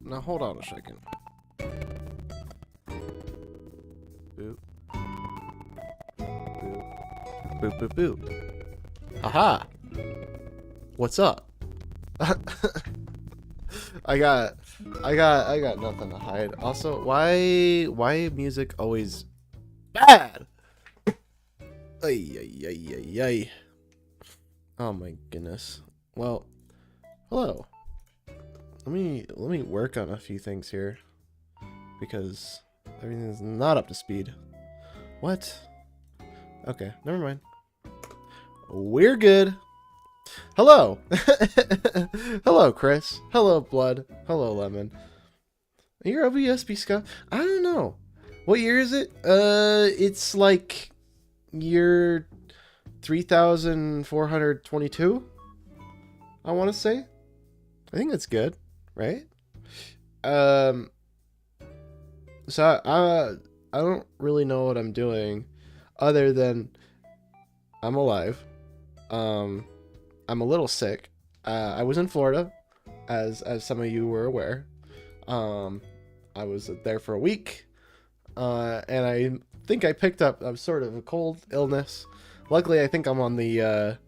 Now hold on a second. Boop. Boop. Boop, boop, boop. Aha! What's up? I got nothing to hide. Also, why music always bad? Ay, ay, ay, ay, ay. Oh my goodness. Well, hello. Let me work on a few things here because everything's not up to speed. What? Okay, never mind. We're good. Hello. Hello, Chris. Hello, Blood. Hello, Lemon. Your OBSB Scott. I don't know. What year is it? It's like year 3422. I want to say. I think that's good, right? So I don't really know what I'm doing, other than I'm alive. I'm a little sick. I was in Florida, as some of you were aware. I was there for a week, and I think I picked up a sort of a cold illness. Luckily, I think I'm on the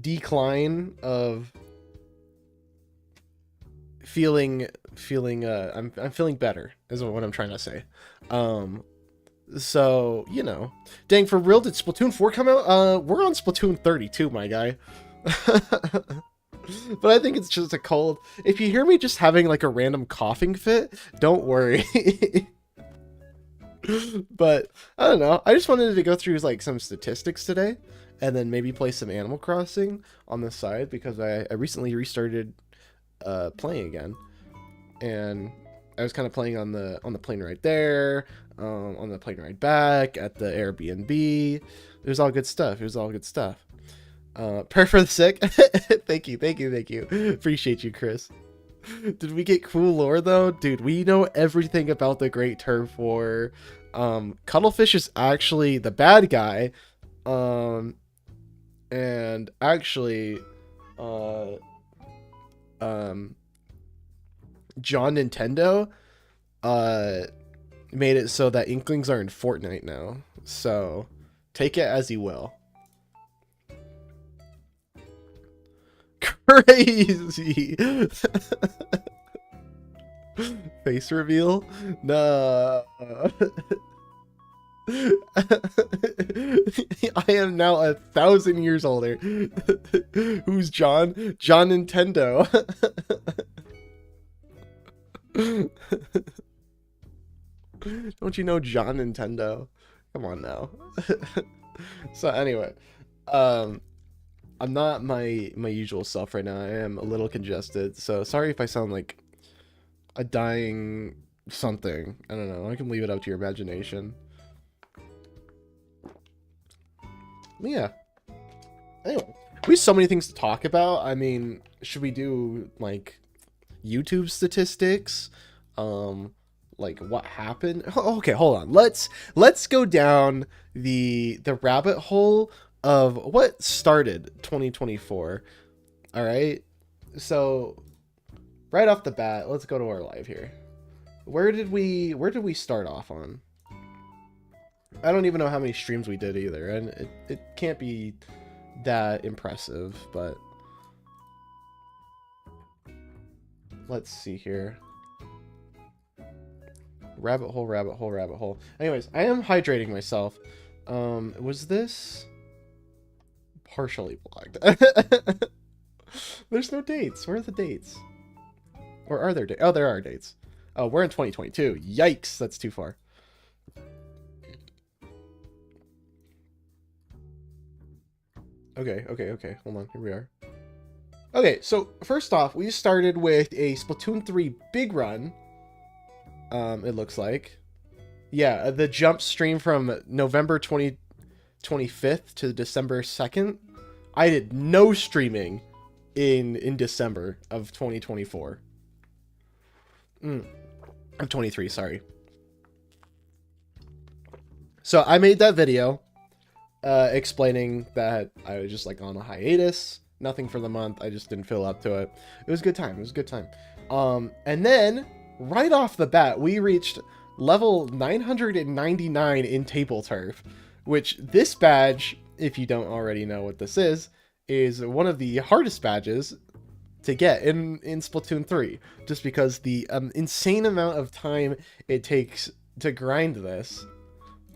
decline of feeling. I'm feeling better, is what I'm trying to say. So, you know. Dang, for real, did Splatoon 4 come out? We're on Splatoon 32, my guy. But I think it's just a cold. If you hear me just having like a random coughing fit, don't worry. But, I don't know. I just wanted to go through like some statistics today, and then maybe play some Animal Crossing on the side, because I recently restarted playing again. And I was kind of playing on the plane ride there, on the plane ride back, at the Airbnb. It was all good stuff. It was all good stuff. Prayer for the sick. Thank you. Appreciate you, Chris. Did we get cool lore though? Dude, we know everything about the Great Turf War. Cuttlefish is actually the bad guy. And actually, John Nintendo made it so that Inklings are in Fortnite now. So take it as you will. Crazy. Face reveal? No. I am now 1,000 years older. Who's John? John Nintendo. Don't you know John Nintendo? Come on now. So anyway, I'm not my usual self right now. I am a little congested, so sorry if I sound like a dying something. I don't know. I can leave it up to your imagination. Yeah. Anyway, we have so many things to talk about. I mean, should we do like YouTube statistics? Like what happened? Oh, okay, hold on. Let's go down the rabbit hole of what started 2024. All right. So right off the bat, let's go to our live here. Where did we start off on? I don't even know how many streams we did either, and it can't be that impressive, but let's see here. Rabbit hole. Anyways, I am hydrating myself. Was this partially blocked? There's no dates. Where are the dates? Or are there dates? Oh, there are dates. Oh, we're in 2022. Yikes, that's too far. Okay. Hold on, here we are. Okay, so first off, we started with a Splatoon 3 big run. It looks like. Yeah, the jump stream from November 25th to December 2nd. I did no streaming in December of 2024. Of 23, sorry. So I made that video explaining that I was just like on a hiatus Nothing for the month. I just didn't feel up to it. It was a good time. It was a good time. And then right off the bat, we reached level 999 in Table Turf, which this badge, if you don't already know what this is one of the hardest badges to get in Splatoon 3, just because the insane amount of time it takes to grind this.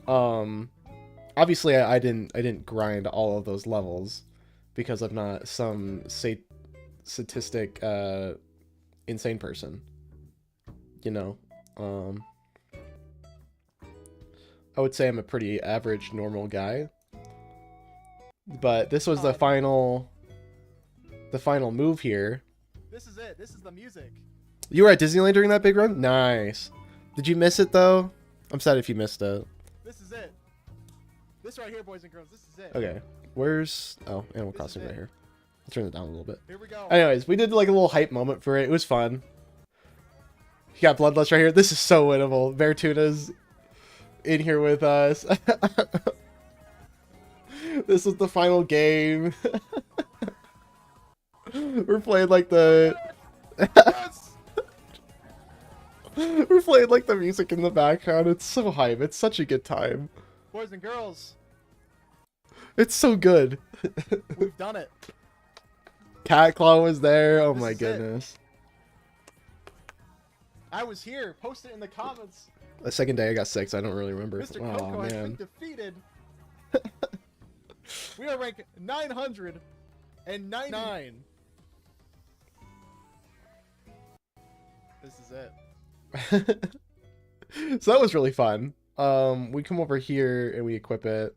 Obviously I didn't grind all of those levels because I'm not some statistic insane person, you know. I would say I'm a pretty average normal guy, but this was the final move here. This is it. This is the music. You were at Disneyland during that big run? Nice. Did you miss it though? I'm sad if you missed it. This is it. This right here, boys and girls. This is it. Okay. Where's... Oh, Animal Crossing right here. I'll turn it down a little bit. Here we go. Anyways, we did like a little hype moment for it. It was fun. You got Bloodlust right here. This is so winnable. Bear Tuna's in here with us. This was the final game. We're playing like the... Yes! We're playing like the music in the background. It's so hype. It's such a good time. Boys and girls, It's so good. we've done it. Cat Claw was there. Oh This my is it. goodness. I was here. Post it in the comments. The second day I got 6. I don't really remember. Mr. Oh Coco has been man. defeated. We are ranked 999. This is it. So that was really fun. We come over here and we equip it.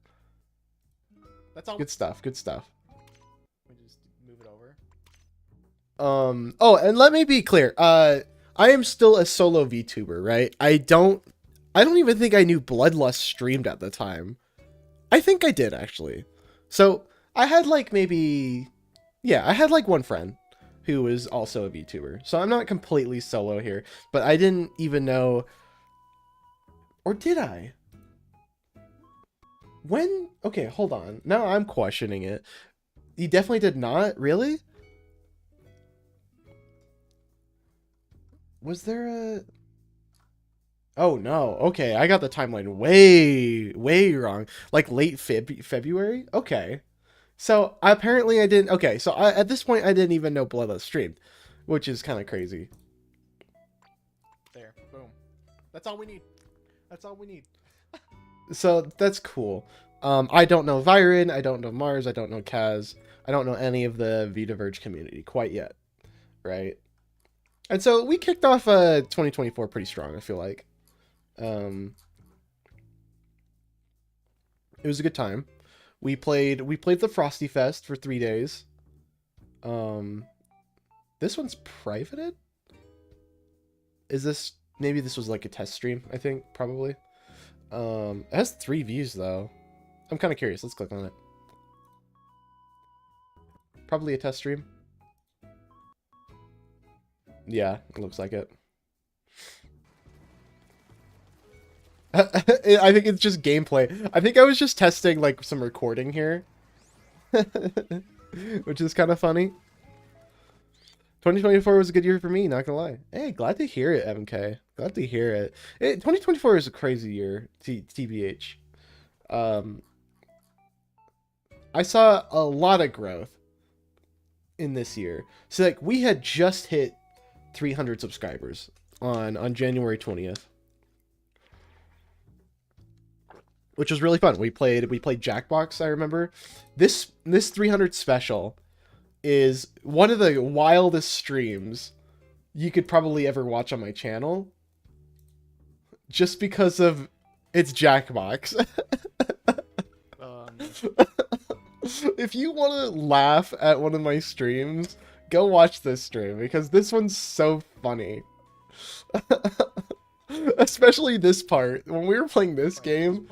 That's all. Good stuff. Good stuff. We just move it over. Oh, and let me be clear. I am still a solo VTuber, right? I don't even think I knew Bloodlust streamed at the time. I think I did actually. So I had like maybe, yeah, I had like one friend who was also a VTuber. So I'm not completely solo here, but I didn't even know, or did I? When? Okay, hold on. Now I'm questioning it. You definitely did not? Really? Was there a... Oh, no. Okay, I got the timeline way wrong. Like late February? Okay. So apparently I didn't... Okay, so at this point I didn't even know Bloodlust streamed, which is kind of crazy. There. Boom. That's all we need. That's all we need. So that's cool. I don't know Viren, I don't know Mars, I don't know Kaz, I don't know any of the Vitaverge community quite yet, right? And so we kicked off 2024 pretty strong, I feel like. It was a good time. We played the Frosty Fest for 3 days. This one's privated? Is this... Maybe this was like a test stream, I think, probably. It has 3 views, though. I'm kind of curious. Let's click on it. Probably a test stream. Yeah, it looks like it. I think it's just gameplay. I think I was just testing, like, some recording here. Which is kind of funny. 2024 was a good year for me, not gonna lie. Hey, glad to hear it, MK. Glad to hear it. 2024 is a crazy year, TBH. I saw a lot of growth in this year. So, like, we had just hit 300 subscribers on January 20th. Which was really fun. We played Jackbox, I remember. This 300 special is one of the wildest streams you could probably ever watch on my channel. Just because of it's Jackbox. If you want to laugh at one of my streams, go watch this stream because this one's so funny. Especially this part. When we were playing this game,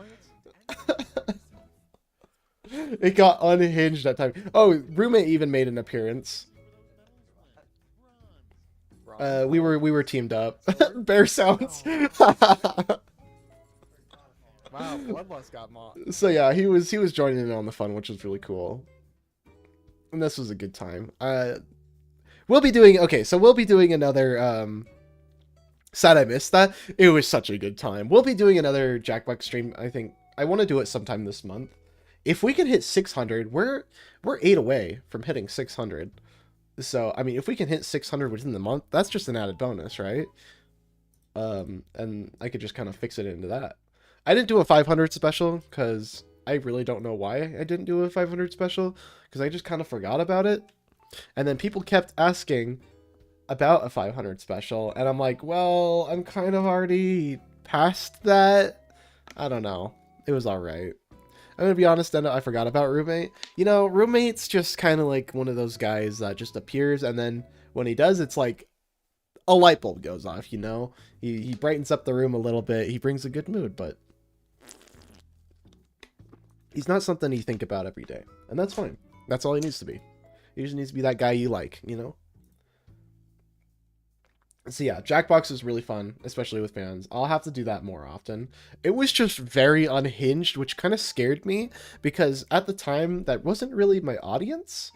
it got unhinged that time. Oh, Roommate even made an appearance. We were teamed up. Bear sounds. Wow, Bloodlust got mocked. So yeah, he was joining in on the fun, which was really cool. And this was a good time. We'll be doing another sad I missed that. It was such a good time. We'll be doing another Jackbox stream. I think I want to do it sometime this month. If we can hit 600, we're 8 away from hitting 600. So I mean, if we can hit 600 within the month, that's just an added bonus, right? And I could just kind of fix it into that. I didn't do a 500 special because I really don't know why I didn't do a 500 special, because I just kind of forgot about it. And then people kept asking about a 500 special, and I'm like, well, I'm kind of already past that. I don't know. It was alright. I'm gonna be honest, I forgot about Roommate. You know, Roommate's just kind of like one of those guys that just appears, and then when he does, it's like a light bulb goes off, you know? He brightens up the room a little bit. He brings a good mood, but he's not something you think about every day. And that's fine. That's all he needs to be. He just needs to be that guy you like, you know? So yeah, Jackbox is really fun, especially with fans. I'll have to do that more often. It was just very unhinged, which kind of scared me, because at the time, that wasn't really my audience.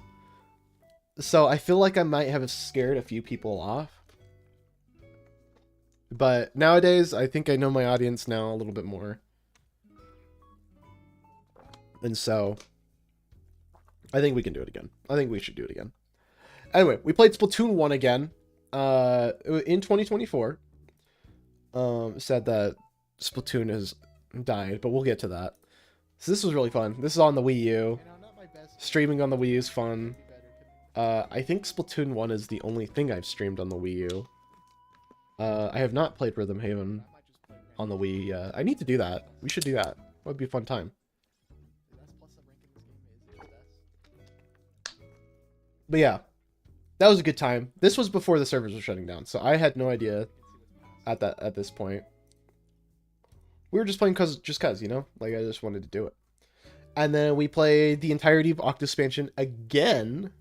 So I feel like I might have scared a few people off. But nowadays, I think I know my audience now a little bit more. And so, I think we can do it again. I think we should do it again. Anyway, we played Splatoon 1 again. In 2024. Said that Splatoon has died, but we'll get to that. So this was really fun. This is on the Wii U. Streaming on the Wii U is fun. I think Splatoon 1 is the only thing I've streamed on the Wii U. I have not played Rhythm Haven on the Wii. I need to do that. We should do that. That would be a fun time. But yeah, that was a good time. This was before the servers were shutting down, so I had no idea at this point. We were just playing just cause, you know? Like, I just wanted to do it. And then we played the entirety of Octo Expansion again.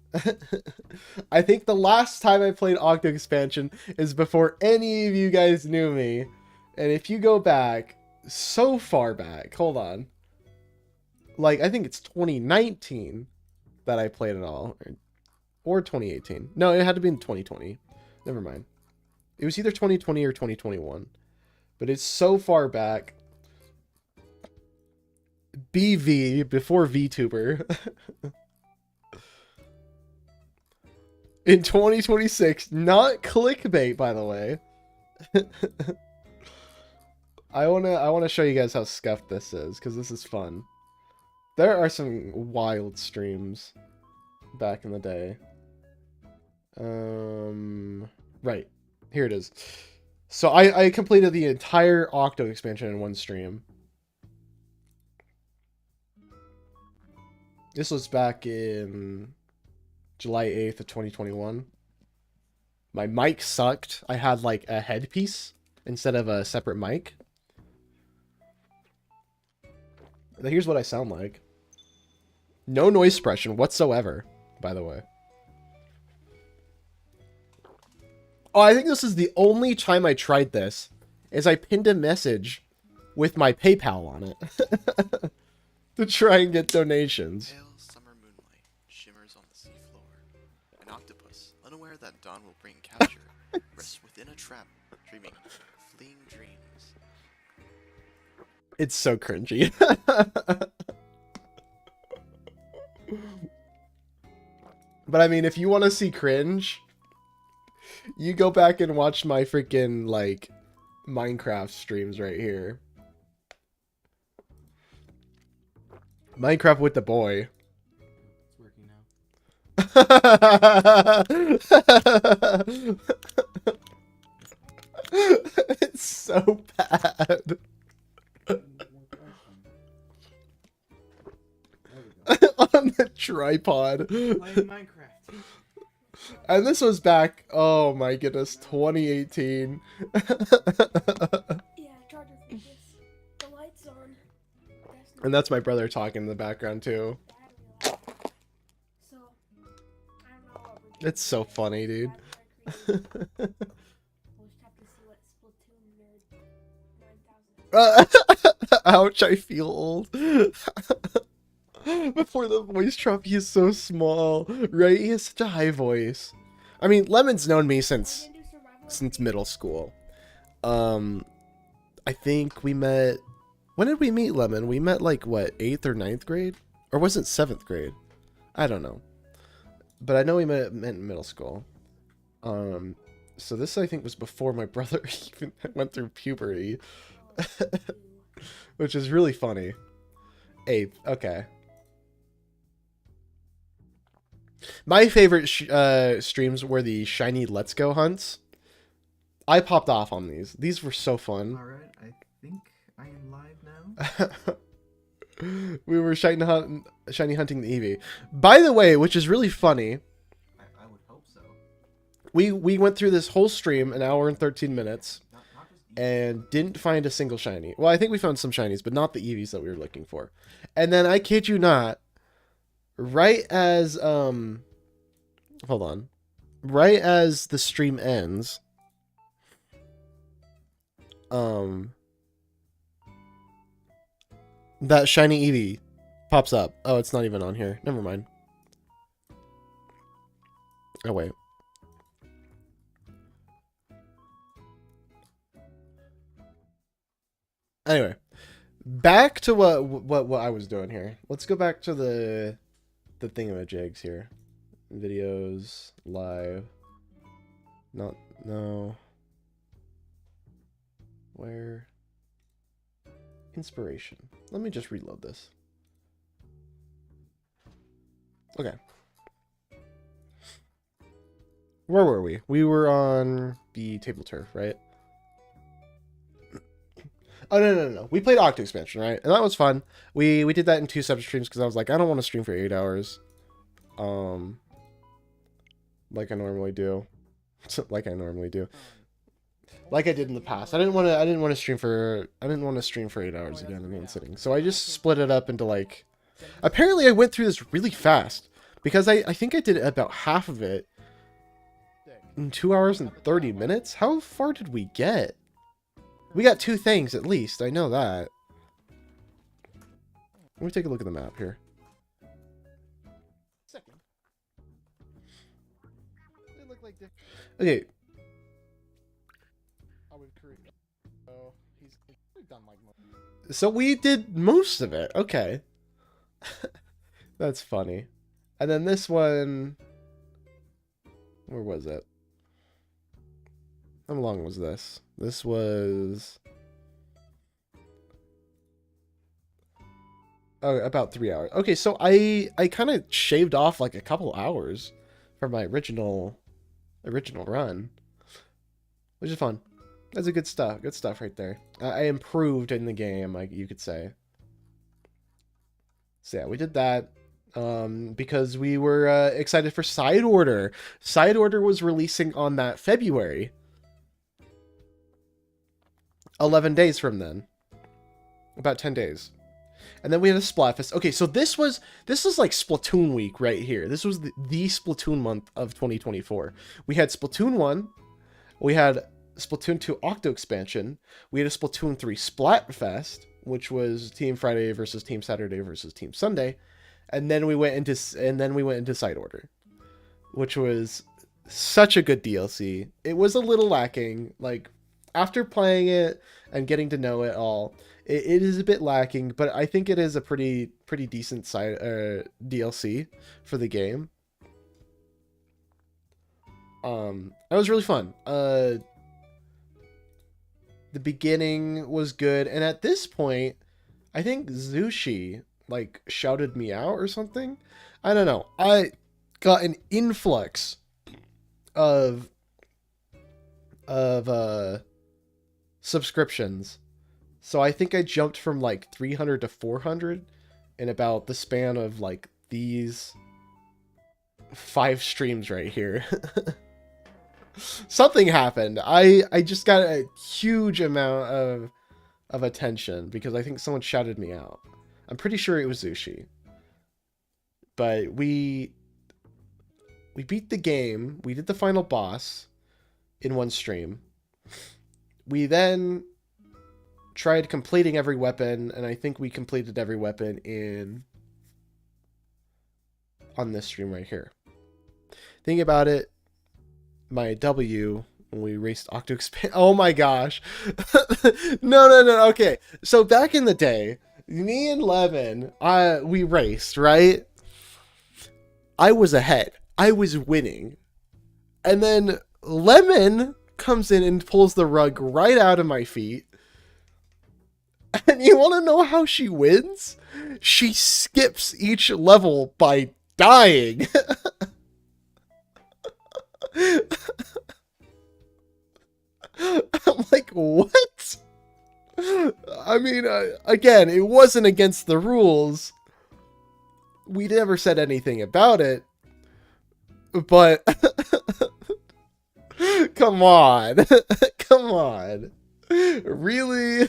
I think the last time I played Octo Expansion is before any of you guys knew me. And if you go back, so far back, hold on. Like, I think it's 2019 that I played it all. Or 2018. No, it had to be in 2020. Never mind. It was either 2020 or 2021. But it's so far back. BV, before VTuber. In 2026. Not clickbait, by the way. I wanna show you guys how scuffed this is, because this is fun. There are some wild streams back in the day. Right. Here it is. So I completed the entire Octo expansion in one stream. This was back in July 8th of 2021. My mic sucked. I had like a headpiece instead of a separate mic. But here's what I sound like. No noise suppression whatsoever, by the way. Oh, I think this is the only time I tried this, is I pinned a message with my PayPal on it to try and get donations. Pale summer moonlight shimmers on the seafloor. An octopus, unaware that dawn will bring capture, rests within a trap, dreaming fleeing dreams. It's so cringy. But I mean, if you want to see cringe, you go back and watch my freaking, like, Minecraft streams right here. Minecraft with the boy. It's working now. It's so bad. On the tripod. Playing Minecraft. And this was back, oh my goodness, 2018. Yeah, charger for this. The light's on. And that's my brother talking in the background too. So, I don't know what we're It's so funny, dude. We'll just have to see what Splatoon nerd 9000. Ouch, I feel old. Before the voice drop, he is so small, right? He has such a high voice. I mean, Lemon's known me since middle school. I think we met. When did we meet, Lemon? We met like what, 8th or 9th grade, or was it 7th grade? I don't know, but I know we met in middle school. So this I think was before my brother even went through puberty, which is really funny. 8th, okay. My favorite streams were the shiny Let's Go hunts. I popped off on these. These were so fun. Alright, I think I am live now. We were shiny hunting the Eevee. By the way, which is really funny, I would hope so. we went through this whole stream, an hour and 13 minutes, Not just and didn't find a single shiny. Well, I think we found some shinies, but not the Eevees that we were looking for. And then, I kid you not, right as, hold on. Right as the stream ends, that shiny Eevee pops up. Oh, it's not even on here. Never mind. Oh, wait. Anyway, back to what I was doing here. Let's go back to the thingamajigs here. Videos, live. No. Where? Inspiration. Let me just reload this. Okay. Where were we? We were on the table turf, right? Oh, no. We played Octo Expansion, right? And that was fun. We did that in 2 separate streams because I was like, I don't want to stream for 8 hours. Like I normally do. Like I did in the past. I didn't want to stream for 8 hours again in one sitting. So I just split it up into like, apparently I went through this really fast because I think I did about half of it in 2 hours and 30 minutes. How far did we get? We got 2 things at least. I know that. Let me take a look at the map here. Second. They look like Okay. I would create. So we've done like most. So we did most of it. Okay. That's funny. And then this one, where was it? How long was this? This was about 3 hours. Okay, so I kind of shaved off like a couple hours from my original run, which is fun. That's a good stuff. Good stuff right there. I improved in the game, like you could say. So yeah, we did that because we were excited for Side Order. Side Order was releasing on that February. 11 days from then. About 10 days. And then we had a Splatfest. Okay, so this was like Splatoon week right here. This was the Splatoon month of 2024. We had Splatoon 1. We had Splatoon 2 Octo Expansion. We had a Splatoon 3 Splatfest, which was Team Friday versus Team Saturday versus Team Sunday. And then we went into Side Order, which was such a good DLC. It was a little lacking, like after playing it and getting to know it all, it is a bit lacking, but I think it is a pretty decent side DLC for the game. It was really fun. The beginning was good, and at this point, I think Zushi like shouted me out or something. I don't know. I got an influx of subscriptions. So I think I jumped from like 300 to 400 in about the span of like these 5 streams right here. Something happened. I just got a huge amount of attention because I think someone shouted me out. I'm pretty sure it was Zushi. But we beat the game. We did the final boss in one stream. We then tried completing every weapon, and I think we completed every weapon in on this stream right here. Think about it. My W when we raced Octo-Expand. Oh my gosh. No. Okay. So back in the day, me and Lemon, we raced, right? I was ahead. I was winning. And then Lemon comes in and pulls the rug right out of my feet. And you want to know how she wins? She skips each level by dying. I'm like, what? I mean, again, it wasn't against the rules. We never said anything about it. But come on. Come on. Really?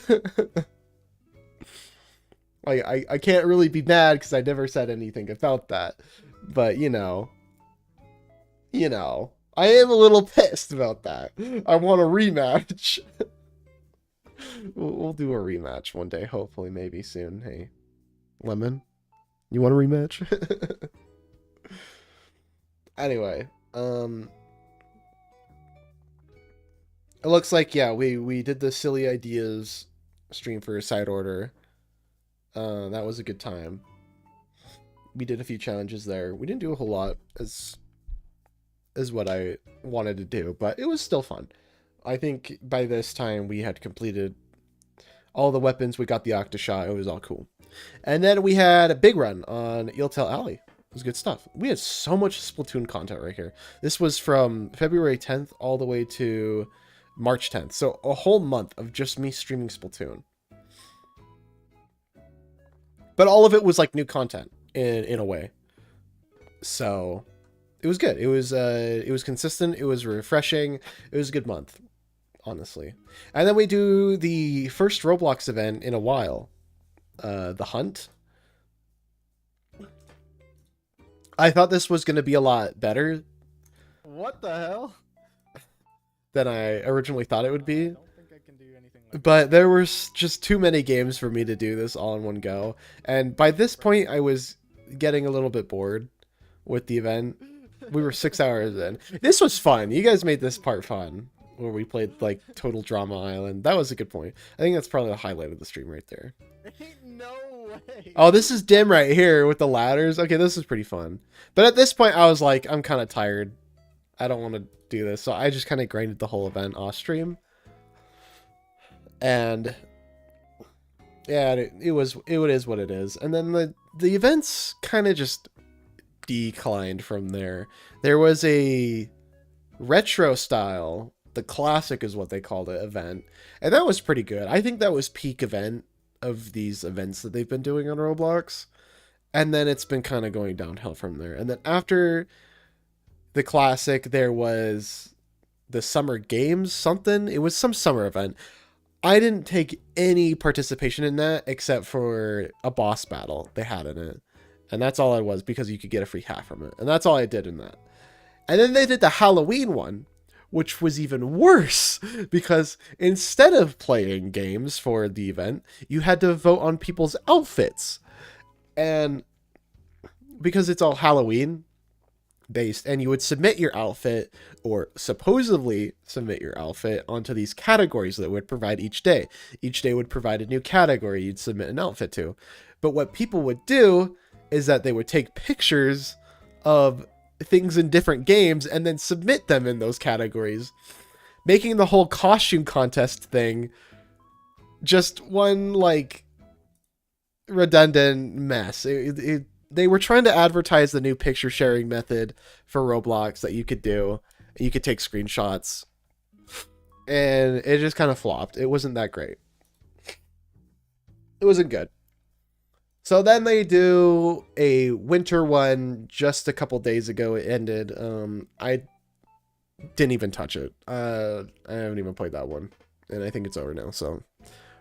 I can't really be mad because I never said anything about that. But, you know, I am a little pissed about that. I want a rematch. We'll do a rematch one day, hopefully, maybe soon. Hey, Lemon, you want a rematch? Anyway, it looks like, yeah, we did the silly ideas stream for a side order. That was a good time. We did a few challenges there. We didn't do a whole lot as what I wanted to do, but it was still fun. I think by this time we had completed all the weapons. We got the Octoshot. It was all cool. And then we had a big run on Eeltail Alley. It was good stuff. We had so much Splatoon content right here. This was from February 10th all the way to March 10th. So a whole month of just me streaming Splatoon. But all of it was like new content in a way. So it was good. It was consistent. It was refreshing. It was a good month, honestly. And then we do the first Roblox event in a while. The Hunt. I thought this was going to be a lot better. What the hell? Than I originally thought it would be. I don't think I can do anything like But there were just too many games for me to do this all in one go. And by this point, I was getting a little bit bored with the event. We were 6 hours in. This was fun. You guys made this part fun. Where we played, like, Total Drama Island. That was a good point. I think that's probably the highlight of the stream right there. Ain't no way. Oh, this is Dim right here with the ladders. Okay, this is pretty fun. But at this point, I was like, I'm kind of tired. I don't want to do this. So I just kind of grinded the whole event off stream. And yeah, it is what it is. And then the events kind of just declined from there. There was a retro style, the classic is what they called it, event, and that was pretty good. I think that was peak event of these events that they've been doing on Roblox, and then it's been kind of going downhill from there. And then after the classic, there was the summer games something. It was some summer event. I didn't take any participation in that except for a boss battle they had in it. And that's all it was, because you could get a free hat from it. And that's all I did in that. And then they did the Halloween one, which was even worse, because instead of playing games for the event, you had to vote on people's outfits. And because it's all Halloween based, and you would submit your outfit, or supposedly submit your outfit, onto these categories that would provide each day. Each day would provide a new category you'd submit an outfit to. But what people would do is that they would take pictures of things in different games and then submit them in those categories, making the whole costume contest thing just one, like, redundant mess. They were trying to advertise the new picture sharing method for Roblox that you could do. You could take screenshots, and it just kind of flopped. It wasn't that great. It wasn't good. So then they do a winter one just a couple days ago. It ended. I didn't even touch it. I haven't even played that one, and I think it's over now. So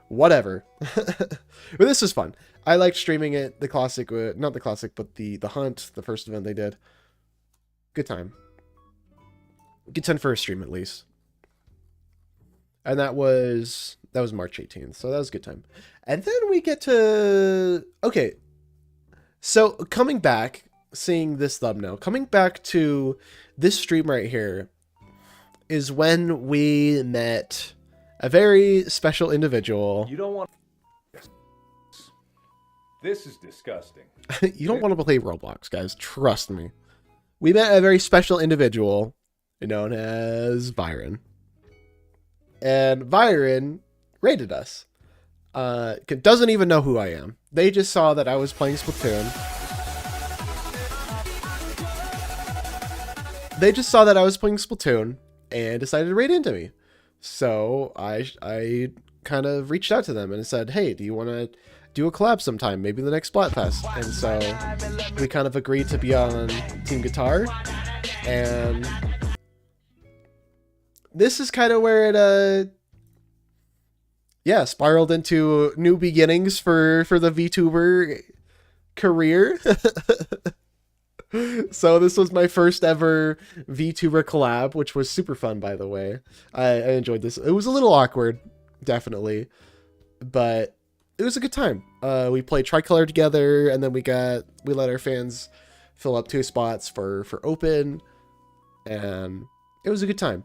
whatever. But this was fun. I liked streaming it. The classic, not the classic, but the Hunt, the first event they did. Good time. Good time for a stream at least. And that was March 18th, so that was a good time. And then we get to, okay, so coming back, seeing this thumbnail. Coming back to this stream right here is when we met a very special individual. You don't want. This is disgusting. You don't want to play Roblox, guys. Trust me. We met a very special individual known as Byron. And Byron rated us. Doesn't even know who I am. They just saw that I was playing Splatoon. They just saw that I was playing Splatoon and decided to raid into me. So I kind of reached out to them and said, hey, do you want to do a collab sometime? Maybe the next Splatfest. And so we kind of agreed to be on Team Guitar. And this is kind of where it spiraled into new beginnings for the VTuber career. So this was my first ever VTuber collab, which was super fun, by the way. I enjoyed this. It was a little awkward, definitely, but it was a good time. We played Tricolor together, and then we let our fans fill up 2 spots for open, and it was a good time.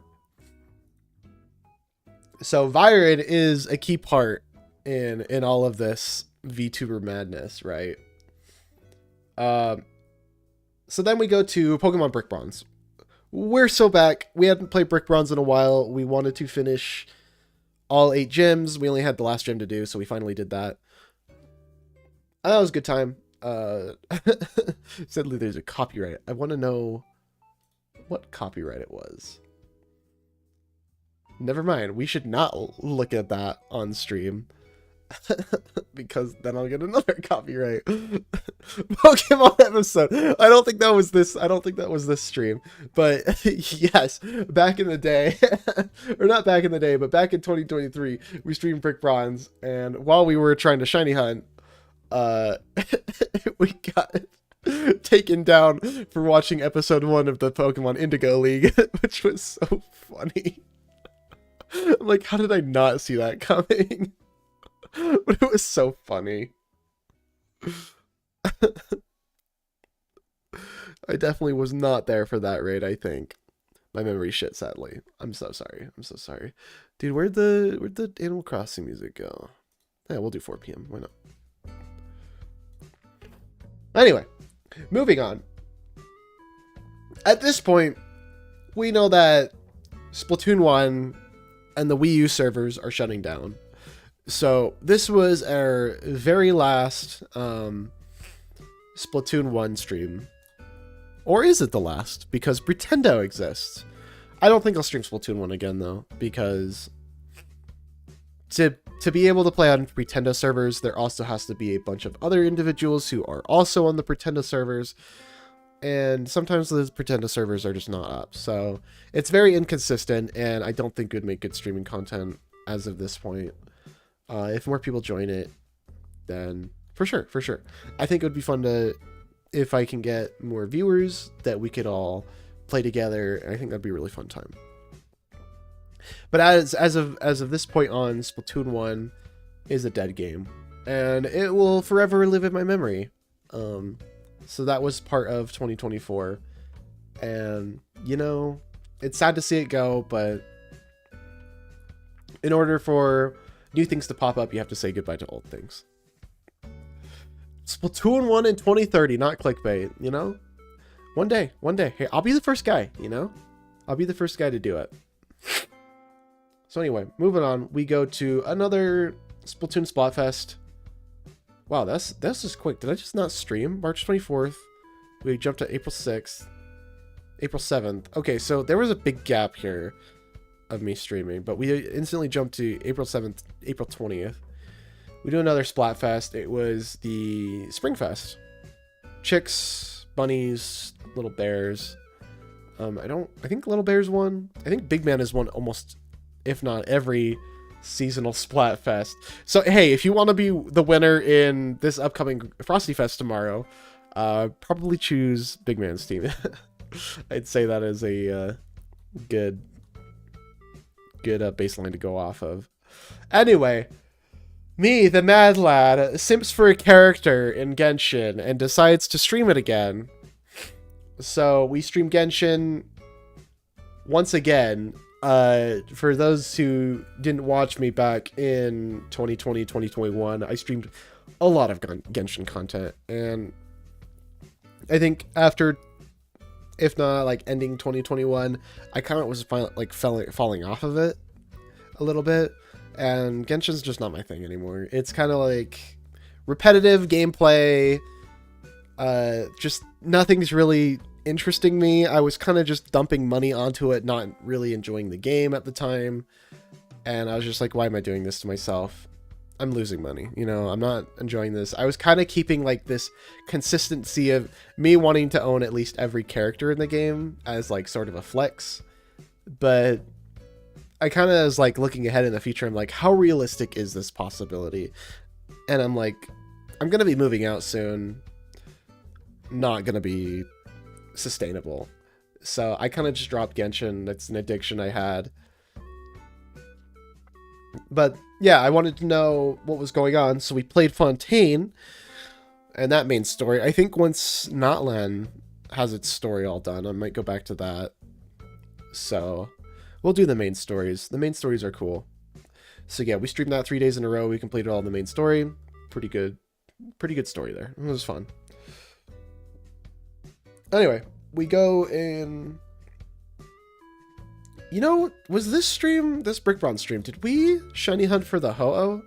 So Byron is a key part in all of this VTuber madness, right? So then we go to Pokemon Brick Bronze. We're so back. We hadn't played Brick Bronze in a while. We wanted to finish all 8 gyms. We only had the last gym to do, so we finally did that. That was a good time. Sadly, there's a copyright. I want to know what copyright it was. Never mind. We should not look at that on stream. Because then I'll get another copyright. Pokemon episode. I don't think that was this stream. But yes, back in the day, or not back in the day, but back in 2023, we streamed Brick Bronze, and while we were trying to shiny hunt, we got taken down for watching episode 1 of the Pokemon Indigo League, which was so funny. I'm like, how did I not see that coming? But it was so funny. I definitely was not there for that raid, I think. My memory shit, sadly. I'm so sorry. I'm so sorry. Dude, where'd the Animal Crossing music go? Yeah, we'll do 4 p.m. Why not? Anyway, moving on. At this point, we know that Splatoon 1 and the Wii U servers are shutting down. So this was our very last Splatoon 1 stream. Or is it the last? Because Pretendo exists. I don't think I'll stream Splatoon 1 again, though, because to be able to play on Pretendo servers, there also has to be a bunch of other individuals who are also on the Pretendo servers, and sometimes the Pretendo servers are just not up. So it's very inconsistent, and I don't think it would make good streaming content as of this point. If more people join it, then for sure. I think it would be fun to, if I can get more viewers, that we could all play together. I think that'd be a really fun time. But as of this point on, Splatoon 1 is a dead game, and it will forever live in my memory. So that was part of 2024, and you know, it's sad to see it go, but in order for new things to pop up, you have to say goodbye to old things. Splatoon 1 in 2030, not clickbait, you know? One day. Hey, I'll be the first guy, you know? I'll be the first guy to do it. So anyway, moving on, we go to another Splatoon Splatfest. Wow, that's just quick. Did I just not stream? March 24th. We jumped to April 6th. April 7th. Okay, so there was a big gap here of me streaming, but we instantly jumped to April 7th, April 20th. We do another Splatfest. It was the Springfest. Chicks, bunnies, little bears. I think Little Bears won. I think Big Man has won almost, if not every seasonal Splatfest. So hey, if you want to be the winner in this upcoming Frosty Fest tomorrow, probably choose Big Man's team. I'd say that is a good baseline to go off of. Anyway, me, the mad lad, simps for a character in Genshin and decides to stream it again. So we stream Genshin once again. For those who didn't watch me back in 2020, 2021, I streamed a lot of Genshin content, and I think after, if not like ending 2021, I kind of was like falling off of it a little bit, and Genshin's just not my thing anymore. It's kind of like repetitive gameplay, just nothing's really interesting me. I was kind of just dumping money onto it, not really enjoying the game at the time, and I was just like, why am I doing this to myself? I'm losing money, you know, I'm not enjoying this. I was kind of keeping like this consistency of me wanting to own at least every character in the game as like sort of a flex, but I kind of was like looking ahead in the future. I'm like, how realistic is this possibility? And I'm like, I'm gonna be moving out soon, not gonna be sustainable. So I kind of just dropped Genshin. That's an addiction I had. But yeah, I wanted to know what was going on, so we played Fontaine and that main story. I think once Notland has its story all done, I might go back to that. So we'll do the main stories. The main stories are cool. So yeah, we streamed that 3 days in a row. We completed all the main story. Pretty good story there. It was fun. Anyway, we go in. You know, was this stream, this Brick Bronze stream, did we shiny hunt for the Ho-Oh?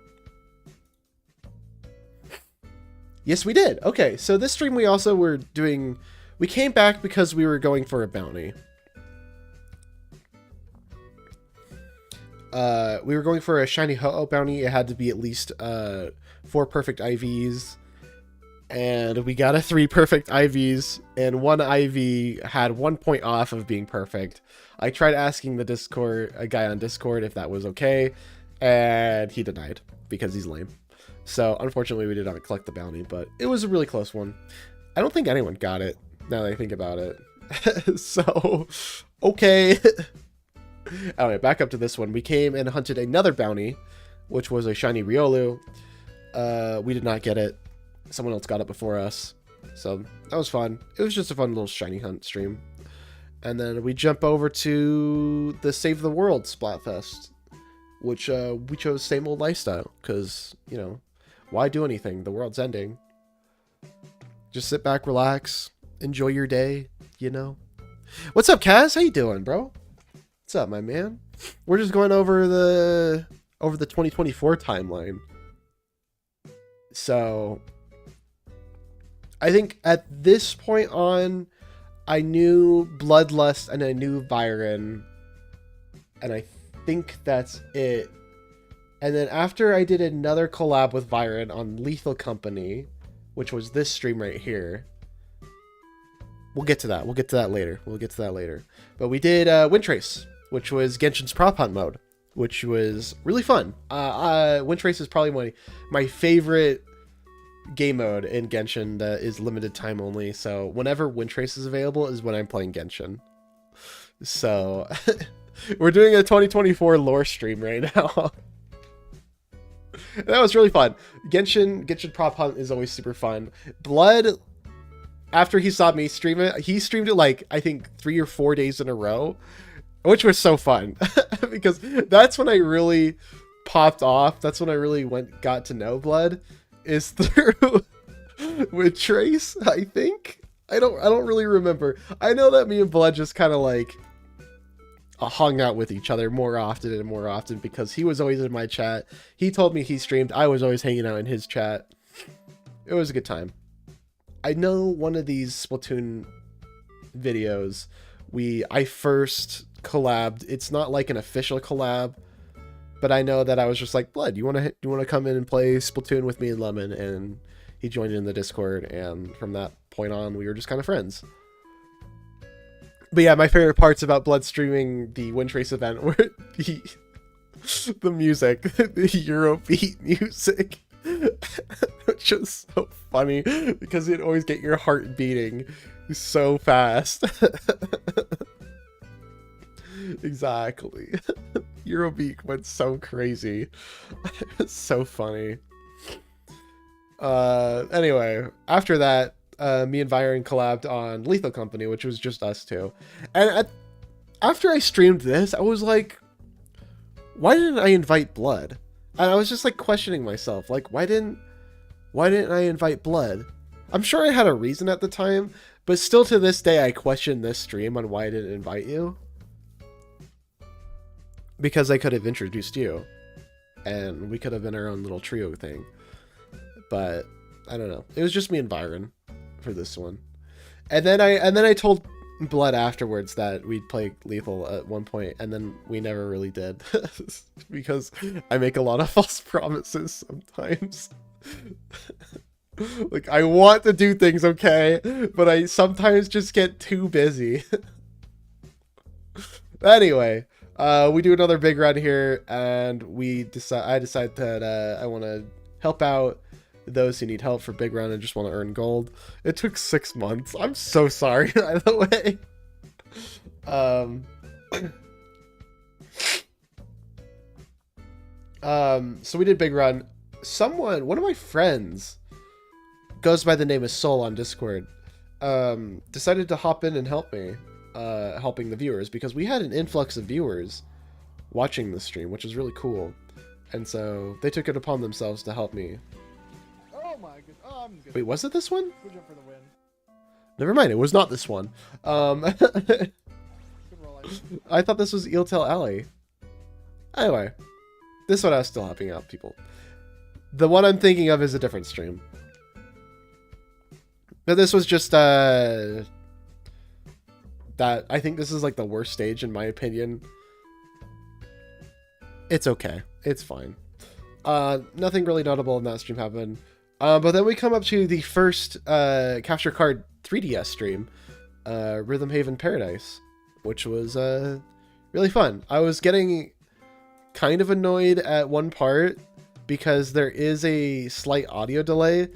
Yes, we did. Okay, so this stream we also were doing, we came back because we were going for a bounty. We were going for a shiny Ho-Oh bounty. It had to be at least 4 perfect IVs. And we got 3 perfect IVs, and 1 IV had 1 point off of being perfect. I tried asking a guy on Discord if that was okay, and he denied because he's lame. So unfortunately we did not collect the bounty, but it was a really close one. I don't think anyone got it now that I think about it. So okay. Anyway, back up to this one. We came and hunted another bounty, which was a shiny Riolu. We did not get it. Someone else got it before us, so that was fun. It was just a fun little shiny hunt stream. And then we jump over to the Save the World Splatfest, which we chose same old lifestyle, because, you know, why do anything? The world's ending. Just sit back, relax, enjoy your day, you know. What's up, Kaz? How you doing, bro? What's up, my man? We're just going over the 2024 timeline. So I think at this point on, I knew Bloodlust and I knew Byron, and I think that's it. And then after I did another collab with Byron on Lethal Company, which was this stream right here. We'll get to that. We'll get to that later. But we did Windtrace, which was Genshin's prop hunt mode, which was really fun. Windtrace is probably my favorite game mode in Genshin that is limited time only. So whenever Windtrace is available is when I'm playing Genshin. So we're doing a 2024 lore stream right now. That was really fun. Genshin prop hunt is always super fun. Blood, after he saw me stream it, he streamed it like I think 3 or 4 days in a row, which was so fun because that's when I really popped off. That's when I really got to know Blood, is through with Trace, I think. I don't really remember. I know that me and Blood just kind of like hung out with each other more often and more often because he was always in my chat. He told me he streamed. I was always hanging out in his chat. It was a good time. I know one of these Splatoon videos I first collabed. It's not like an official collab, but I know that I was just like, Blood, you want to come in and play Splatoon with me and Lemon? And he joined in the Discord, and from that point on, we were just kind of friends. But yeah, my favorite parts about Blood streaming the Windtrace event were the music, the Eurobeat music, which was so funny because it'd always get your heart beating so fast. Exactly. Eurobeat went so crazy. It's so funny. Anyway, after that, me and Byron collabed on Lethal Company, which was just us two. And after I streamed this, I was like, why didn't I invite Blood? And I was just like questioning myself, like, why didn't I invite Blood? I'm sure I had a reason at the time, but still to this day I question this stream on why I didn't invite you. Because I could have introduced you, and we could have been our own little trio thing. But I don't know. It was just me and Byron for this one. And then I told Blood afterwards that we'd play Lethal at one point, and then we never really did. Because I make a lot of false promises sometimes. Like, I want to do things, okay, but I sometimes just get too busy. Anyway, we do another big run here, and I decide that I want to help out those who need help for big run and just want to earn gold. It took 6 months. I'm so sorry, by the way. So we did big run. One of my friends, goes by the name of Soul on Discord, decided to hop in and help me, helping the viewers, because we had an influx of viewers watching the stream, which was really cool. And so they took it upon themselves to help me. Oh my god. Oh, I'm good. Wait, was it this one? Good jump for the win. Never mind, it was not this one. Good roll, I thought this was Eeltail Alley. Anyway, this one I was still helping out people. The one I'm thinking of is a different stream. But this was just, that I think this is like the worst stage in my opinion. It's okay. It's fine. Nothing really notable in that stream happened. But then we come up to the first Capture Card 3DS stream, Rhythm Haven Paradise, which was really fun. I was getting kind of annoyed at one part because there is a slight audio delay,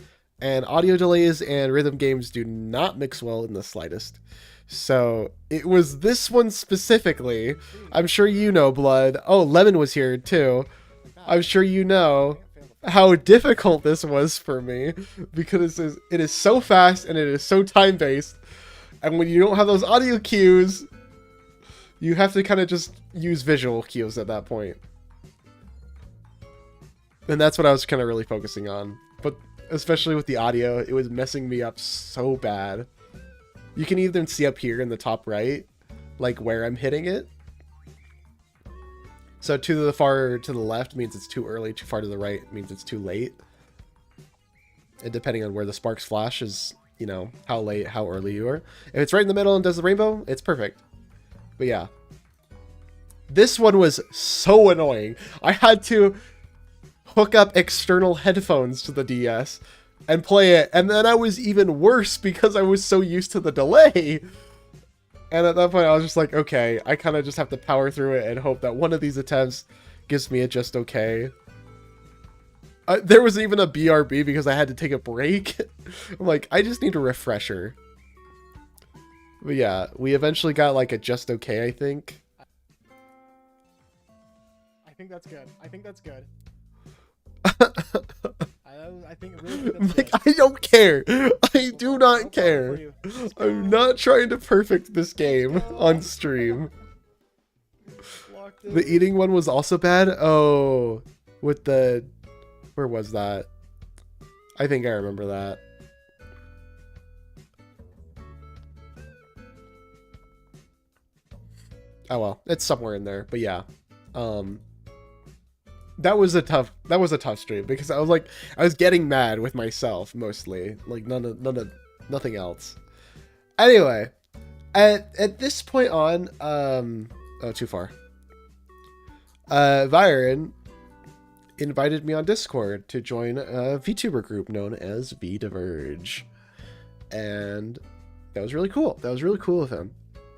and audio delays and rhythm games do not mix well in the slightest. So it was this one specifically. I'm sure you know, Blood. Oh, Lemon was here too. I'm sure you know how difficult this was for me, because it is so fast and it is so time-based, and when you don't have those audio cues, you have to kind of just use visual cues at that point. And that's what I was kind of really focusing on. But especially with the audio, it was messing me up so bad. You can even see up here in the top right, like where I'm hitting it. So to the left means it's too early, too far to the right means it's too late. And depending on where the sparks flash is, you know, how late, how early you are. If it's right in the middle and does the rainbow, it's perfect. But yeah. This one was so annoying. I had to hook up external headphones to the DS and play it, and then I was even worse because I was so used to the delay. And at that point I was just like, okay, I kind of just have to power through it and hope that one of these attempts gives me a just okay. There was even a BRB because I had to take a break. I'm like, I just need a refresher. But yeah, we eventually got like a just okay, I think. I think that's good. I think that's good. I think really think that's Like, good. I don't care. I do I'll not follow care. for you. I'm not trying to perfect this game on stream. Locked The in. eating one was also bad. Oh, with the... Where was that? I think I remember that. Oh well, it's somewhere in there. But yeah. That was a tough stream because I was getting mad with myself mostly, like nothing else. Anyway, at this point on, oh, too far. Byron invited me on Discord to join a VTuber group known as VDiverge, and that was really cool. That was really cool of him,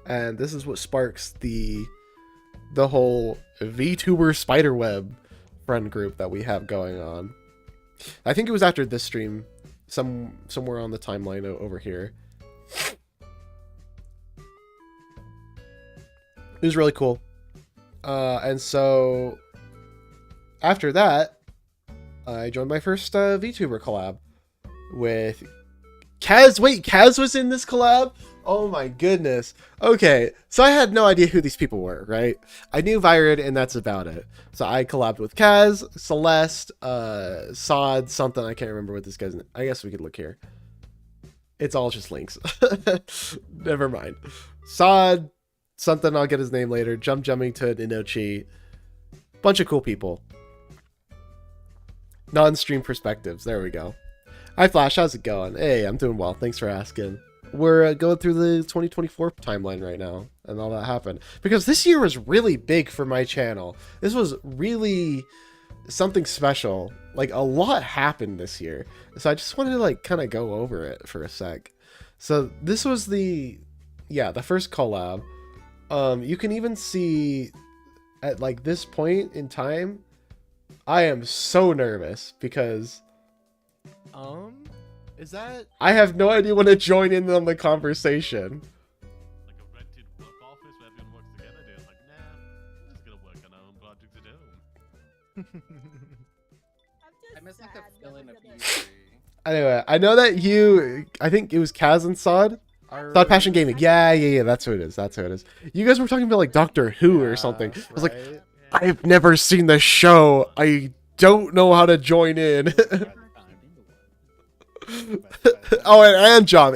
and this is what sparks the whole VTuber spiderweb friend group that we have going on. I think it was after this stream, somewhere on the timeline over here. It was really cool. And so after that, I joined my first VTuber collab with Kaz, wait, Kaz was in this collab? Oh my goodness. Okay, so I had no idea who these people were, right? I knew Virid, and that's about it. So I collabed with Kaz, Celeste, Sod, something. I can't remember what this guy's name. I guess we could look here. It's all just links. Never mind. Sod, something, I'll get his name later. Jumping to Inochi. Bunch of cool people. Non-stream perspectives. There we go. Hi Flash, how's it going? Hey, I'm doing well. Thanks for asking. We're going through the 2024 timeline right now, and all that happened. Because this year was really big for my channel. This was really something special. Like, a lot happened this year. So I just wanted to, like, kind of go over it for a sec. So this was the first collab. You can even see at, like, this point in time, I am so nervous because... Is that... I have no idea when to join in on the conversation. Like a rented work office where everyone works together, they're like, nah, we're just gonna work on our own projects at home. I miss like the feeling of you. Anyway, I know that you... I think it was Kaz and Sod? Sod Passion Gaming. Yeah, that's who it is. That's who it is. You guys were talking about like Doctor Who or something. I was like, I've never seen the show. I don't know how to join in. Oh, and jump.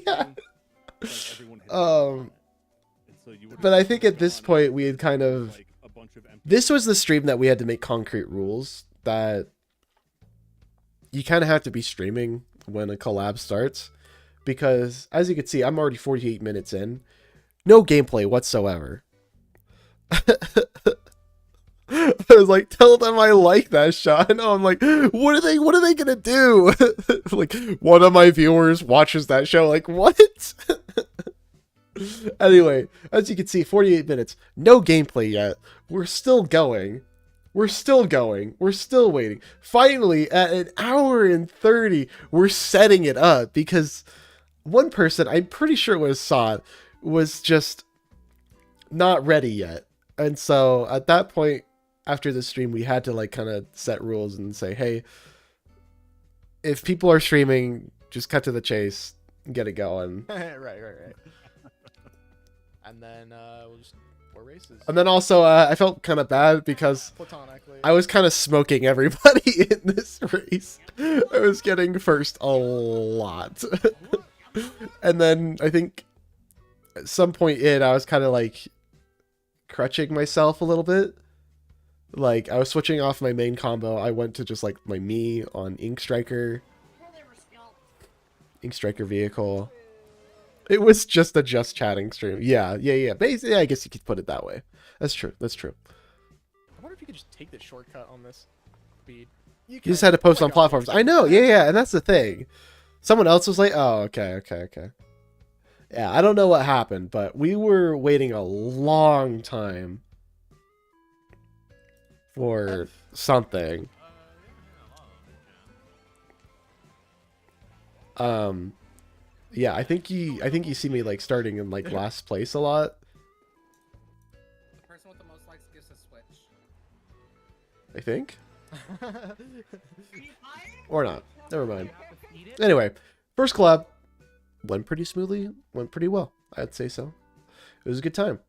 Yeah. But I think at this point we had kind of... This was the stream that we had to make concrete rules that you kind of have to be streaming when a collab starts. Because, as you can see, I'm already 48 minutes in. No gameplay whatsoever. I was like, tell them I like that shot. And I'm like, what are they gonna do? Like, one of my viewers watches that show, like, what? Anyway, as you can see, 48 minutes. No gameplay yet. We're still going. We're still waiting. Finally, at an hour and 30, we're setting it up because one person, I'm pretty sure it was Sod, was just not ready yet. And so at that point, after the stream, we had to like kind of set rules and say, hey, if people are streaming, just cut to the chase, get it going. right. And then we'll just 4 races. And then also, I felt kind of bad because Platonically. I was kind of smoking everybody in this race. I was getting first a lot. And then I think at some point in, I was kind of like crutching myself a little bit. Like, I was switching off my main combo. I went to just like my me on Ink Striker vehicle. It was just a just chatting stream. Yeah. Basically, I guess you could put it that way. That's true. I wonder if you could just take the shortcut on this speed. You just had to post on platforms. I know. Yeah. And that's the thing. Someone else was like, oh, okay. Yeah, I don't know what happened, but we were waiting a long time for something. Yeah, I think you see me like starting in like last place a lot. The person with the most likes gets a Switch. I think. Or not. Never mind. Anyway, first collab went pretty smoothly, went pretty well. I'd say so. It was a good time.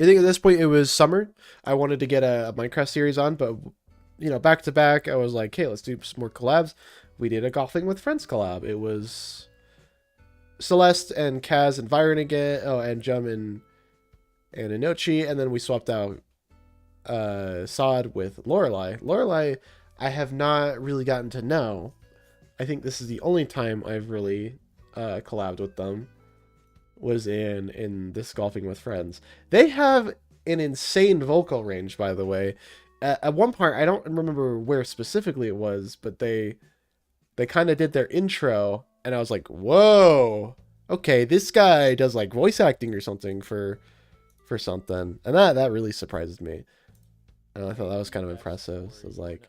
I think at this point it was summer. I wanted to get a Minecraft series on, but you know, back to back, I was like, hey, let's do some more collabs. We did a Golfing with Friends collab. It was Celeste and Kaz and Viren again. Oh, and Jum and Inochi, and then we swapped out Sod with Lorelei. Lorelei, I have not really gotten to know. I think this is the only time I've really collabed with them. Was in this Golfing with Friends. They have an insane vocal range, by the way. At one part, I don't remember where specifically it was, but they kind of did their intro, and I was like, whoa, okay, this guy does like voice acting or something for something, and that really surprised me. And I thought that was kind of impressive. So I was like,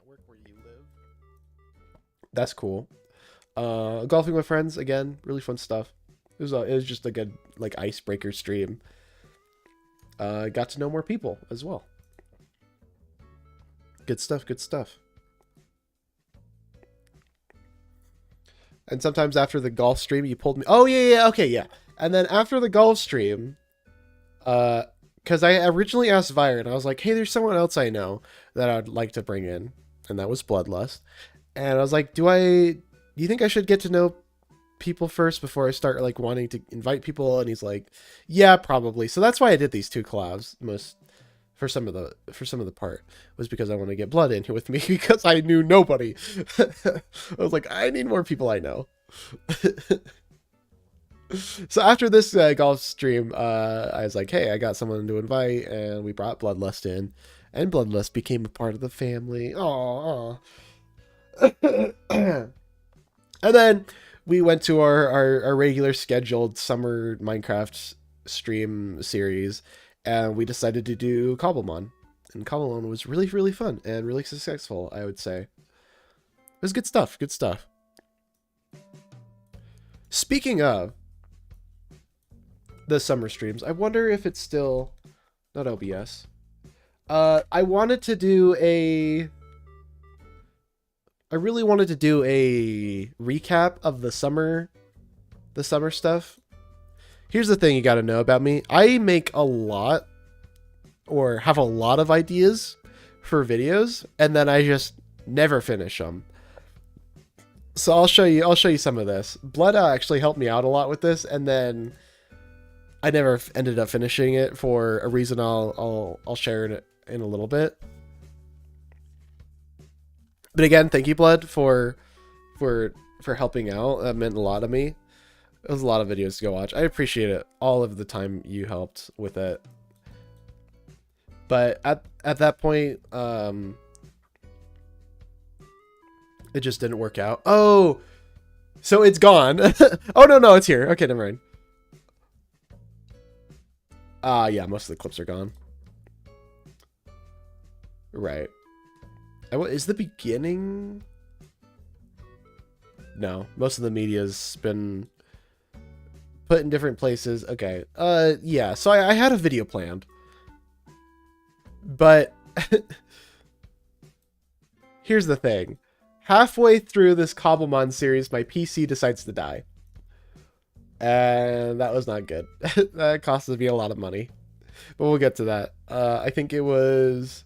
that's cool. Golfing with Friends, again, really fun stuff. It was just a good like icebreaker stream. Got to know more people as well. Good stuff. And sometimes after the golf stream, you pulled me. Oh, yeah, okay, yeah. And then after the golf stream, because I originally asked Vyron, I was like, hey, there's someone else I know that I'd like to bring in. And that was Bloodlust. And I was like, do you think I should get to know people first before I start like wanting to invite people? And he's like, yeah, probably. So that's why I did these 2 collabs for some of the part, was because I want to get Blood in here with me because I knew nobody. I was like, I need more people I know. So after this golf stream, I was like, hey, I got someone to invite, and we brought Bloodlust in, and Bloodlust became a part of the family. Aww. And then we went to our regular scheduled summer Minecraft stream series, and we decided to do Cobblemon. And Cobblemon was really, really fun and really successful, I would say. It was good stuff, good stuff. Speaking of the summer streams, I wonder if it's still not OBS. I really wanted to do a recap of the summer stuff. Here's the thing you got to know about me. I make a lot, or have a lot of ideas for videos, and then I just never finish them. So I'll show you some of this. Blood actually helped me out a lot with this, and then I never ended up finishing it for a reason I'll share it in a little bit. But again, thank you, Blood, for helping out. That meant a lot to me. It was a lot of videos to go watch. I appreciate it, all of the time you helped with it. But at that point, it just didn't work out. Oh, so it's gone. Oh no, it's here. Okay, never mind. Yeah, most of the clips are gone. Right. Is the beginning? No, most of the media's been put in different places. Okay. Yeah, so I had a video planned. But here's the thing. Halfway through this Cobblemon series, my PC decides to die. And that was not good. That costed me a lot of money. But we'll get to that. I think it was...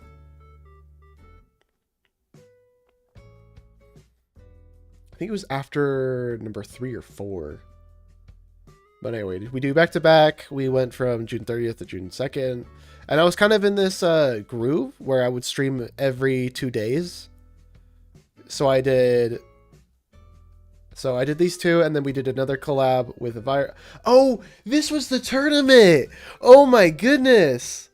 after number 3 or 4. But anyway, we do back-to-back. We went from June 30th to June 2nd. And I was kind of in this groove where I would stream every 2 days. So I did these 2, and then we did another collab with a virus. Oh, this was the tournament! Oh my goodness!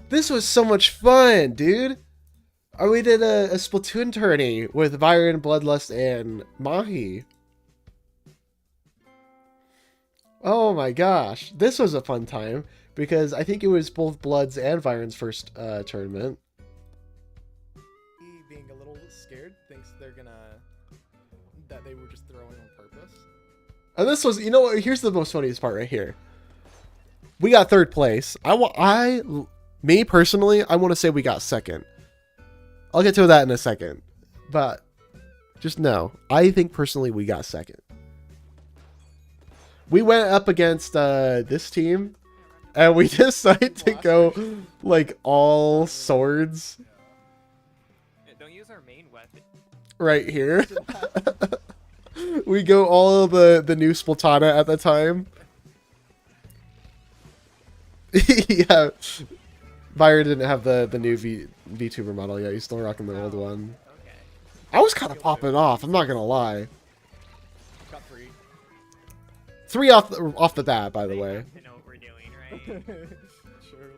This was so much fun, dude! We did a Splatoon tourney with Vyron, Bloodlust, and Mahi. Oh my gosh, this was a fun time, because I think it was both Blood's and Vyron's first tournament. He, being a little scared, thinks that they were just throwing on purpose. And this was, you know what, here's the most funniest part right here. We got 3rd place. Me personally, I want to say we got 2nd. I'll get to that in a second. But just know, I think personally we got 2nd. We went up against this team, and we decided to go like all swords. Don't use our main weapon. Right here. We go all of the new Splatana at the time. Yeah. Byron didn't have the new VTuber model yet. He's still rocking the old one. Okay. I was kind of popping off. I'm not gonna lie. Got 3. 3 off the bat, by the way. You know what we're doing, right? Sure.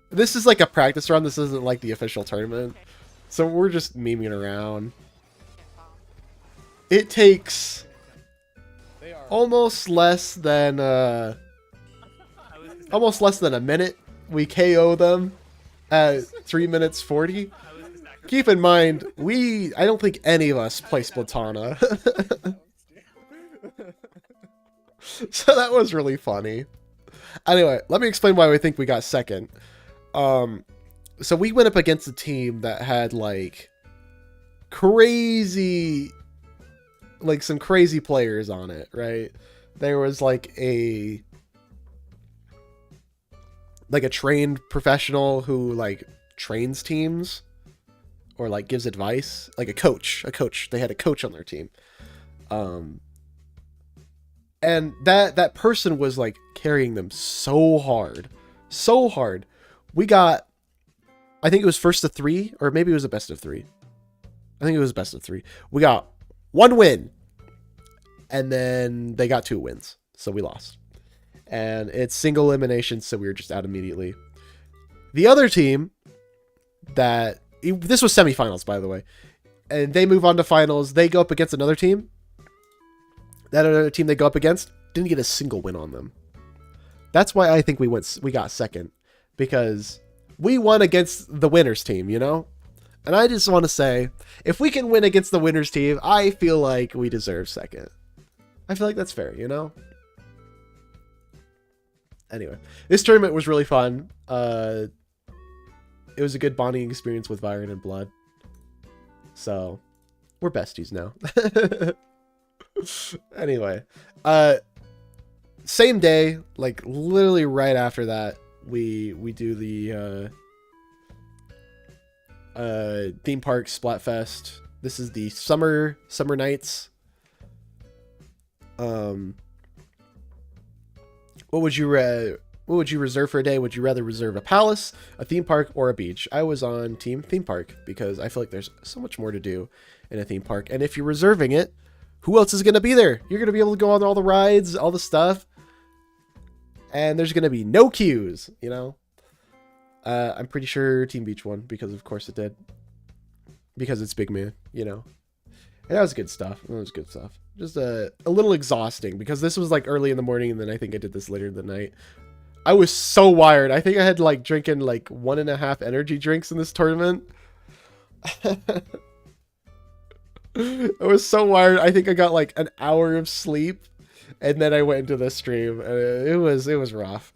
This is like a practice run. This isn't like the official tournament. So we're just memeing around. It takes They are almost less than a minute. We KO them at 3 minutes 40. Keep in mind, I don't think any of us play Splatana. So that was really funny. Anyway, let me explain why we think we got 2nd. So we went up against a team that had like crazy like some crazy players on it, right? There was like a trained professional who like trains teams or like gives advice, like a coach. They had a coach on their team. And that person was like carrying them so hard. We got, I think it was first to 3, or maybe it was a best of 3. I think it was best of 3. We got 1 win, and then they got 2 wins, so we lost. And it's single elimination, so we were just out immediately. The other team this was semifinals, by the way, and they move on to finals. They go up against another team. That other team they go up against didn't get a single win on them. That's why I think we got second, because we won against the winners team, you know? And I just want to say, if we can win against the winners team, I feel like we deserve second. I feel like that's fair, you know? Anyway, this tournament was really fun. It was a good bonding experience with Byron and Blood. So, we're besties now. Anyway, same day, like literally right after that, we do the theme park Splatfest. This is the summer nights. What would you reserve for a day? Would you rather reserve a palace, a theme park, or a beach? I was on team theme park because I feel like there's so much more to do in a theme park. And if you're reserving it, who else is going to be there? You're going to be able to go on all the rides, all the stuff. And there's going to be no queues, you know? I'm pretty sure Team Beach won because of course it did. Because it's Big Man, you know? And that was good stuff. Just a little exhausting because this was like early in the morning, and then I think I did this later in the night. I was so wired. I think I had like drinking like 1.5 energy drinks in this tournament. I was so wired. I think I got like an hour of sleep, and then I went into the stream. It was rough.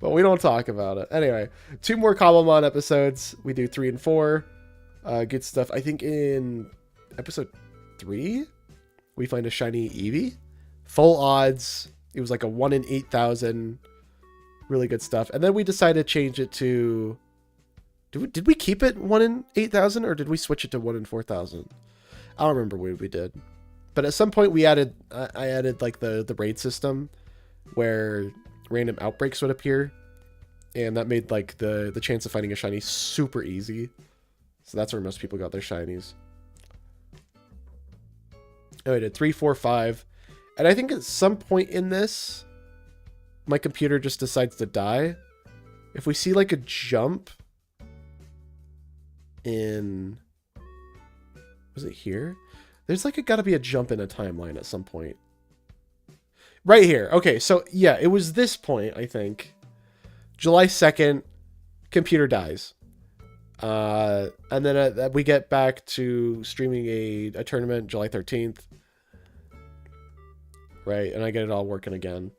But we don't talk about it. Anyway, 2 more Cobblemon episodes. We do 3 and 4. Good stuff. I think in episode 3, we find a shiny Eevee. Full odds. It was like a 1 in 8,000. Really good stuff. And then we decided to change it to... Did we keep it 1 in 8,000, or did we switch it to 1 in 4,000? I don't remember what we did. But at some point we added... I added like the raid system where random outbreaks would appear. And that made like the chance of finding a shiny super easy. So that's where most people got their shinies. Oh, I did 3, 4, 5. And I think at some point in this, my computer just decides to die. If we see like a jump in... Was it here? There's like gotta be a jump in a timeline at some point. Right here. Okay, so yeah, it was this point, I think. July 2nd, computer dies. And then we get back to streaming a tournament July 13th. Right, and I get it all working again.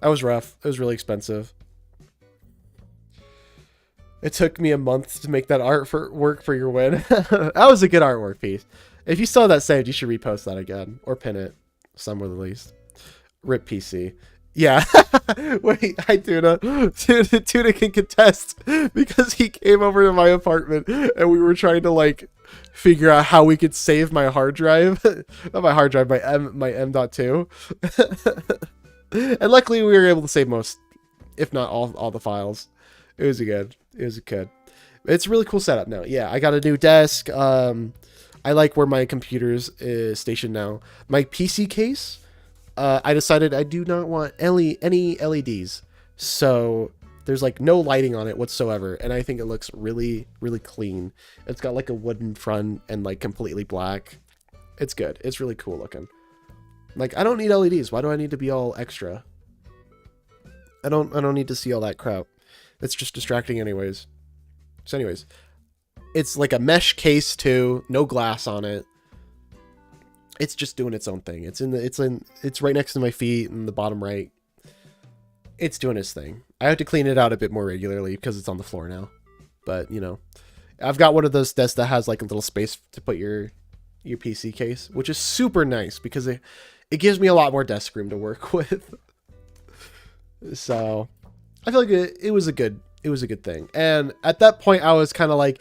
That was rough. It was really expensive. It took me a month to make that work for your win. That was a good artwork piece. If you still have that saved, you should repost that again. Or pin it. Somewhere at least. RIP PC. Yeah. Wait, hi Tuna. Tuna can contest because he came over to my apartment and we were trying to like figure out how we could save my hard drive. Not my hard drive, my M.2. And luckily we were able to save most, if not all the files. It was good. It's a really cool setup now. Yeah, I got a new desk. I like where my computer's stationed now. My PC case, I decided I do not want any LEDs. So there's like no lighting on it whatsoever. And I think it looks really, really clean. It's got like a wooden front and like completely black. It's good. It's really cool looking. Like, I don't need LEDs. Why do I need to be all extra? I don't need to see all that crap. It's just distracting anyways. So anyways, it's like a mesh case too, no glass on it. It's just doing its own thing. It's right next to my feet in the bottom right. It's doing its thing. I have to clean it out a bit more regularly because it's on the floor now. But, you know, I've got one of those desks that has like a little space to put your PC case, which is super nice because it gives me a lot more desk room to work with. So I feel like it was a good thing. And at that point I was kind of like,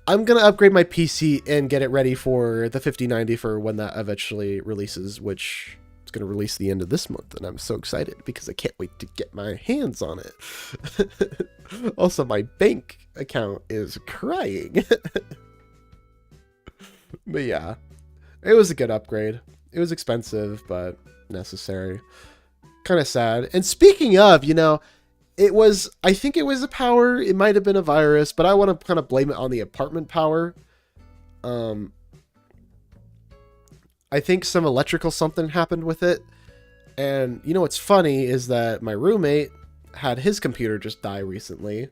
I'm going to upgrade my PC and get it ready for the 5090 for when that eventually releases, which is going to release the end of this month. And I'm so excited because I can't wait to get my hands on it. Also, my bank account is crying. But yeah, it was a good upgrade. It was expensive, but necessary. Kind of sad. And speaking of, you know, I think it was a power. It might have been a virus, but I want to kind of blame it on the apartment power. I think some electrical something happened with it. And you know what's funny is that my roommate had his computer just die recently.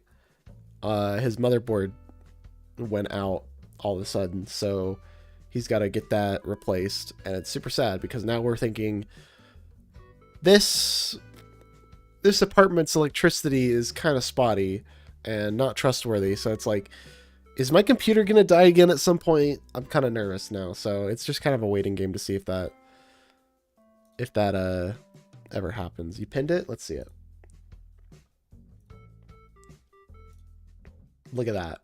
His motherboard went out all of a sudden, so he's got to get that replaced. And it's super sad because now we're thinking this apartment's electricity is kind of spotty and not trustworthy. So it's like, is my computer going to die again at some point? I'm kind of nervous now. So it's just kind of a waiting game to see if that ever happens. You pinned it? Let's see it. Look at that.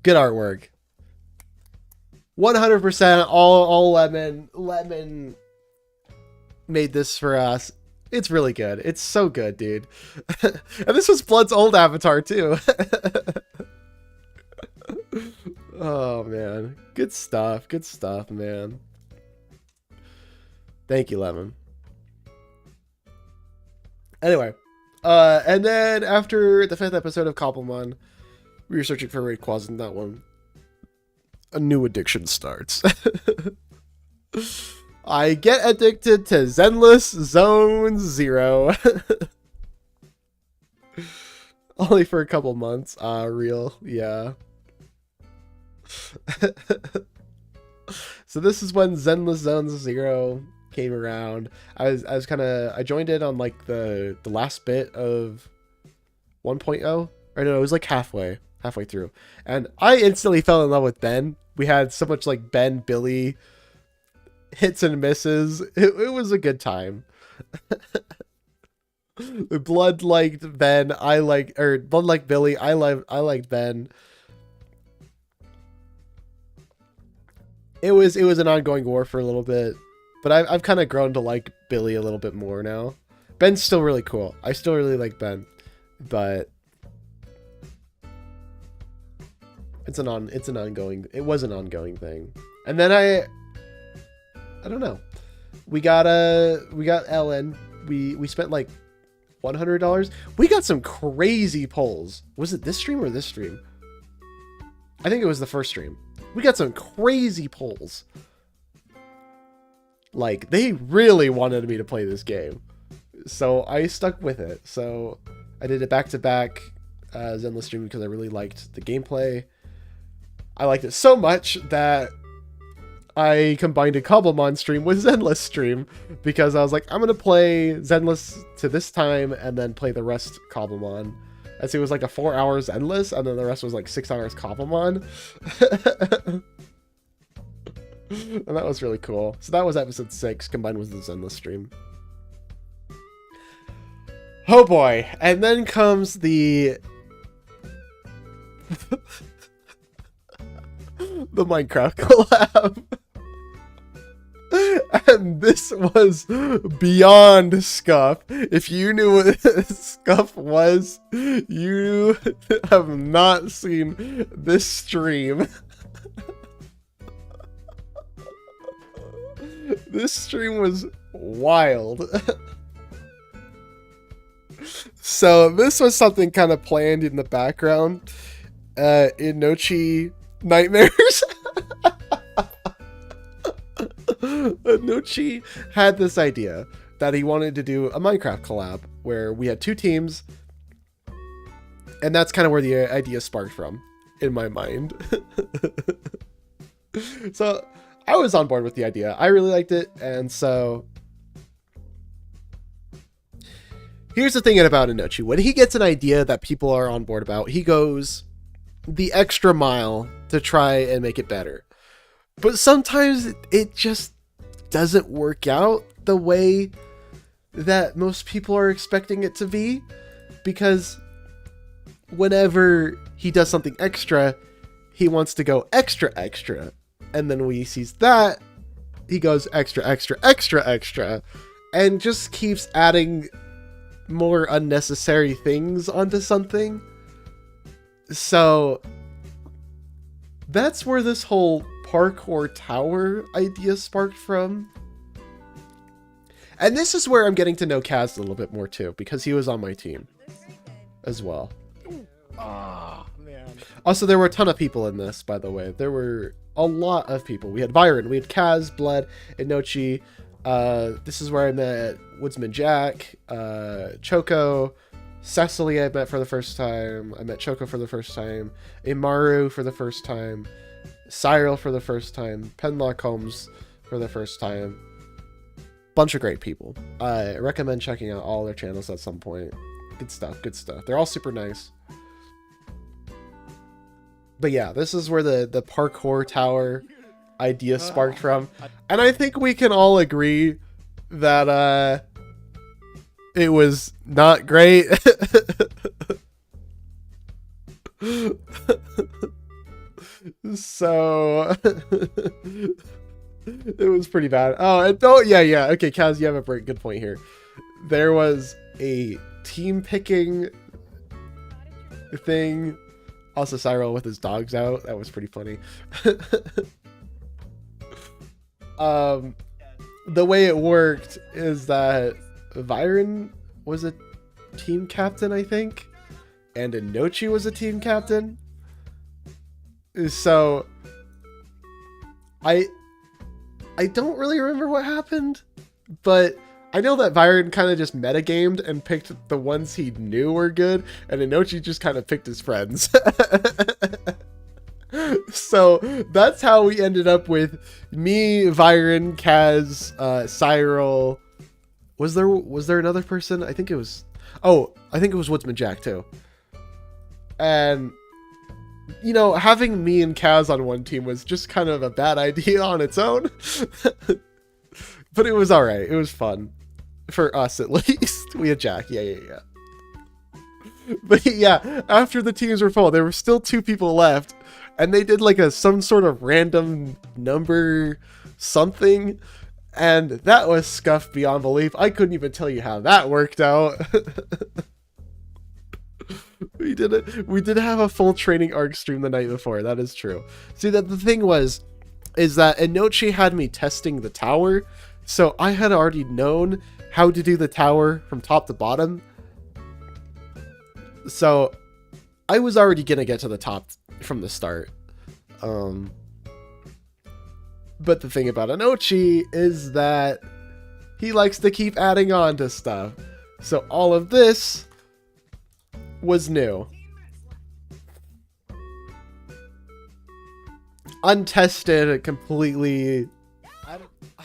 Good artwork. 100% all lemon. Lemon made this for us. It's really good. It's so good, dude. And this was Blood's old avatar, too. Oh, man. Good stuff. Good stuff, man. Thank you, Lemon. Anyway. And then after the 5th episode of Cobblemon, we were searching for Rayquaza in that one. A new addiction starts. I get addicted to Zenless Zone Zero. Only for a couple months. Real. Yeah. So this is when Zenless Zone Zero came around. I joined it on like the last bit of 1.0. Or no, it was like halfway through. And I instantly fell in love with Ben. We had so much like Ben, Billy hits and misses. It was a good time. Blood liked Ben. Blood liked Billy. I liked Ben. It was an ongoing war for a little bit, but I've kind of grown to like Billy a little bit more now. Ben's still really cool. I still really like Ben, but it was an ongoing thing. And then I don't know. We got Ellen. We spent like $100. We got some crazy polls. Was it this stream or this stream? I think it was the first stream. We got some crazy polls. Like, they really wanted me to play this game. So I stuck with it. So I did it back-to-back Zenless stream because I really liked the gameplay. I liked it so much that I combined a Cobblemon stream with Zenless stream because I was like, I'm going to play Zenless to this time and then play the rest Cobblemon. And so it was like a 4 hours Zenless and then the rest was like 6 hours Cobblemon. And that was really cool. So that was episode 6 combined with the Zenless stream. Oh boy. And then comes the the Minecraft collab. And this was beyond Scuff. If you knew what Scuff was, you have not seen this stream. This stream was wild. So this was something kind of planned in the background. In Nochi Nightmares. Nochi had this idea that he wanted to do a Minecraft collab where we had 2 teams. And that's kind of where the idea sparked from, in my mind. So I was on board with the idea. I really liked it. And so here's the thing about Inochi. When he gets an idea that people are on board about, he goes the extra mile to try and make it better. But sometimes it just doesn't work out the way that most people are expecting it to be, because whenever he does something extra, he wants to go extra, and then when he sees that, he goes extra, and just keeps adding more unnecessary things onto something. So that's where this whole parkour tower idea sparked from. And this is where I'm getting to know Kaz a little bit more too, because he was on my team as well. Ah, man. Also, there were a ton of people in this, by the way. There were a lot of people. We had Byron, we had Kaz, Blood, Inochi. This is where I met Woodsman Jack, Choco, Cecily I met for the first time. I met Choco for the first time. Imaru for the first time. Cyril for the first time. Penlock Holmes for the first time. Bunch of great people. I recommend checking out all their channels at some point. Good stuff, good stuff. They're all super nice. But yeah, this is where the parkour tower idea sparked from. And I think we can all agree that it was not great. So it was pretty bad. Oh, and don't, yeah. Okay, Kaz, you have a good point here. There was a team picking thing. Also, Cyril with his dogs out. That was pretty funny. The way it worked is that Byron was a team captain, I think, and Inochi was a team captain. So I don't really remember what happened, but I know that Byron kind of just metagamed and picked the ones he knew were good, and Inochi just kind of picked his friends. So that's how we ended up with me, Byron, Kaz, Cyril. Was there another person? I think it was Woodsman Jack too. And you know, having me and Kaz on one team was just kind of a bad idea on its own. But it was all right. It was fun. For us, at least. We had Jack. Yeah. But yeah, after the teams were full, there were still 2 people left. And they did like some sort of random number something. And that was scuffed beyond belief. I couldn't even tell you how that worked out. We did have a full training arc stream the night before. That is true. See, that the thing is that Inochi had me testing the tower. So I had already known how to do the tower from top to bottom. So I was already going to get to the top from the start. But the thing about Inochi is that he likes to keep adding on to stuff. So all of this was new. Untested, completely I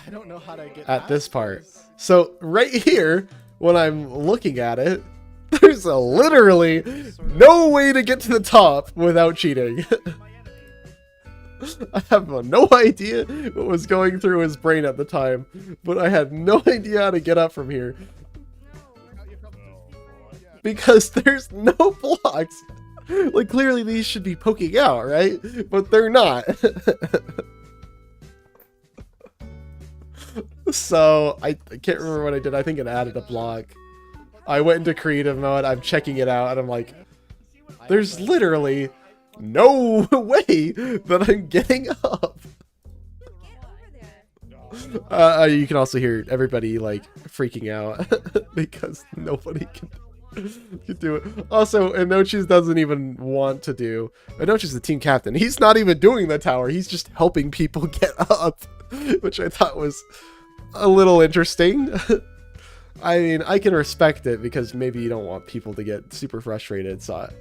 don't know how to get at this part. So right here, when I'm looking at it, there's literally no way to get to the top without cheating. I have no idea what was going through his brain at the time, but I had no idea how to get up from here. Because there's no blocks. Like, clearly these should be poking out, right? But they're not. So, I can't remember what I did. I think it added a block. I went into creative mode. I'm checking it out, and I'm like, there's literally no way that I'm getting up. You can also hear everybody, like, freaking out because nobody can do it. Also, Inochi's doesn't even want to do. Inochi's the team captain. He's not even doing the tower. He's just helping people get up, which I thought was a little interesting. I mean, I can respect it because maybe you don't want people to get super frustrated, so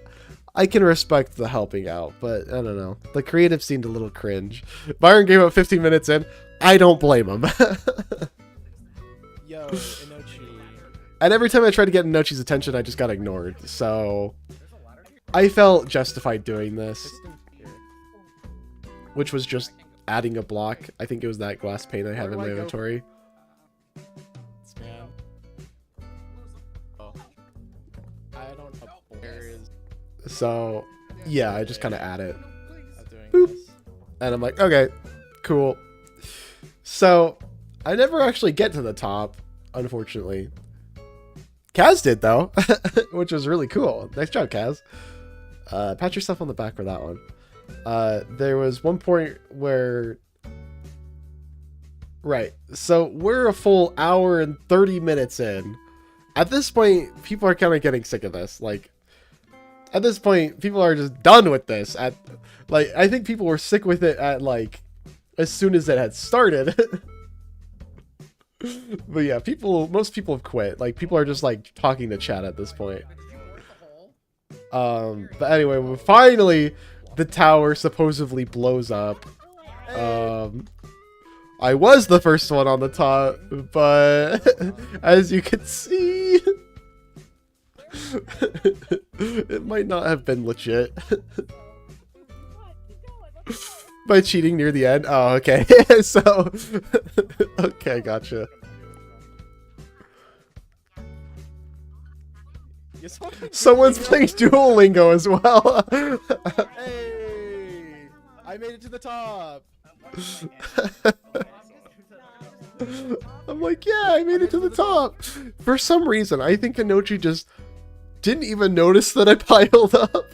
I can respect the helping out, but I don't know. The creative seemed a little cringe. Byron gave up 15 minutes in. I don't blame him. Yo, Inochi. And every time I tried to get Inochi's attention, I just got ignored. So I felt justified doing this, Piston here. which was just adding a block. I think it was that glass pane I have in Where my do I go? inventory. This man. Oh. I don't know where is So yeah, I just kind of add it. doing Boop. this. And I'm like, okay, cool. So I never actually get to the top, unfortunately. Kaz did though, which was really cool. Nice job, Kaz. Pat yourself on the back for that one. There was one point where, right, so we're a full hour and 30 minutes in. At this point, people are kind of getting sick of this. Like, at this point, people are just done with this. Like, I think people were sick with it at, like, as soon as it had started. But yeah, most people have quit. Like, people are just, like, talking to chat at this point. But anyway, finally, the tower supposedly blows up. I was the first one on the top, but as you can see, it might not have been legit. By cheating near the end? Oh, okay. So, okay, gotcha. Someone's playing Duolingo as well. Hey! I made it to the top! I'm like, yeah, I made it to the top. For some reason, I think Anochi just didn't even notice that I piled up.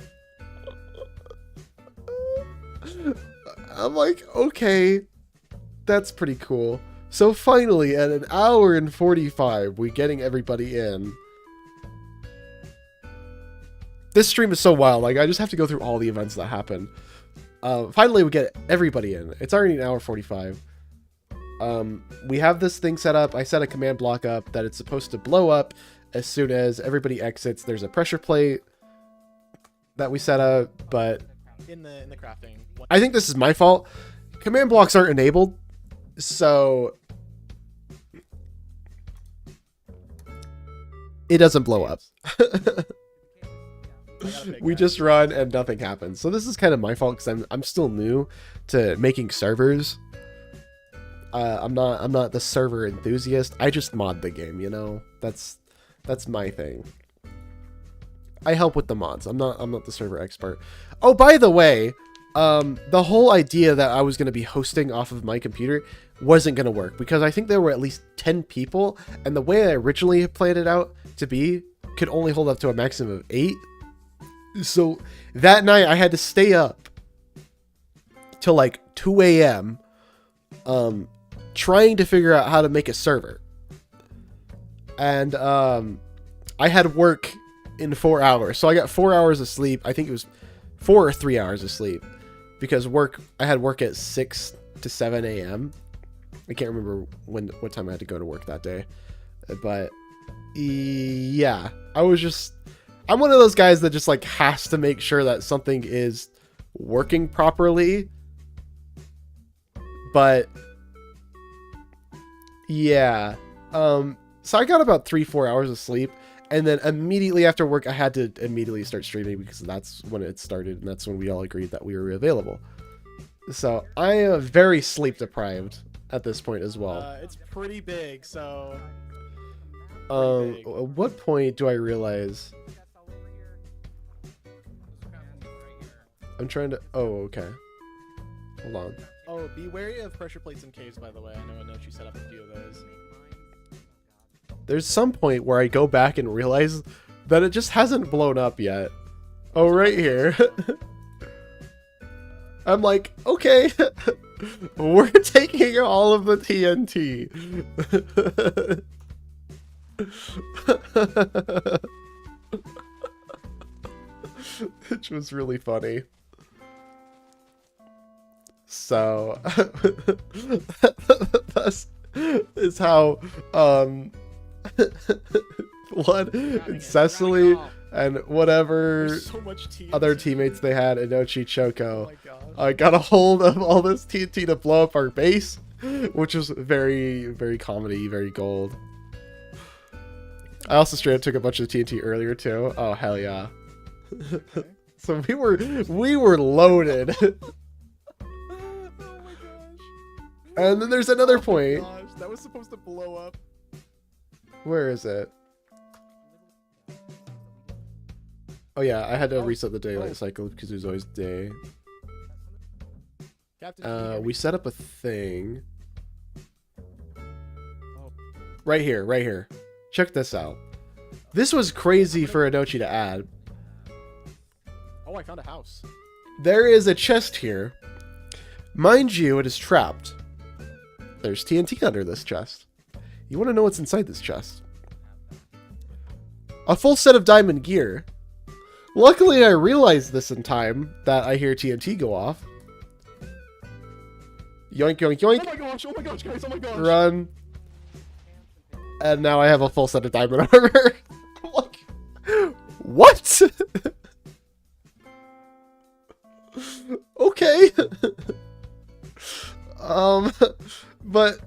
I'm like, okay, that's pretty cool. So finally, at an hour and 45, we're getting everybody in. This stream is so wild. Like, I just have to go through all the events that happen. Finally, we get everybody in. It's already an hour 45. We have this thing set up. I set a command block up that it's supposed to blow up as soon as everybody exits. There's a pressure plate that we set up, but In the crafting. I think this is my fault. Command blocks aren't enabled, so it doesn't blow up. We just run and nothing happens. So this is kind of my fault because I'm still new to making servers. I'm not the server enthusiast. I just mod the game, you know. That's my thing. I help with the mods. I'm not the server expert. Oh, by the way, the whole idea that I was going to be hosting off of my computer wasn't going to work because I think there were at least 10 people, and the way I originally planned it out to be could only hold up to a maximum of 8. So that night I had to stay up till like 2 a.m. Trying to figure out how to make a server. And I had work in 4 hours. So I got 4 hours of sleep. I think it was 4 or 3 hours of sleep because I had work at 6 to 7 a.m. I can't remember what time I had to go to work that day. But yeah, I'm one of those guys that just like has to make sure that something is working properly. But yeah, so I got about 3-4 hours of sleep, and then immediately after work I had to immediately start streaming because that's when it started and that's when we all agreed that we were available. So I am very sleep deprived at this point as well. It's pretty big, so At what point do I realize I'm trying to... Oh, okay. Hold on. Oh, be wary of pressure plates and caves, by the way. I know you set up a few of those. There's some point where I go back and realize that it just hasn't blown up yet. Oh, right here. I'm like, okay, we're taking all of the TNT. Which was really funny. So that is how Blood and Cecily and whatever There's so much TNT. other teammates they had, Inochi, Oh Choco, my gosh. got a hold of all this TNT to blow up our base, which was very, very comedy, very gold. I also straight up took a bunch of TNT earlier too. Oh, hell yeah. Okay. So we were loaded. Oh my gosh. And then there's another Oh my point. gosh, that was supposed to blow up. Where is it? Oh yeah, I had to Oh. reset the daylight Oh. cycle because it was always day. Captain, can you hear me? We set up a thing. Oh. Right here. Check this out. This was crazy for Anochi to add. Oh, I found a house. There is a chest here. Mind you, it is trapped. There's TNT under this chest. You want to know what's inside this chest? A full set of diamond gear. Luckily, I realized this in time that I hear TNT go off. Yoink, yoink, yoink. Oh my gosh, guys, oh my gosh. Run. And now I have a full set of diamond armor. Look. What? Okay. But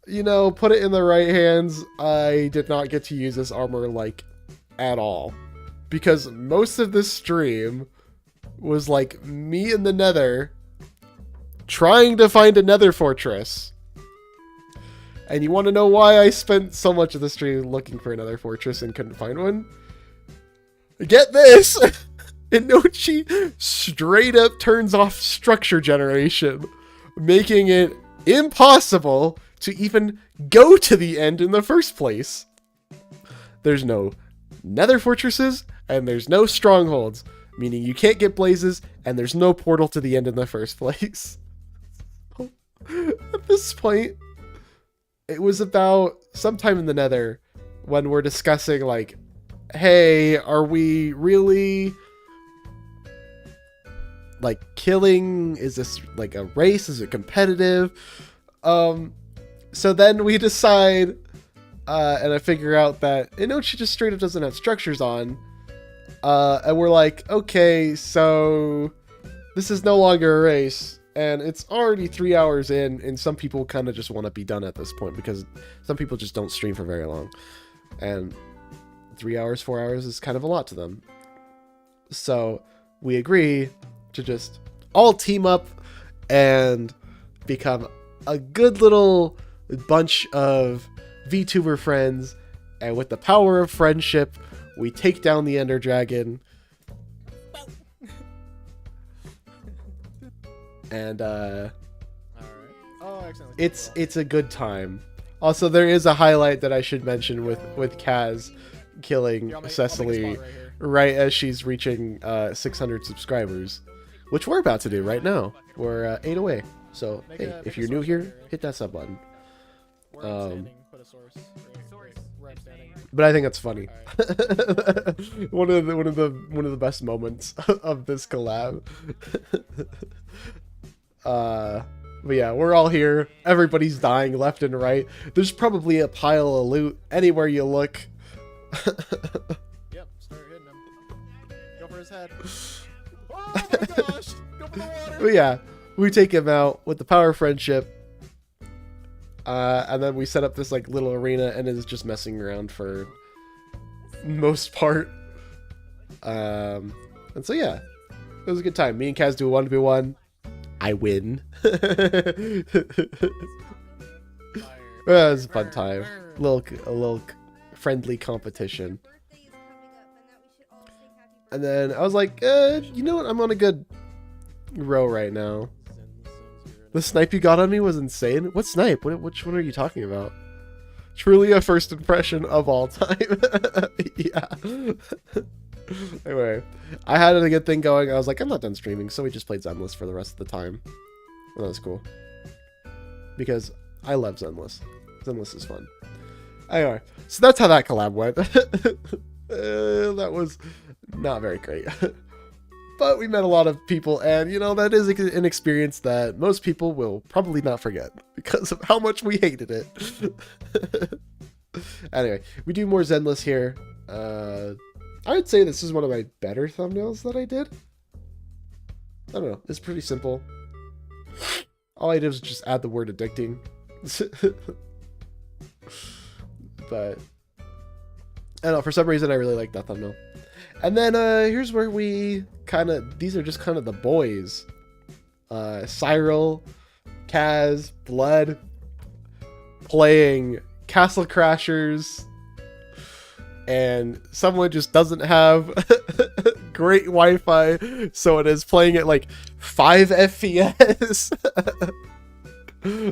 you know, put it in the right hands. I did not get to use this armor like at all, because most of this stream was like me in the Nether trying to find a Nether fortress. And you want to know why I spent so much of the stream looking for another fortress and couldn't find one? Get this! Inochi straight up turns off structure generation, making it impossible to even go to the end in the first place. There's no Nether fortresses, and there's no strongholds, meaning you can't get blazes, and there's no portal to the end in the first place. At this point, it was about sometime in the Nether when we're discussing like, hey, are we really like killing? Is this like a race? Is it competitive? So then we decide, and I figure out that Inochi just straight up doesn't have structures on. And we're like, okay, so this is no longer a race. And it's already 3 hours in, and some people kind of just want to be done at this point because some people just don't stream for very long. And 3 hours, 4 hours is kind of a lot to them. So we agree to just all team up and become a good little bunch of VTuber friends. And with the power of friendship, we take down the Ender Dragon. And Alright. Oh, accidentally. it's a good time. Also, there is a highlight that I should mention with Kaz killing Here, I'll make a Cecily spot right here. right as she's reaching 600 subscribers, which we're about to do right now. We're 8 away. So Make hey, a- if make a you're new source here, right here. hit that sub button. Where I'm standing, put a source. Where I'm standing. But I think that's funny. Alright. one of the best moments of this collab. But yeah, we're all here. Everybody's dying left and right. There's probably a pile of loot anywhere you look. Yep, start hitting him. Go for his head. Oh my gosh! Go for the water! But yeah, we take him out with the power of friendship. And then we set up this like little arena and is just messing around for most part. And so yeah, it was a good time. Me and Kaz do a 1v1. I win. It was a fun time. A little friendly competition. And then I was like, you know what? I'm on a good row right now. The snipe you got on me was insane. What snipe? Which one are you talking about? Truly a first impression of all time. Yeah. Anyway, I had a good thing going. I was like, I'm not done streaming, so we just played Zenless for the rest of the time. And that was cool. Because I love Zenless. Zenless is fun. Anyway, so that's how that collab went. That was not very great. But we met a lot of people, and you know, that is an experience that most people will probably not forget because of how much we hated it. Anyway, we do more Zenless here. I would say this is one of my better thumbnails that I did. I don't know, it's pretty simple. All I did was just add the word addicting. But I don't know, for some reason I really like that thumbnail. And then here's where we these are just kind of the boys. Cyril, Kaz, Blood, playing Castle Crashers, and someone just doesn't have great Wi-Fi, so it is playing at like 5 FPS.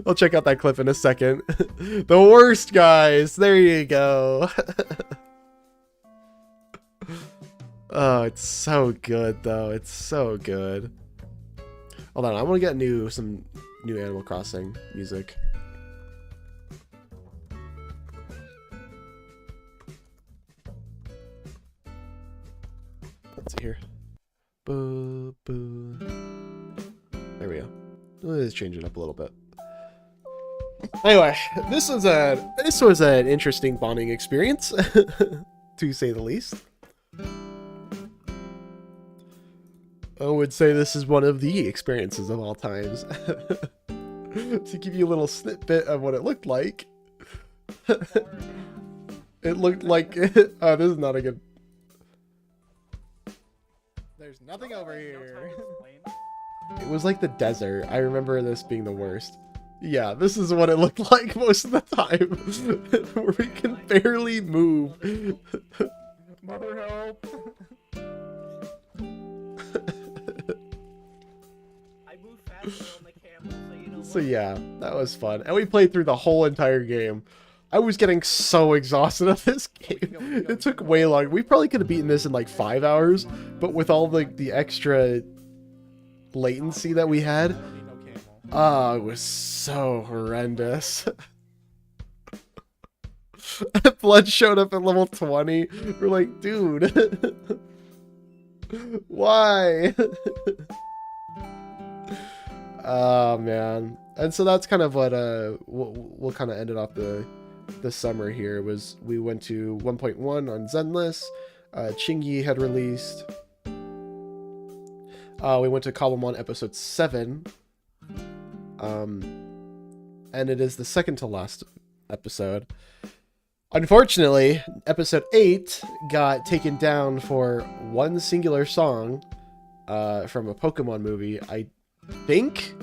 I'll check out that clip in a second. The worst, guys. There you go. Oh, it's so good though. It's so good. Hold on, I want to get some new Animal Crossing music. Let's see here. Boo, boo. There we go. Let's change it up a little bit. Anyway, this was an interesting bonding experience, to say the least. I would say this is one of the experiences of all times. To give you a little snippet of what it looked like. It looked like... Oh, this is not a good... There's nothing over here. It was like the desert. I remember this being the worst. Yeah, this is what it looked like most of the time. Where we can barely move. Mother help. I moved faster on the camel, so you know. So yeah, that was fun. And we played through the whole entire game. I was getting so exhausted of this game. It took way long. We probably could have beaten this in like 5 hours, but with all the extra latency that we had, oh, it was so horrendous. Blood showed up at level 20. We're like, dude, why? Oh man. And so that's kind of what we'll kind of ended off the summer here. Was we went to 1.1 on Zenless. Chingy had released. We went to Column 1 episode 7. And it is the second to last episode. Unfortunately, episode 8 got taken down for one singular song from a Pokemon movie. I think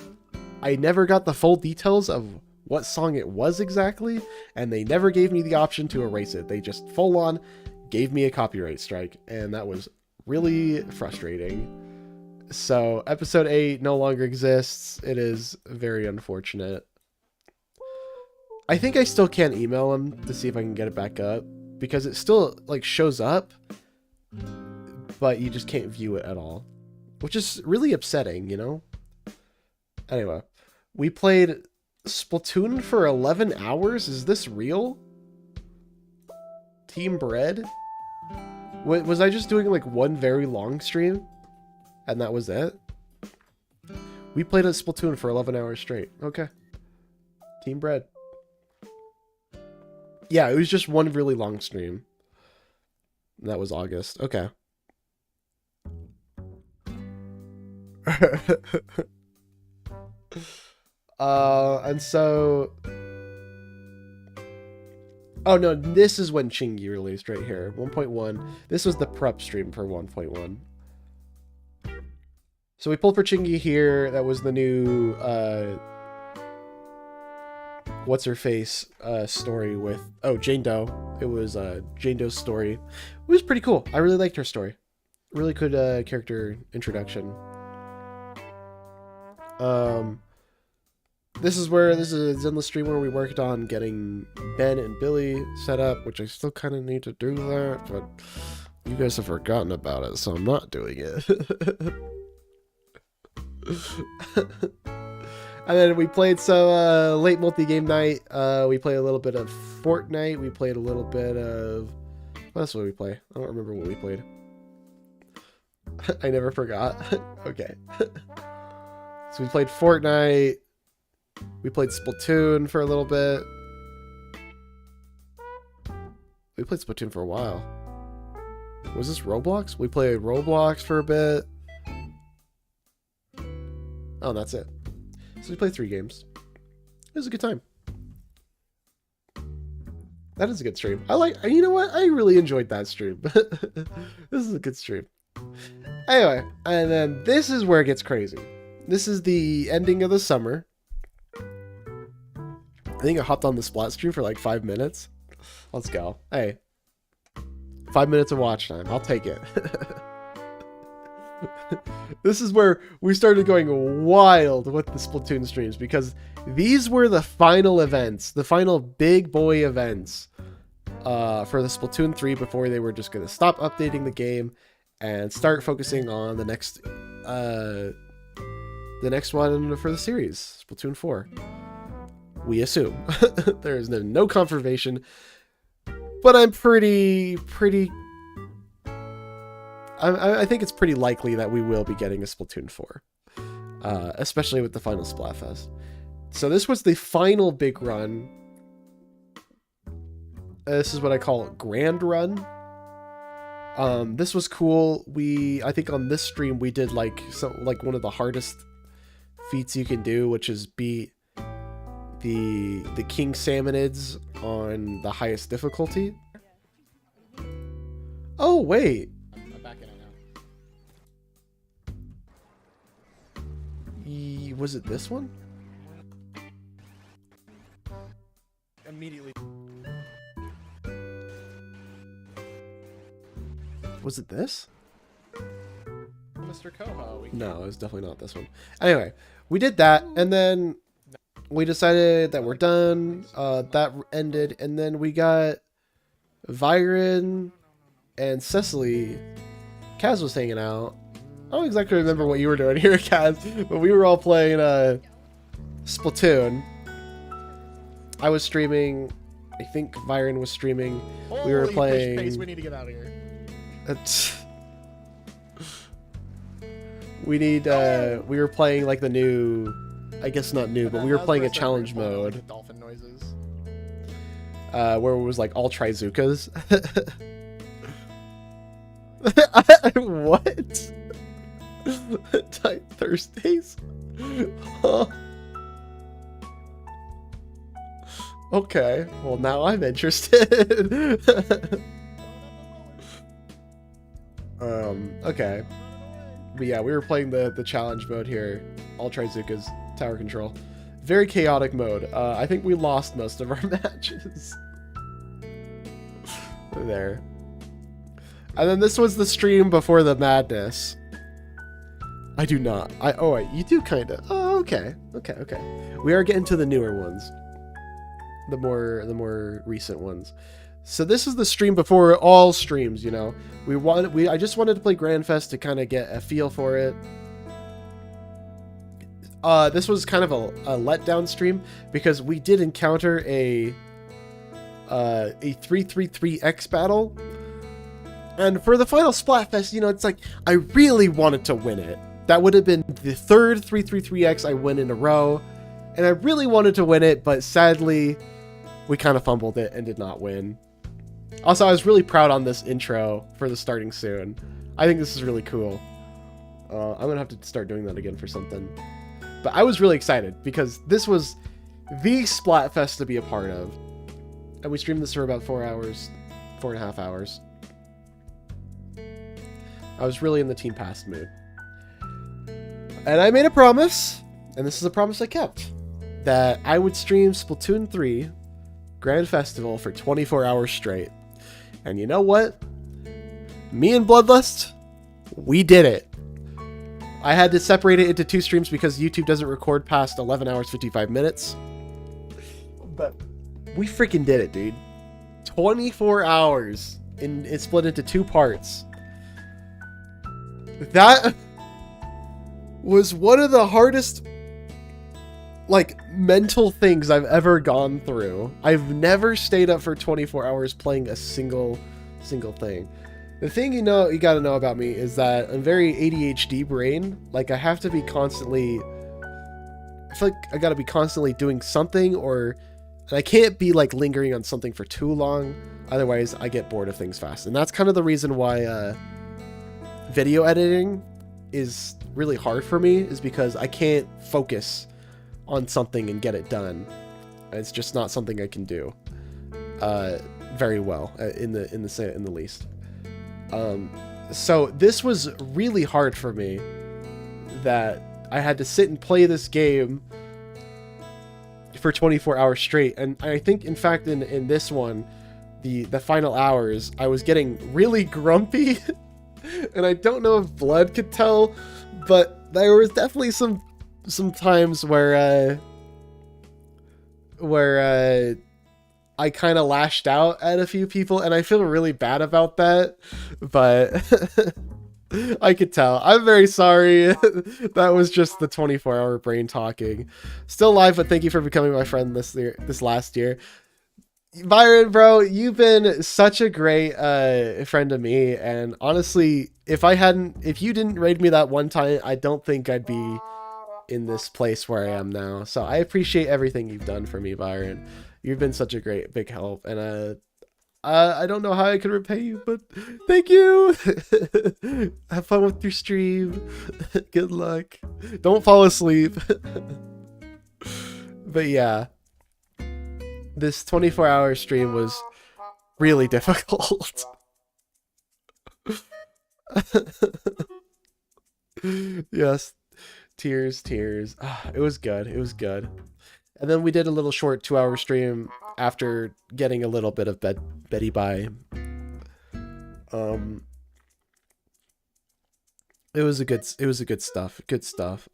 I never got the full details of what song it was exactly, and they never gave me the option to erase it. They just full on gave me a copyright strike, and that was really frustrating. So episode 8 no longer exists. It is very unfortunate. I think I still can't email him to see if I can get it back up, because it still like shows up, but you just can't view it at all, which is really upsetting, you know? Anyway, we played Splatoon for 11 hours? Is this real? Team Bread? Was I just doing like one very long stream? And that was it? We played a Splatoon for 11 hours straight. Okay. Team Bread. Yeah, it was just one really long stream. And that was August. Okay. And so... Oh no, this is when Chingy released right here. 1.1. This was the prep stream for 1.1. So we pulled for Chingy here. That was the new what's-her-face story with... Oh, Jane Doe. It was Jane Doe's story. It was pretty cool. I really liked her story. Really good character introduction. This is a Zenless stream where we worked on getting Ben and Billy set up, which I still kind of need to do that, but you guys have forgotten about it, so I'm not doing it. And then we played some late multi-game night. We played a little bit of Fortnite. We played a little bit of... What else did we play? I don't remember what we played. I never forgot. Okay. So we played Fortnite. We played Splatoon for a little bit. We played Splatoon for a while. Was this Roblox? We played Roblox for a bit. Oh, and that's it. So we played 3 games. It was a good time. That is a good stream. You know what? I really enjoyed that stream. This is a good stream. Anyway, and then this is where it gets crazy. This is the ending of the summer. I think I hopped on the Splat stream for like 5 minutes. Let's go. Hey. 5 minutes of watch time. I'll take it. This is where we started going wild with the Splatoon streams, because these were the final events, the final big boy events for the Splatoon 3 before they were just going to stop updating the game and start focusing on the next one for the series, Splatoon 4. We assume. There is no confirmation, but I'm I think it's pretty likely that we will be getting a Splatoon 4, especially with the final Splatfest. So this was the final big run. This is what I call Grand Run. This was cool. I think on this stream we did like one of the hardest feats you can do, which is beat the King Salmonids on the highest difficulty. Oh wait. I'm back in it now. Was it this one? Immediately. Was it this? Mr. Koho. No, it was definitely not this one. Anyway, we did that, and then we decided that we're done. That ended, and then we got Viren and Cecily. Kaz was hanging out. I don't exactly remember what you were doing here, Kaz, but we were all playing Splatoon. I was streaming. I think Viren was streaming. Holy we were playing. Fish face, we need to get out of here. We were playing like the new, I guess not new, but we were playing a challenge mode. Dolphin noises. Where it was like all Trizookas. What? Tight Thursdays? Huh? Okay, well now I'm interested. Okay. But yeah, we were playing the challenge mode here. All Trizookas, tower control. Very chaotic mode. I think we lost most of our matches. There. And then this was the stream before the madness. I do not. Oh wait, you do kinda. Oh, okay. Okay. We are getting to the newer ones. The more recent ones. So this is the stream before all streams, you know. I just wanted to play Grandfest to kind of get a feel for it. This was kind of a letdown stream because we did encounter a 333X battle. And for the final Splatfest, you know, it's like I really wanted to win it. That would have been the third 333X I win in a row, and I really wanted to win it, but sadly we kind of fumbled it and did not win. Also, I was really proud on this intro for the starting soon. I think this is really cool. I'm gonna have to start doing that again for something. But I was really excited because this was the Splatfest to be a part of. And we streamed this for about 4.5 hours. I was really in the Team Past mood. And I made a promise, and this is a promise I kept, that I would stream Splatoon 3 Grand Festival for 24 hours straight. And you know what? Me and Bloodlust, we did it. I had to separate it into 2 streams because YouTube doesn't record past 11 hours 55 minutes. But we freaking did it, dude. 24 hours. It's split into 2 parts. That was one of the hardest, like, mental things I've ever gone through. I've never stayed up for 24 hours playing a single thing. The thing you gotta know about me is that I'm very ADHD brain. Like, I have to be constantly, I feel like I gotta be constantly doing something, and I can't be like lingering on something for too long. Otherwise, I get bored of things fast. And that's kind of the reason why video editing is really hard for me, is because I can't focus on something and get it done. It's just not something I can do. very well in the least. So this was really hard for me, that I had to sit and play this game for 24 hours straight. And I think, in fact, in this one, the final hours, I was getting really grumpy. And I don't know if Blood could tell, but there was definitely some times where I kind of lashed out at a few people, and I feel really bad about that, but I could tell. I'm very sorry. That was just the 24-hour brain talking. Still live, but thank you for becoming my friend this last year. Byron, bro, you've been such a great friend to me, and honestly, if you didn't raid me that one time, I don't think I'd be in this place where I am now. So I appreciate everything you've done for me, Byron. You've been such a great big help, and I don't know how I can repay you, but thank you. Have fun with your stream. Good luck. Don't fall asleep. But yeah, this 24-hour stream was really difficult. Yes, tears. It was good. It was good. And then we did a little short 2-hour stream after getting a little bit of Betty by. It was a good stuff. Good stuff.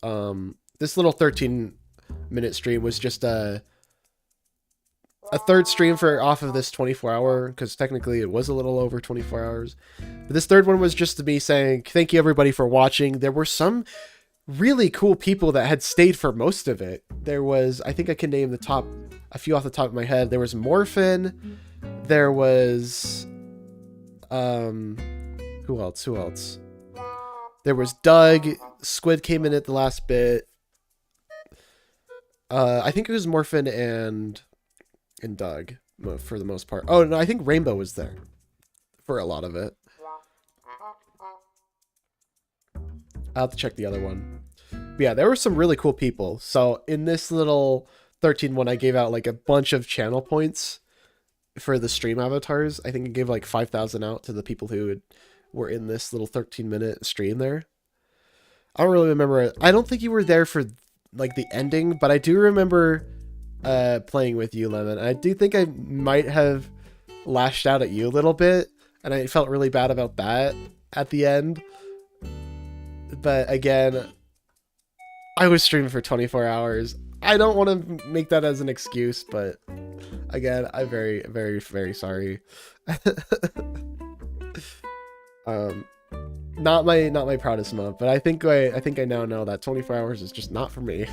This little 13-minute stream was just a third stream off of this 24-hour, because technically it was a little over 24 hours. But this third one was just to me saying thank you everybody for watching. There were some really cool people that had stayed for most of it. There was, I think I can name a few off the top of my head. There was Morphin. There was who else? There was Doug. Squid came in at the last bit. I think it was Morphin and Doug for the most part. Oh no, I think Rainbow was there for a lot of it. I'll have to check the other one. But yeah, there were some really cool people. So in this little 13 one, I gave out like a bunch of channel points for the stream avatars. I think I gave like 5,000 out to the people who were in this little 13-minute stream there. I don't really remember. I don't think you were there for like the ending, but I do remember playing with you, Lemon. I do think I might have lashed out at you a little bit, and I felt really bad about that at the end. But again, I was streaming for 24 hours. I don't want to make that as an excuse, but again, I'm very, very, very sorry. Not my proudest month, but I think I now know that 24 hours is just not for me.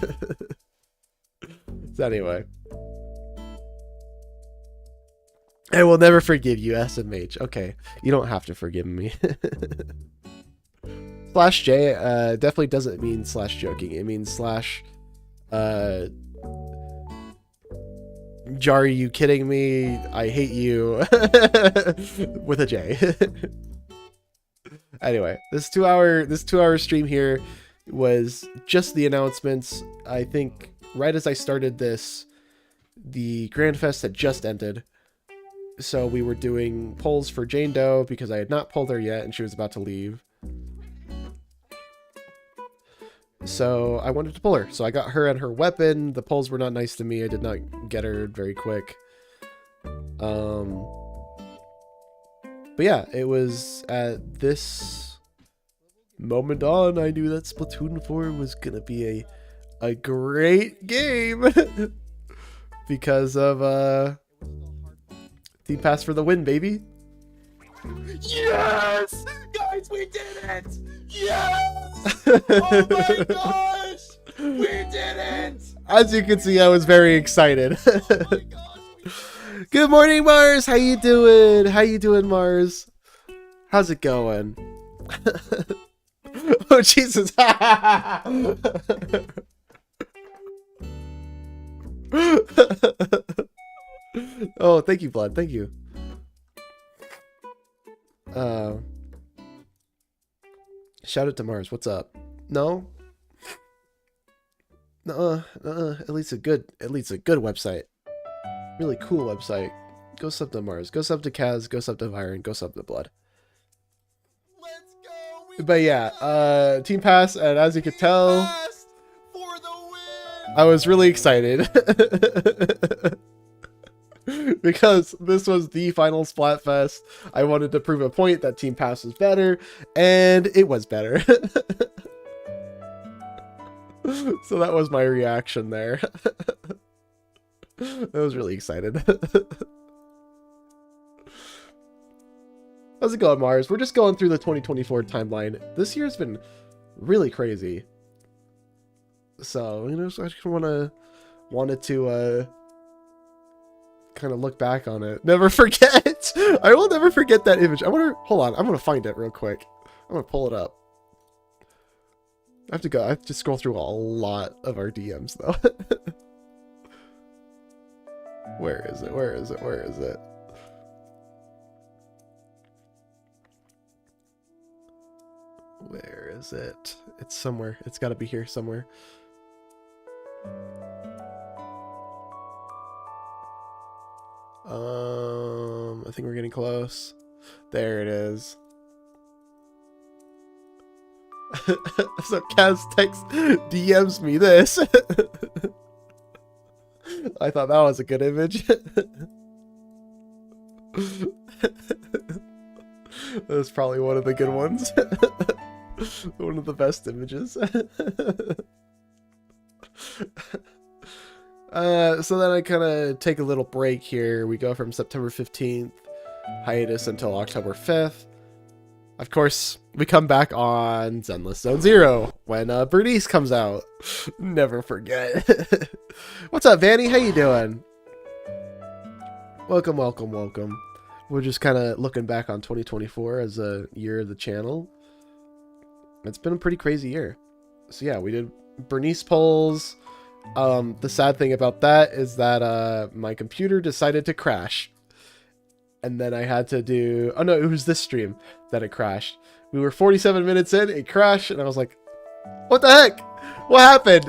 So anyway, I will never forgive you, SMH. Okay, you don't have to forgive me. Slash J definitely doesn't mean slash joking. It means slash Jar, are you kidding me? I hate you. With a J. Anyway, this 2-hour stream here was just the announcements. I think right as I started this, the Grand Fest had just ended. So we were doing polls for Jane Doe because I had not polled her yet and she was about to leave. So I wanted to pull her. So I got her and her weapon. The polls were not nice to me. I did not get her very quick. But yeah, it was at this moment on, I knew that Splatoon 4 was going to be a great game. Because of Team Pass for the win, baby. Yes! Guys, we did it! Yes! Oh my gosh! We did it! As you can see, I was very excited. Oh my gosh! Good morning, Mars. How you doing? How you doing, Mars? How's it going? Oh, Jesus. Oh, thank you, Blood. Thank you. Shout out to Mars. What's up? No? At least a good website. Really cool website. Go sub to Mars. Go sub to Kaz. Go sub to Viren. Go sub to Blood. Let's go. But yeah, Team Pass, and as you could tell, Passed for the win. I was really excited. Because this was the final Splatfest. I wanted to prove a point that Team Pass was better, and it was better. So that was my reaction there. I was really excited. How's it going, Mars? We're just going through the 2024 timeline. This year's been really crazy. So, you know, I just wanted to kind of look back on it. Never forget. I will never forget that image. Hold on. I'm gonna find it real quick. I'm gonna pull it up. I have to scroll through a lot of our DMs though. Where is it? Where is it? Where is it? Where is it? It's somewhere. It's got to be here somewhere. I think we're getting close. There it is. So Kaz DMs me this. I thought that was a good image. That's probably one of the good ones. One of the best images. So then I kind of take a little break here. We go from September 15th hiatus until October 5th. Of course, we come back on Zenless Zone Zero when Bernice comes out. Never forget. What's up, Vanny? How you doing? Welcome, welcome, welcome. We're just kind of looking back on 2024 as a year of the channel. It's been a pretty crazy year. So yeah, we did Bernice polls. The sad thing about that is that my computer decided to crash. And then I had to do... Oh no, it was this stream that it crashed. We were 47 minutes in, it crashed, and I was like, what the heck? What happened?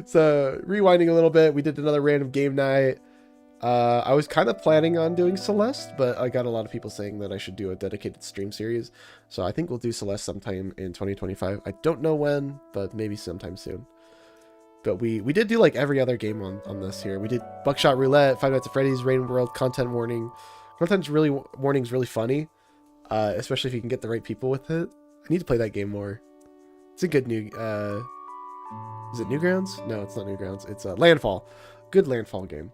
So, rewinding a little bit, we did another random game night. I was kind of planning on doing Celeste, but I got a lot of people saying that I should do a dedicated stream series. So I think we'll do Celeste sometime in 2025. I don't know when, but maybe sometime soon. But we did do like every other game on this here. We did Buckshot Roulette, Five Nights at Freddy's, Rain World, Content Warning's really funny, especially if you can get the right people with it. I need to play that game more. It's a good new... is it Newgrounds? No, it's not Newgrounds. It's Landfall. Good Landfall game.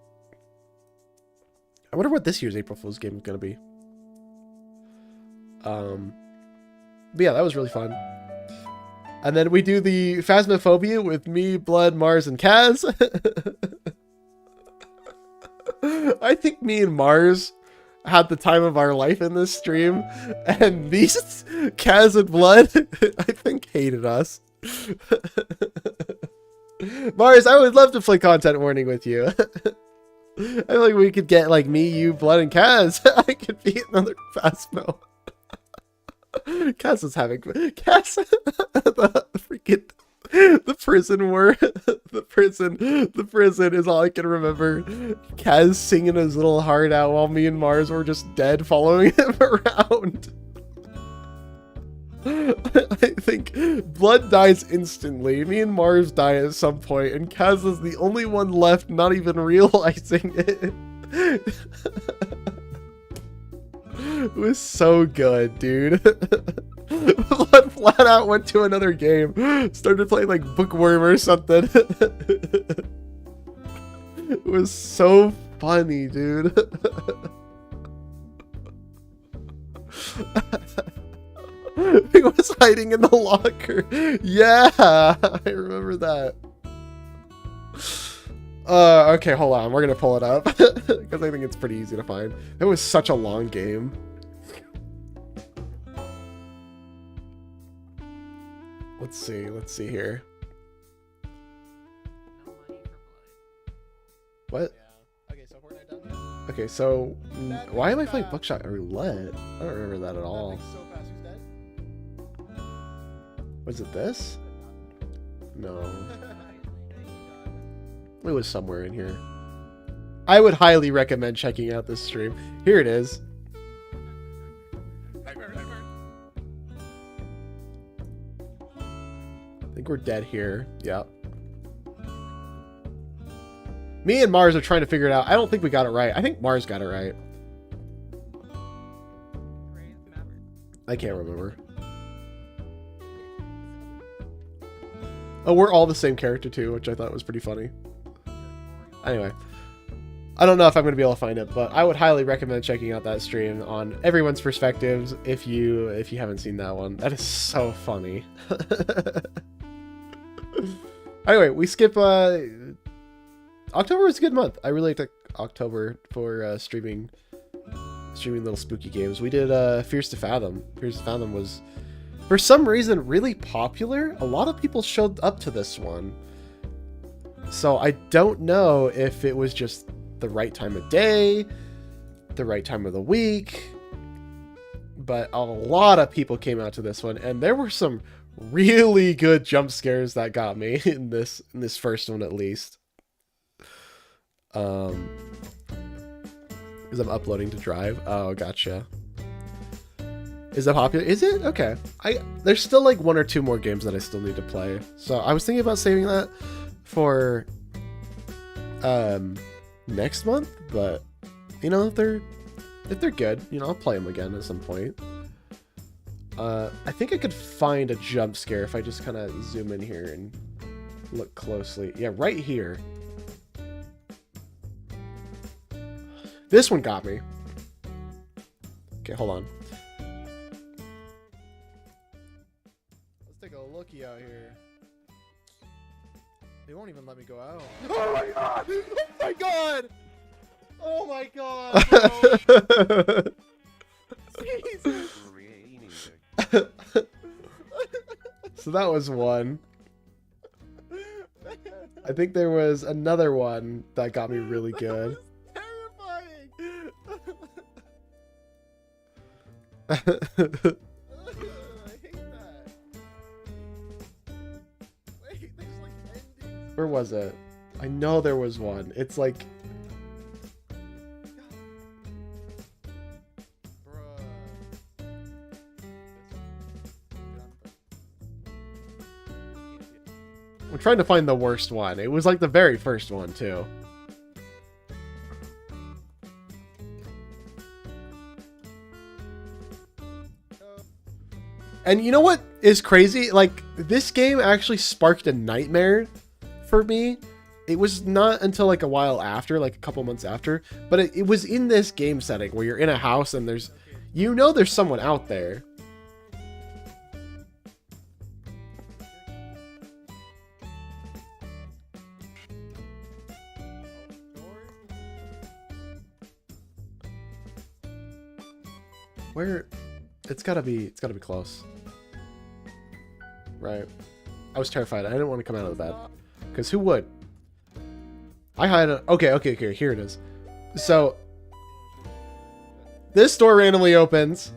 I wonder what this year's April Fool's game is going to be. But yeah, that was really fun. And then we do the Phasmophobia with me, Blood, Mars, and Kaz. I think me and Mars had the time of our life in this stream. And these Kaz and Blood, I think, hated us. Mars, I would love to play Content Warning with you. I feel like we could get like me, you, Blood, and Kaz. I could be another Phasmo. Kaz was having Kaz the prison word. the prison is all I can remember. Kaz singing his little heart out while me and Mars were just dead following him around. I think Blood dies instantly. Me and Mars die at some point, and Kaz is the only one left not even realizing it. It was so good, dude. Blood flat out went to another game. Started playing like Bookworm or something. It was so funny, dude. He was hiding in the locker. Yeah, I remember that. Okay, hold on. We're gonna pull it up because I think it's pretty easy to find. It was such a long game. Let's see here. What? Yeah. Okay, so Fortnite done yet? Okay, so why am I playing Buckshot Roulette? I don't remember that at all. That makes so fast. Who's dead? Was it this? No. It was somewhere in here. I would highly recommend checking out this stream. Here it is. I think we're dead here. Yep. Me and Mars are trying to figure it out. I don't think we got it right. I think Mars got it right. I can't remember. Oh, we're all the same character too, which I thought was pretty funny. Anyway. I don't know if I'm going to be able to find it, but I would highly recommend checking out that stream on everyone's perspectives if you haven't seen that one. That is so funny. Anyway, we skip October was a good month. I really liked October for streaming little spooky games. We did Fears to Fathom. Fears to Fathom was, for some reason, really popular. A lot of people showed up to this one. So I don't know if it was just the right time of day, the right time of the week, but a lot of people came out to this one, and there were some really good jump scares that got me in this first one, at least. Because I'm uploading to Drive. Oh, gotcha. Is that popular? Is it? Okay. There's still like 1 or 2 more games that I still need to play. So I was thinking about saving that for next month, but you know, if they're good, you know, I'll play them again at some point. I think I could find a jump scare if I just kind of zoom in here and look closely. Yeah, right here. This one got me. Okay, hold on. Let's take a looky out here. They won't even let me go out. Oh my god! Oh my god! Oh my god, bro! Jesus! So that was one. I think there was another one that got me really good. Terrifying! I hate that. Wait, there's like endings. Where was it? I know there was one. It's like... I'm trying to find the worst one. It was like the very first one, too. And you know what is crazy? Like, this game actually sparked a nightmare for me. It was not until like a while after, like a couple months after, but it was in this game setting where you're in a house and there's, you know, there's someone out there. Where? It's gotta be close. Right. I was terrified. I didn't want to come out of the bed. Because who would? I hide a... Okay, here it is. So, this door randomly opens.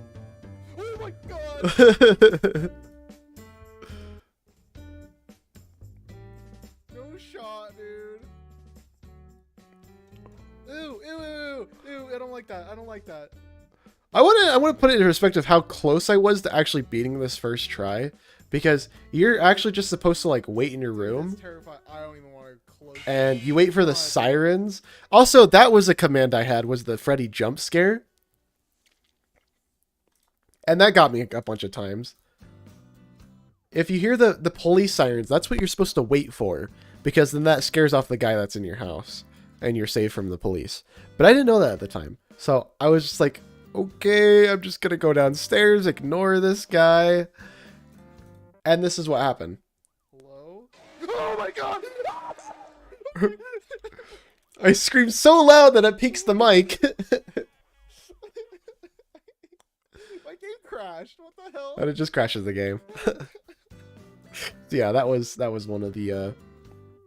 Oh my god! No shot, dude. Ew, I don't like that. I don't like that. I want to put it in perspective how close I was to actually beating this first try, because you're actually just supposed to like wait in your room. That's terrifying. I don't even want to close. And you wait for the sirens. Also, that was a command I had, was the Freddy jump scare. And that got me a bunch of times. If you hear the police sirens, that's what you're supposed to wait for, because then that scares off the guy that's in your house and you're safe from the police. But I didn't know that at the time. So I was just like, okay, I'm just going to go downstairs, ignore this guy. And this is what happened. Hello? Oh my god! I screamed so loud that it peaks the mic. My game crashed. What the hell? And it just crashes the game. So yeah, that was one of the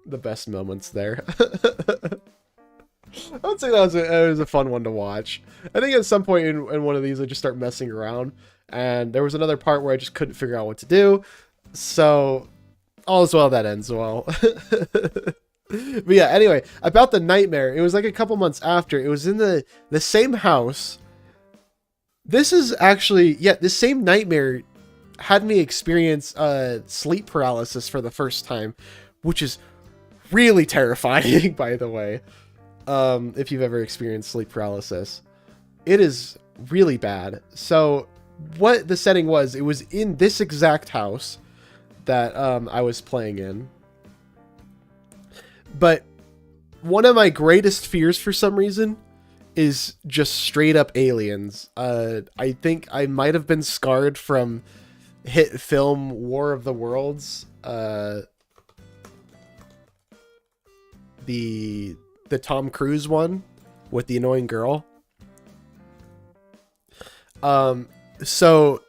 best moments there. I would say that was a fun one to watch. I think at some point in one of these, I just start messing around, and there was another part where I just couldn't figure out what to do. So all is well that ends well. But yeah, anyway, about the nightmare, it was like a couple months after. It was in the same house. This is actually, yeah, this same nightmare had me experience sleep paralysis for the first time, which is really terrifying, by the way. If you've ever experienced sleep paralysis, it is really bad. So what the setting was, it was in this exact house that I was playing in. But one of my greatest fears for some reason is just straight up aliens. I think I might have been scarred from hit film War of the Worlds. The Tom Cruise one with the annoying girl. So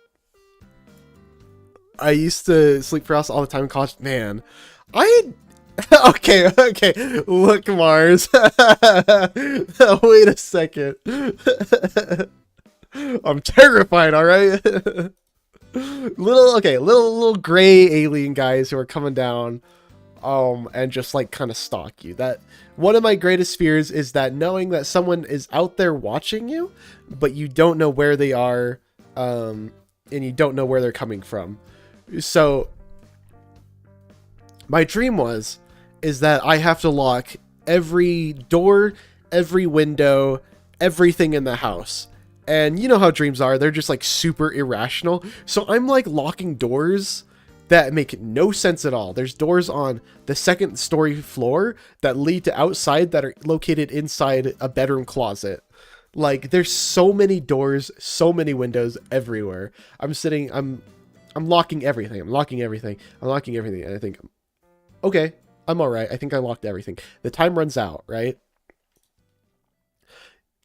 I used to sleep paralysis all the time in college. Man, okay, look, Mars. Wait a second. I'm terrified, alright? little gray alien guys who are coming down and just like kind of stalk you. That one of my greatest fears is that knowing that someone is out there watching you, but you don't know where they are, and you don't know where they're coming from. So my dream is that I have to lock every door, every window, everything in the house. And you know how dreams are, they're just like super irrational. So I'm like locking doors that make no sense at all. There's doors on the second story floor that lead to outside that are located inside a bedroom closet. Like there's so many doors, so many windows everywhere. I'm locking everything. I'm locking everything. And I think, okay, I'm all right. I think I locked everything. The time runs out, right?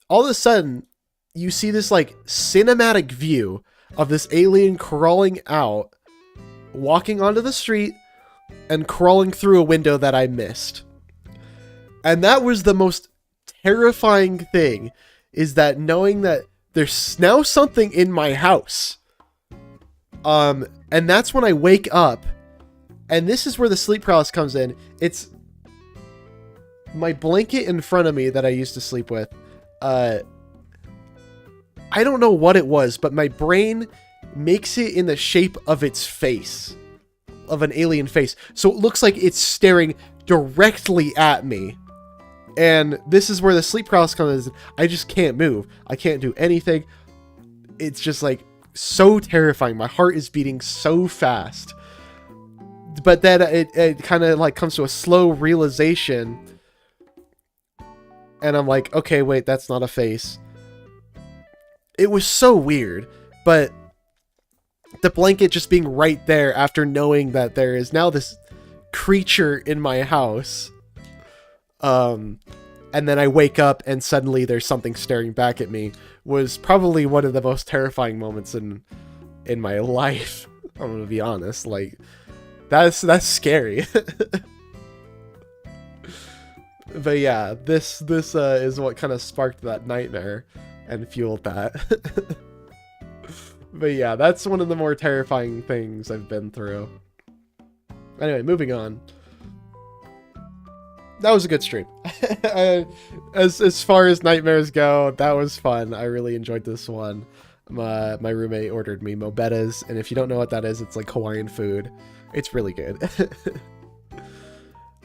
All of a sudden, you see this like cinematic view of this alien crawling out, walking onto the street, and crawling through a window that I missed. And that was the most terrifying thing, is that knowing that there's now something in my house. And that's when I wake up. And this is where the sleep paralysis comes in. It's my blanket in front of me that I used to sleep with. I don't know what it was, but my brain makes it in the shape of its face, of an alien face. So it looks like it's staring directly at me. And this is where the sleep paralysis comes in. I just can't move. I can't do anything. It's just like so terrifying. My heart is beating so fast. But then it kind of like comes to a slow realization. And I'm like, okay, wait, that's not a face. It was so weird. But the blanket just being right there after knowing that there is now this creature in my house. And then I wake up and suddenly there's something staring back at me, was probably one of the most terrifying moments in my life. I'm gonna be honest, like that's scary. But yeah, this is what kind of sparked that nightmare and fueled that. But yeah, that's one of the more terrifying things I've been through. Anyway, moving on. That was a good stream. As far as nightmares go, that was fun. I really enjoyed this one. My roommate ordered me mobetas, and if you don't know what that is, it's like Hawaiian food. It's really good.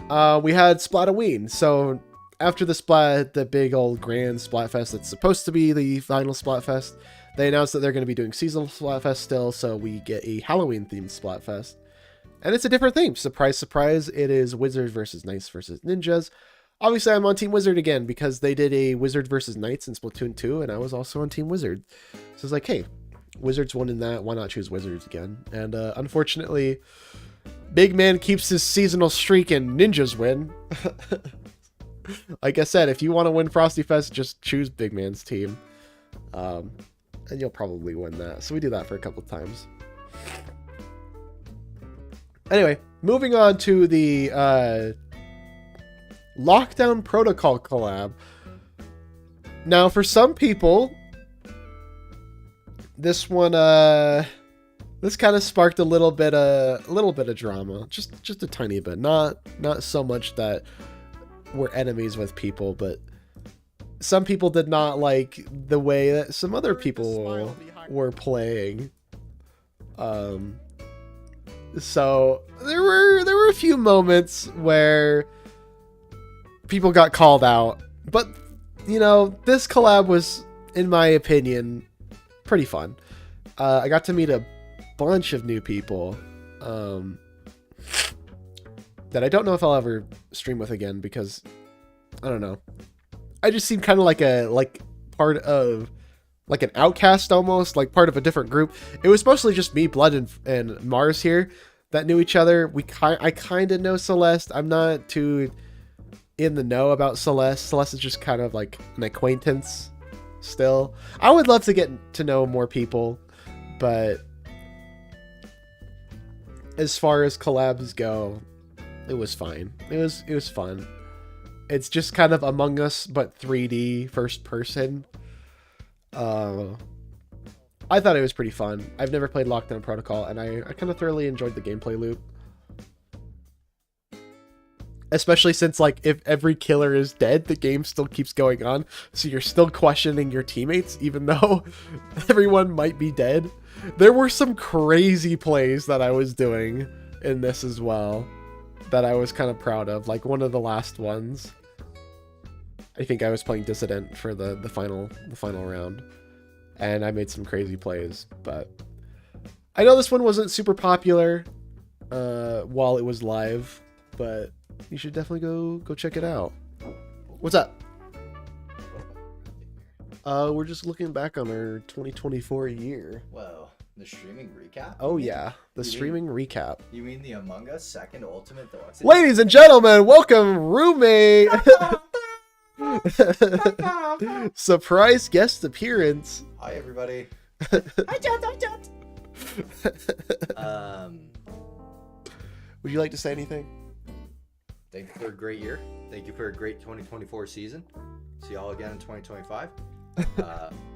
We had Splatoween. So after the big old grand Splatfest that's supposed to be the final Splatfest, they announced that they're going to be doing seasonal Splatfest still, so we get a Halloween-themed Splatfest. And it's a different theme. Surprise, surprise, it is Wizards versus Knights versus Ninjas. Obviously, I'm on Team Wizard again, because they did a Wizard versus Knights in Splatoon 2, and I was also on Team Wizard. So it's like, hey, Wizards won in that, why not choose Wizards again? And unfortunately, Big Man keeps his seasonal streak and Ninjas win. Like I said, if you want to win Frosty Fest, just choose Big Man's team. And you'll probably win that. So we do that for a couple times. Anyway, moving on to the Lockdown Protocol collab. Now, for some people, this one, this kind of sparked a little bit of drama, just a tiny bit, not so much that were enemies with people, but some people did not like the way that some other people were playing. So there were a few moments where people got called out, but you know, this collab was, in my opinion, pretty fun. I got to meet a bunch of new people that I don't know if I'll ever stream with again, because I don't know. I just seem kind of like part of like an outcast, almost like part of a different group. It was mostly just me, Blood, and Mars here that knew each other. I kind of know Celeste. I'm not too in the know about Celeste. Celeste is just kind of like an acquaintance still. I would love to get to know more people, but as far as collabs go, it was fine. It was fun. It's just kind of Among Us, but 3D first person. I thought it was pretty fun. I've never played Lockdown Protocol, and I kind of thoroughly enjoyed the gameplay loop. Especially since, like, if every killer is dead, the game still keeps going on. So you're still questioning your teammates, even though everyone might be dead. There were some crazy plays that I was doing in this as well that I was kind of proud of. Like, one of the last ones, I think I was playing Dissident for the final round, and I made some crazy plays. But I know this one wasn't super popular while it was live, but you should definitely go check it out. What's up? We're just looking back on our 2024 year. Whoa, the streaming recap? Oh yeah, the streaming recap. You mean the Among Us second Ultimate Deluxe? Ladies and gentlemen, welcome roommate. Surprise guest appearance. Hi everybody. I jumped. Would you like to say anything? Thank you for a great year. Thank you for a great 2024 season. See y'all again in 2025.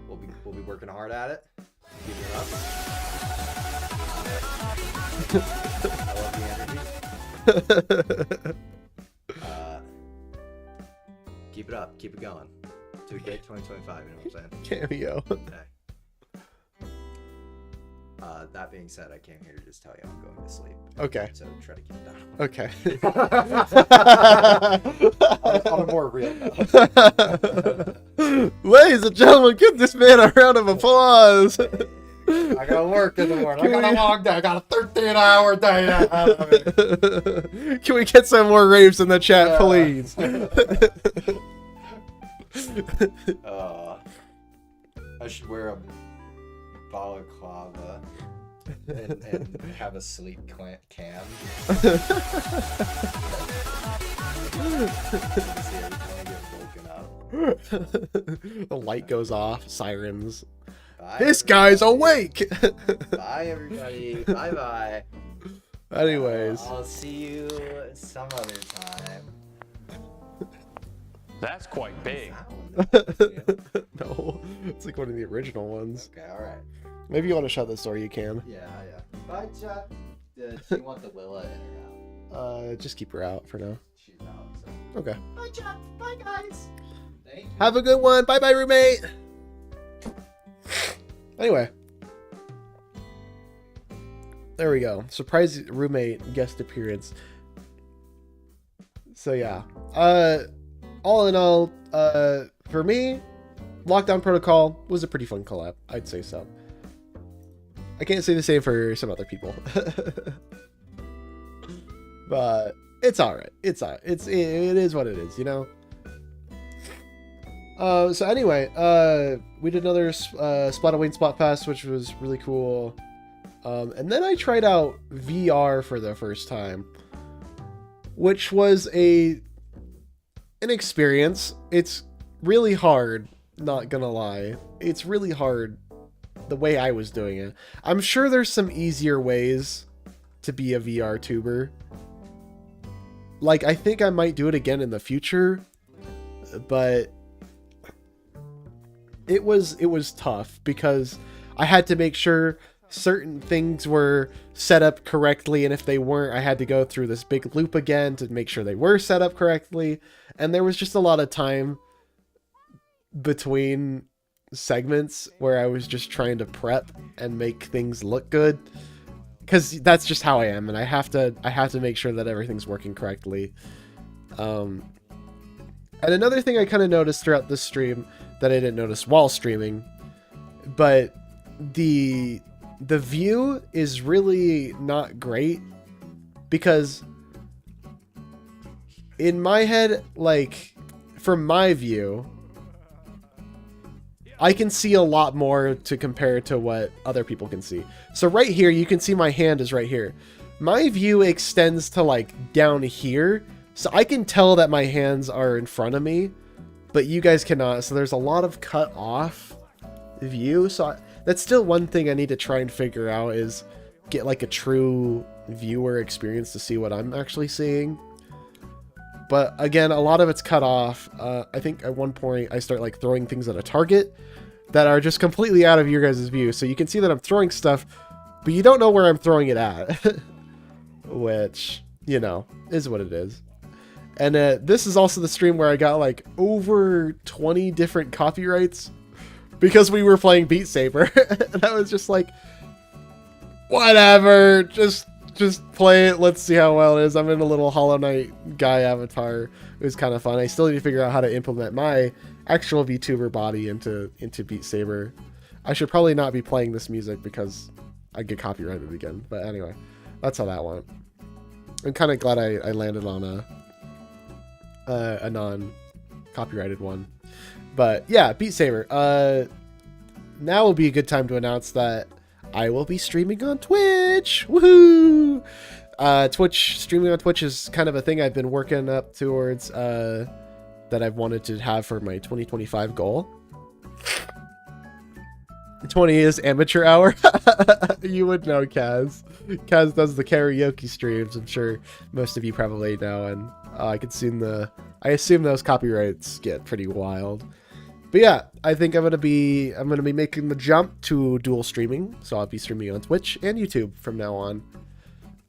We'll be working hard at it. Keep it up. I love the energy. Keep it up. Keep it going. To a great 2025. You know what I'm saying? Cameo. Okay. That being said, I came here to just tell you I'm going to sleep. Okay. So try to keep it down. Okay. On a more real note. Ladies and gentlemen, give this man a round of applause. I gotta work in the morning. I got a long day. I got a 13-hour day ahead of me. Can we get some more raves in the chat, please? I should wear a balaclava and have a sleep cam. See every time I get woken up. The light goes off, sirens. Bye, This guy's awake! Bye, everybody. Bye-bye. Anyways. I'll see you some other time. That's quite big. No, it's like one of the original ones. Okay, alright. Maybe you want to shut this door, you can. Yeah. Bye, Chuck. Do you want the Willa in or out? Just keep her out for now. She's out, so. Okay. Bye, Chuck. Bye, guys. Thank you. Have a good one. Bye-bye, roommate. Anyway. There we go. Surprise roommate guest appearance. So yeah. All in all, for me, Lockdown Protocol was a pretty fun collab. I'd say so. I can't say the same for some other people. But it's alright. It is what it is, you know? So anyway, we did another Splataween Splat Pass, which was really cool. And then I tried out VR for the first time, which was an experience. It's really hard, not gonna lie. It's really hard the way I was doing it. I'm sure there's some easier ways to be a VR tuber. Like, I think I might do it again in the future, but it was tough because I had to make sure certain things were set up correctly, and if they weren't, I had to go through this big loop again to make sure they were set up correctly. And there was just a lot of time between segments where I was just trying to prep and make things look good, because that's just how I am, and I have to make sure that everything's working correctly. And another thing I kind of noticed throughout this stream that I didn't notice while streaming, but the view is really not great, because in my head, like, from my view, I can see a lot more to compare to what other people can see. So right here, you can see my hand is right here. My view extends to like down here, so I can tell that my hands are in front of me, but you guys cannot. So there's a lot of cut off view. So that's still one thing I need to try and figure out, is get like a true viewer experience to see what I'm actually seeing. But again, a lot of it's cut off. I think at one point I start like throwing things at a target that are just completely out of your guys' view. So you can see that I'm throwing stuff, but you don't know where I'm throwing it at. Which, you know, is what it is. And this is also the stream where I got like over 20 different copyrights because we were playing Beat Saber. And I was just like, whatever, just play it. Let's see how well it is. I'm in a little Hollow Knight guy avatar. It was kind of fun. I still need to figure out how to implement my actual VTuber body into Beat Saber. I should probably not be playing this music because I get copyrighted again. But anyway, that's how that went. I'm kind of glad I landed on a non-copyrighted one. But yeah, Beat Saber. Now will be a good time to announce that I will be streaming on Twitch. Woohoo! Streaming on Twitch is kind of a thing I've been working up towards, that I've wanted to have for my 2025 goal. 20 is amateur hour. You would know Kaz. Kaz does the karaoke streams. I'm sure most of you probably know, and I assume those copyrights get pretty wild. But yeah, I think I'm gonna be making the jump to dual streaming, so I'll be streaming on Twitch and YouTube from now on.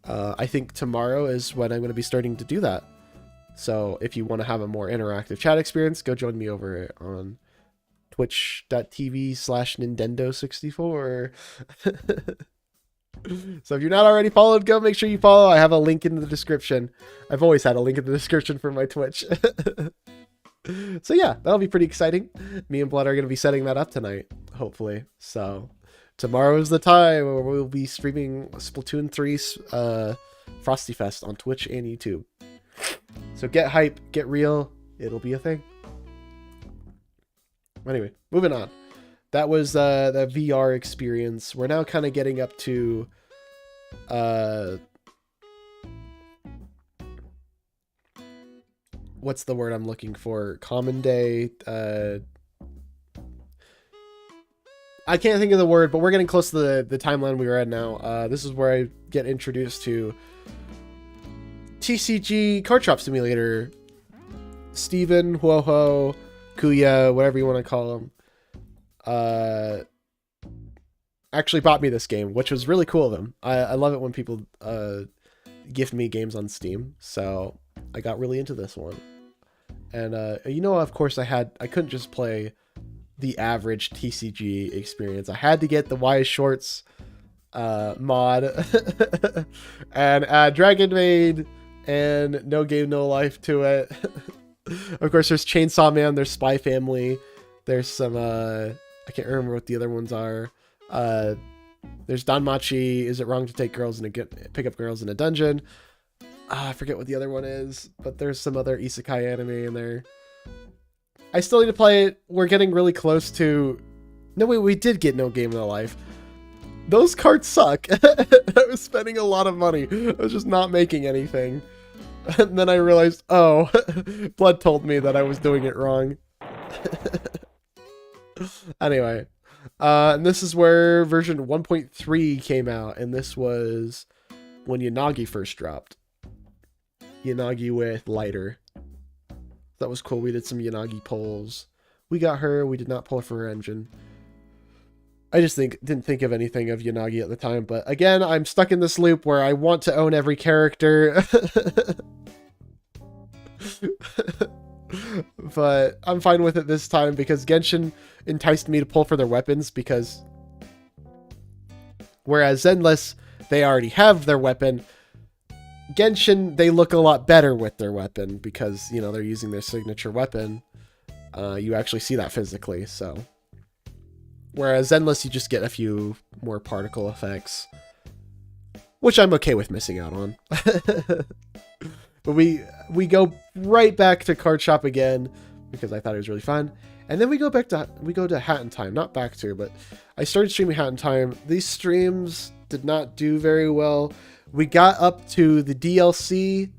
I think tomorrow is when I'm gonna be starting to do that. So if you want to have a more interactive chat experience, go join me over on twitch.tv/Nintendo64. So if you're not already followed, go make sure you follow. I have a link in the description. I've always had a link in the description for my Twitch. So yeah, that'll be pretty exciting. Me and Blood are going to be setting that up tonight, hopefully. So tomorrow is the time where we'll be streaming Splatoon 3's Frosty Fest on Twitch and YouTube. So get hype, get real. It'll be a thing. Anyway, moving on. That was the VR experience. We're now kind of getting up to what's the word I'm looking for? Common day. I can't think of the word, but we're getting close to the timeline we were at now. This is where I get introduced to TCG Card Shop Simulator. Steven, Huoho, Kuya, whatever you want to call him, actually bought me this game, which was really cool of him. I love it when people gift me games on Steam, so I got really into this one. And you know, of course, I couldn't just play the average TCG experience. I had to get the Y Shorts mod and add Dragon Maid and No Game No Life to it. Of course, there's Chainsaw Man, there's Spy Family, there's some I can't remember what the other ones are. There's Danmachi, Is It Wrong to Pick Up Girls in a Dungeon? I forget what the other one is, but there's some other isekai anime in there. I still need to play it. We're getting really close to... No, wait, we did get No Game No Life. Those cards suck. I was spending a lot of money. I was just not making anything. And then I realized, oh, Blood told me that I was doing it wrong. Anyway, and this is where version 1.3 came out, and this was when Yanagi first dropped. Yanagi with Lighter. That was cool. We did some Yanagi polls. We got her. We did not pull her for her engine. I just didn't think of anything of Yanagi at the time, but again, I'm stuck in this loop where I want to own every character. But I'm fine with it this time because Genshin enticed me to pull for their weapons because whereas Zenless, they already have their weapon. Genshin, they look a lot better with their weapon because, you know, they're using their signature weapon. You actually see that physically, so. Whereas Zenless, you just get a few more particle effects, which I'm okay with missing out on. But we go right back to Card Shop again because I thought it was really fun. And then we go to Hat in Time, not back to, but I started streaming Hat in Time. These streams did not do very well. We got up to the DLC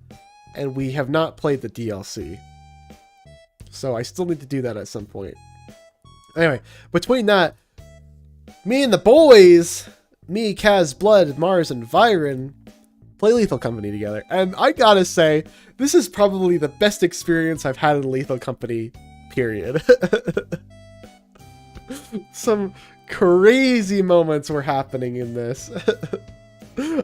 and we have not played the DLC. So I still need to do that at some point. Anyway, between that, me and the boys, me, Kaz, Blood, Mars, and Viren, play Lethal Company together. And I gotta say, this is probably the best experience I've had in Lethal Company, period. Some crazy moments were happening in this.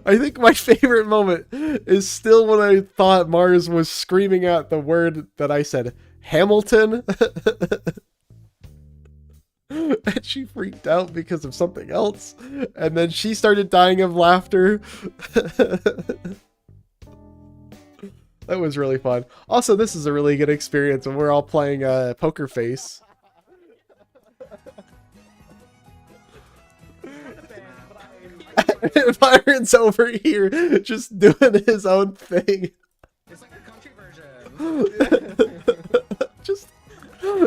I think my favorite moment is still when I thought Mars was screaming out the word that I said, Hamilton. And she freaked out because of something else. And then she started dying of laughter. That was really fun. Also, this is a really good experience when we're all playing Poker Face. Byron's over here just doing his own thing. It's like a country version. Just,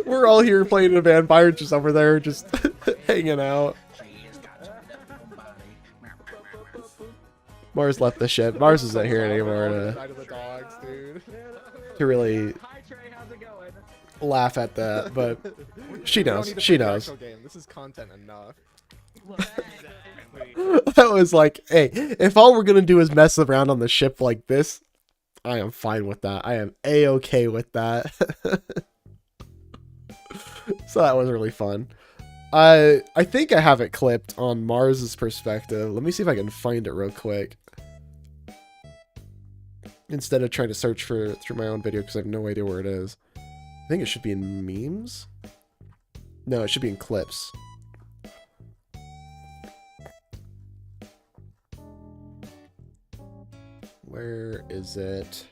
we're all here playing in a band. Byron's just over there just hanging out. Mars left the ship. Mars isn't here anymore to really laugh at that, but she knows. She knows. This is content enough. That was like, hey, if all we're gonna do is mess around on the ship like this, I am fine with that. I am a-okay with that. So that was really fun. I think I have it clipped on Mars's perspective. Let me see if I can find it real quick. Instead of trying to search through my own video because I have no idea where it is. I think it should be in memes. No, it should be in clips. Where is it?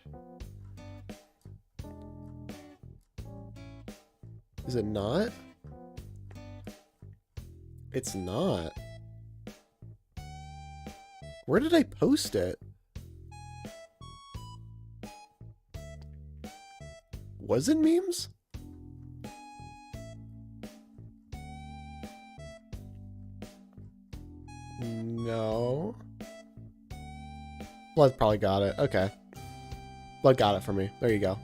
Is it not? It's not. Where did I post it? Was it memes? No. Blood probably got it. Okay. Blood got it for me. There you go.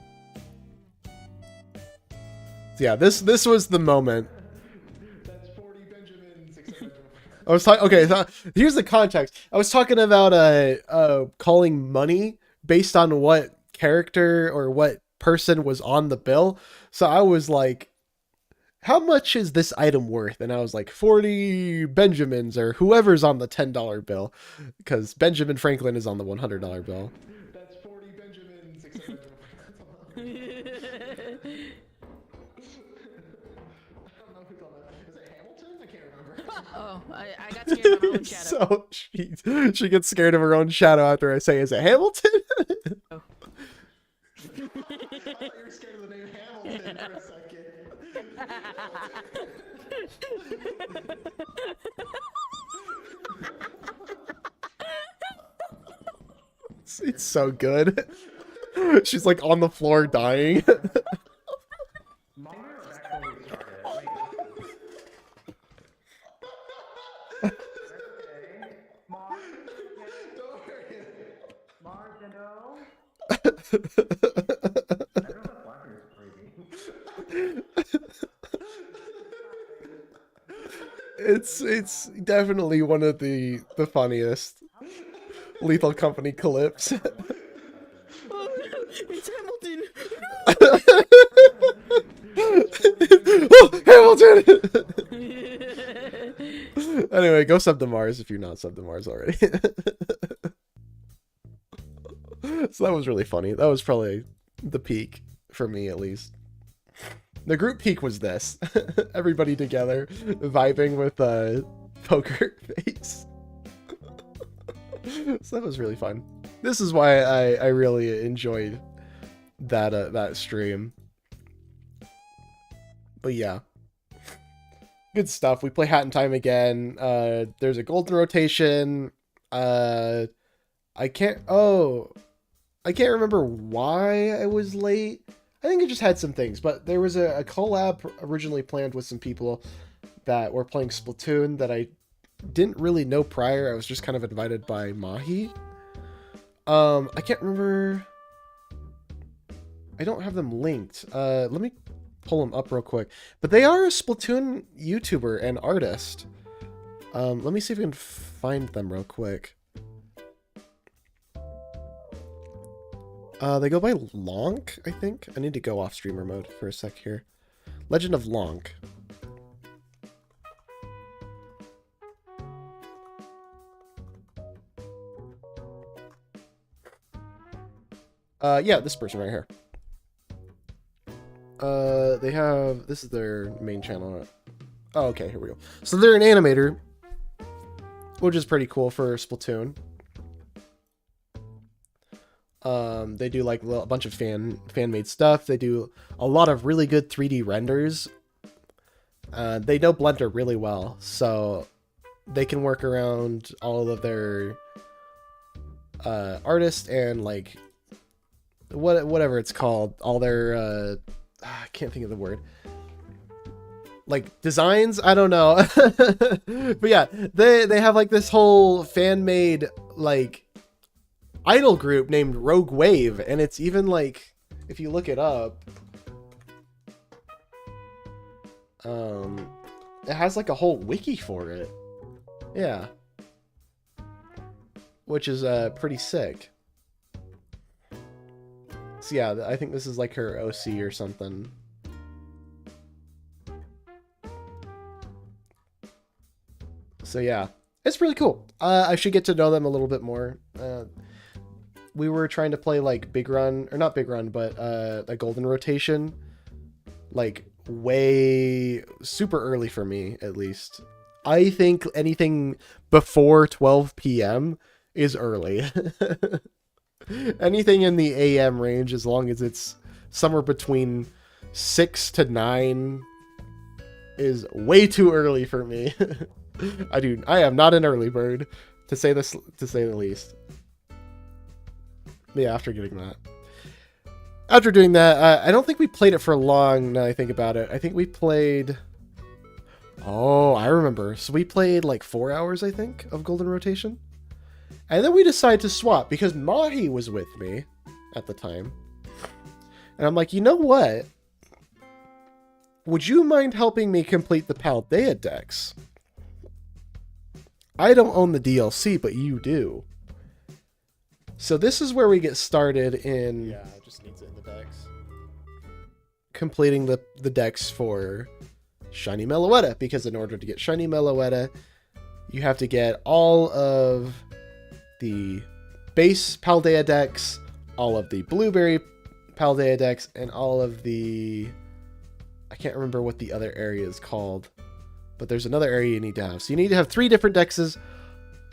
So yeah, this was the moment. That's 40 Benjamins. I was talking. Okay, so here's the context. I was talking about calling money based on what character or what person was on the bill. So I was like, how much is this item worth? And I was like, 40 Benjamins or whoever's on the $10 bill, because Benjamin Franklin is on the $100 bill. That's 40 Benjamins. Oh, I got scared of my own shadow. So she gets scared of her own shadow after I say, is it Hamilton? Oh. You were scared of the name Hamilton for a second. It's so good. She's like on the floor dying. It's definitely one of the funniest Lethal Company clips. It's Hamilton. Oh, Hamilton! Anyway, go sub to Mars if you're not sub to Mars already. So that was really funny. That was probably the peak for me, at least. The group peak was this. Everybody together, vibing with Poker Face. So that was really fun. This is why I really enjoyed that stream. But yeah. Good stuff. We play Hat in Time again. There's a golden rotation. I can't remember why I was late. I think it just had some things, but there was a collab originally planned with some people that were playing Splatoon that I didn't really know prior. I was just kind of invited by Mahi. I can't remember. I don't have them linked. Let me pull them up real quick. But they are a Splatoon YouTuber and artist. Let me see if I can find them real quick. They go by Lonk, I think. I need to go off streamer mode for a sec here. Legend of Lonk. Yeah, this person right here. They have... This is their main channel. Oh, okay, here we go. So they're an animator, which is pretty cool for Splatoon. They do like a bunch of fan-made stuff. They do a lot of really good 3D renders. They know Blender really well, so they can work around all of their artists and like whatever it's called, all their I can't think of the word. Like designs, I don't know. But yeah, they have like this whole fan-made like idol group named Rogue Wave, and it's even like, if you look it up, it has like a whole wiki for it. Yeah, which is pretty sick. So yeah, I think this is like her OC or something. So yeah, it's really cool. I should get to know them a little bit more. We were trying to play like Big Run, or not Big Run, but a golden rotation, like way super early for me, at least. I think anything before 12 p.m. is early. Anything in the AM range, as long as it's somewhere between 6 to 9, is way too early for me. I am not an early bird, to say the least. Yeah, after doing that, I don't think we played it for long. Now I think about it, I think we played. Oh, I remember. So we played like 4 hours, I think, of Golden Rotation, and then we decided to swap because Mahi was with me at the time, and I'm like, you know what? Would you mind helping me complete the Paldea decks? I don't own the DLC, but you do. So this is where we get started in... Yeah, it just needs it in the decks. Completing the decks for Shiny Meloetta, because in order to get Shiny Meloetta, you have to get all of the base Paldea decks, all of the Blueberry Paldea decks, and all of the... I can't remember what the other area is called, but there's another area you need to have. So you need to have 3 different decks,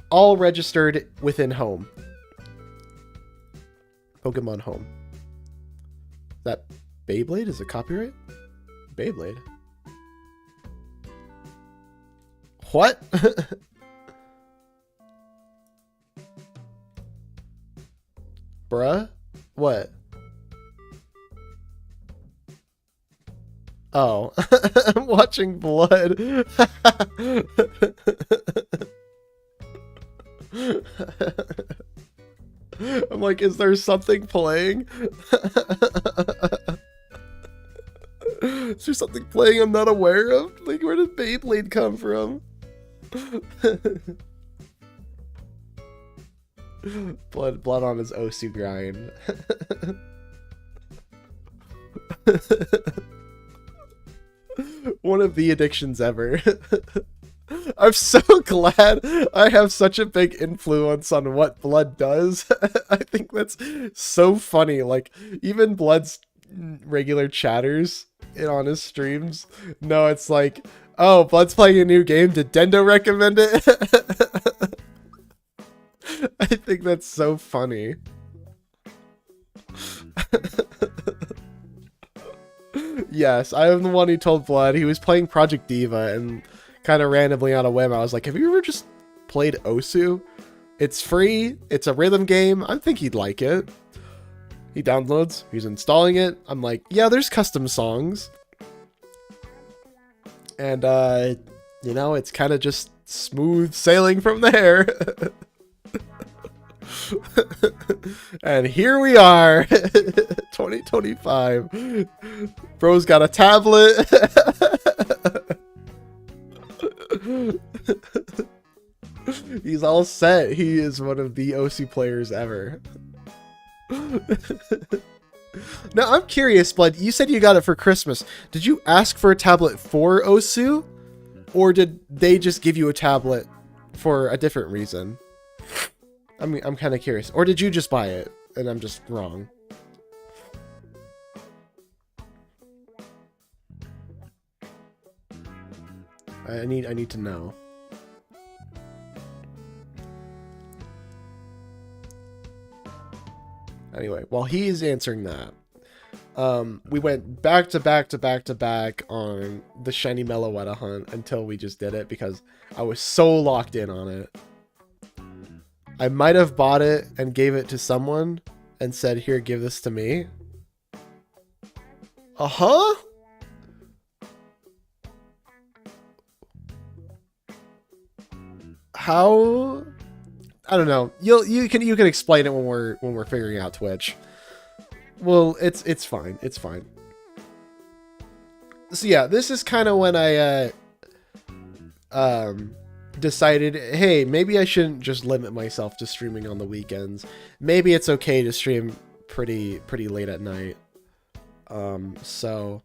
all registered within home. Pokemon Home. That Beyblade is a copyright? Beyblade. What? Bruh? What? Oh. I'm watching blood. I'm like, is there something playing? Is there something playing I'm not aware of? Like, where did Beyblade come from? blood on his Osu grind. One of the addictions ever. I'm so glad I have such a big influence on what Blood does. I think that's so funny. Like, even Blood's regular chatters it on his streams. No, it's like, oh, Blood's playing a new game. Did Dendo recommend it? I think that's so funny. Yes, I am the one who told Blood. He was playing Project Diva, and kind of randomly on a whim, I was like, have you ever just played Osu? It's free. It's a rhythm game. I think he'd like it. He downloads. He's installing it. I'm like, yeah, there's custom songs. And, you know, it's kind of just smooth sailing from there. And here we are, 2025. Bro's got a tablet. He's all set. He is one of the OC players ever. Now, I'm curious, Blood. You said you got it for Christmas. Did you ask for a tablet for Osu? Or did they just give you a tablet for a different reason? I mean, I'm kind of curious. Or did you just buy it and I'm just wrong? I need to know. Anyway, while he's answering that, we went back to back on the shiny Meloetta hunt until we just did it because I was so locked in on it. I might have bought it and gave it to someone and said, here, give this to me. Uh-huh. How? I don't know. You can explain it when we're figuring out Twitch. Well, it's fine. It's fine. So yeah, this is kind of when I decided, hey, maybe I shouldn't just limit myself to streaming on the weekends. Maybe it's okay to stream pretty late at night. So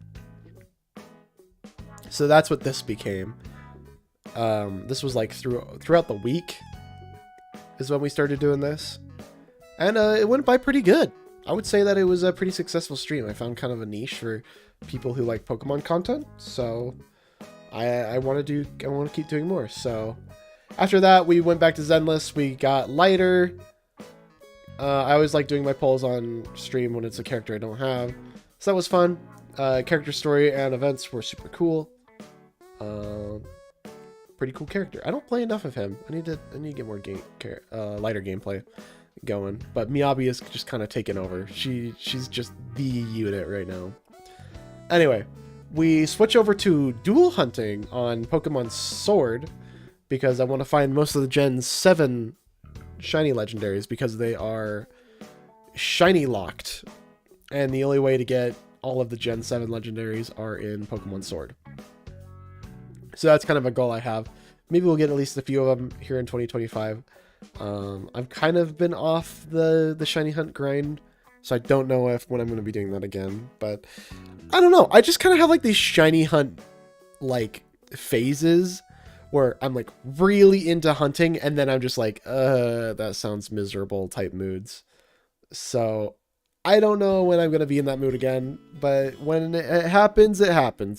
that's what this became. This was like throughout the week is when we started doing this, and it went by pretty good. I would say that it was a pretty successful stream. I found kind of a niche for people who like Pokemon content, so I want to keep doing more. So after that, we went back to Zenless. We got lighter. I always like doing my polls on stream when it's a character I don't have, so that was fun. Character story and events were super cool. Pretty cool character. I don't play enough of him. I need to get more lighter gameplay going. But Miyabi is just kind of taken over. She's just the unit right now. Anyway, we switch over to dual hunting on Pokemon Sword because I want to find most of the Gen 7 shiny legendaries because they are shiny locked. And the only way to get all of the Gen 7 legendaries are in Pokemon Sword. So that's kind of a goal I have. Maybe we'll get at least a few of them here in 2025. I've kind of been off the shiny hunt grind, so I don't know when I'm going to be doing that again. But I don't know. I just kind of have like these shiny hunt like phases where I'm like really into hunting, and then I'm just like, that sounds miserable type moods. So I don't know when I'm going to be in that mood again, but when it happens,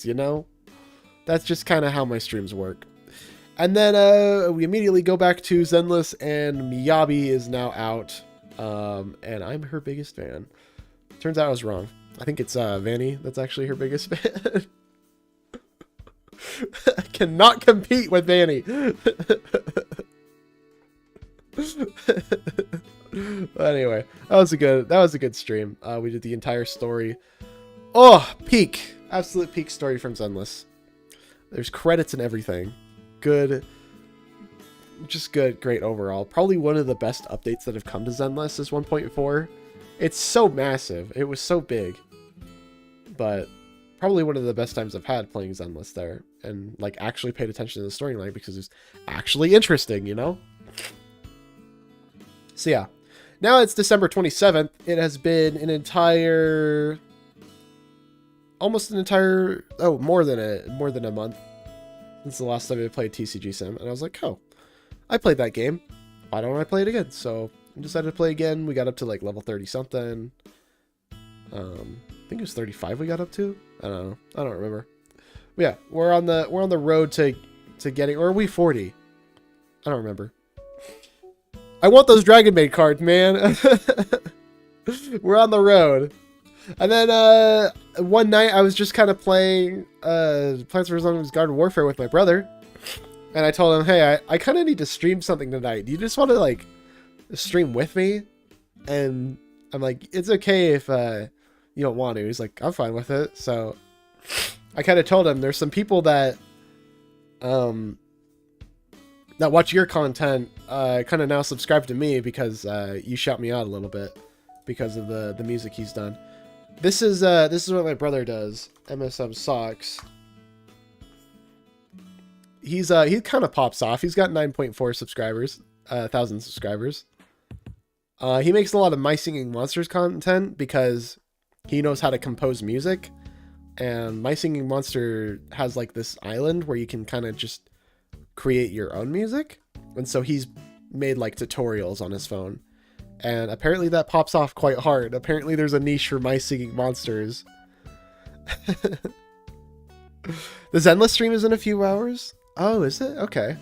you know? That's just kind of how my streams work. And then we immediately go back to Zenless, and Miyabi is now out. And I'm her biggest fan. Turns out I was wrong. I think it's Vanny that's actually her biggest fan. I cannot compete with Vanny. Anyway, that was a good stream. We did the entire story. Oh, peak. Absolute peak story from Zenless. There's credits and everything. Good. Just good. Great overall. Probably one of the best updates that have come to Zenless is 1.4. It's so massive. It was so big. But probably one of the best times I've had playing Zenless there. And like actually paid attention to the storyline because it's actually interesting, you know? So yeah. Now it's December 27th. It has been an entire... almost an entire, more than a month since the last time I played TCG Sim, and I was like, oh, I played that game. Why don't I play it again? So I decided to play again. We got up to like level 30 something. think it was 35 we got up to. I don't know. I don't remember. But yeah, we're on the road to getting, or are we 40? I don't remember. I want those Dragon Maid cards, man. We're on the road. And then one night I was just kind of playing Plants vs. Zombies Garden Warfare with my brother. And I told him, hey, I kind of need to stream something tonight. Do you just want to like stream with me? And I'm like, it's okay if you don't want to. He's like, I'm fine with it. So I kind of told him there's some people that watch your content kind of now subscribe to me because you shout me out a little bit because of the music he's done. This is what my brother does. MSM Socks. He kind of pops off. He's got 9.4 subscribers, 1,000 subscribers. He makes a lot of My Singing Monsters content because he knows how to compose music. And My Singing Monster has like this island where you can kind of just create your own music. And so he's made like tutorials on his phone. And apparently that pops off quite hard. Apparently there's a niche for My Singing Monsters. The Zenless stream is in a few hours. Oh, is it? Okay.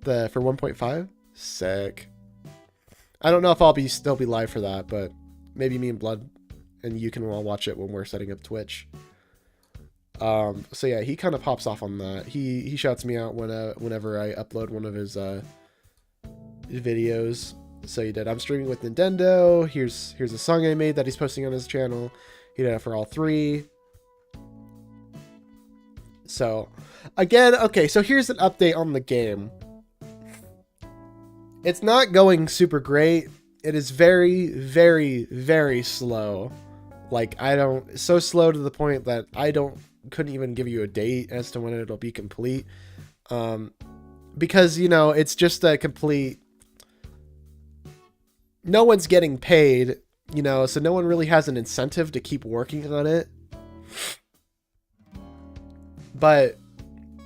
For 1.5? Sick. I don't know if I'll still be live for that, but maybe me and Blood and you can all watch it when we're setting up Twitch. So yeah, he kind of pops off on that. He shouts me out whenever I upload one of his videos. So he did, I'm streaming with Nintendo. Here's a song I made that he's posting on his channel. He did it for all 3. So again, okay, so here's an update on the game. It's not going super great. It is very, very, very slow. Like, so slow to the point that couldn't even give you a date as to when it'll be complete. Because, you know, it's just a complete, no one's getting paid, you know, so no one really has an incentive to keep working on it. But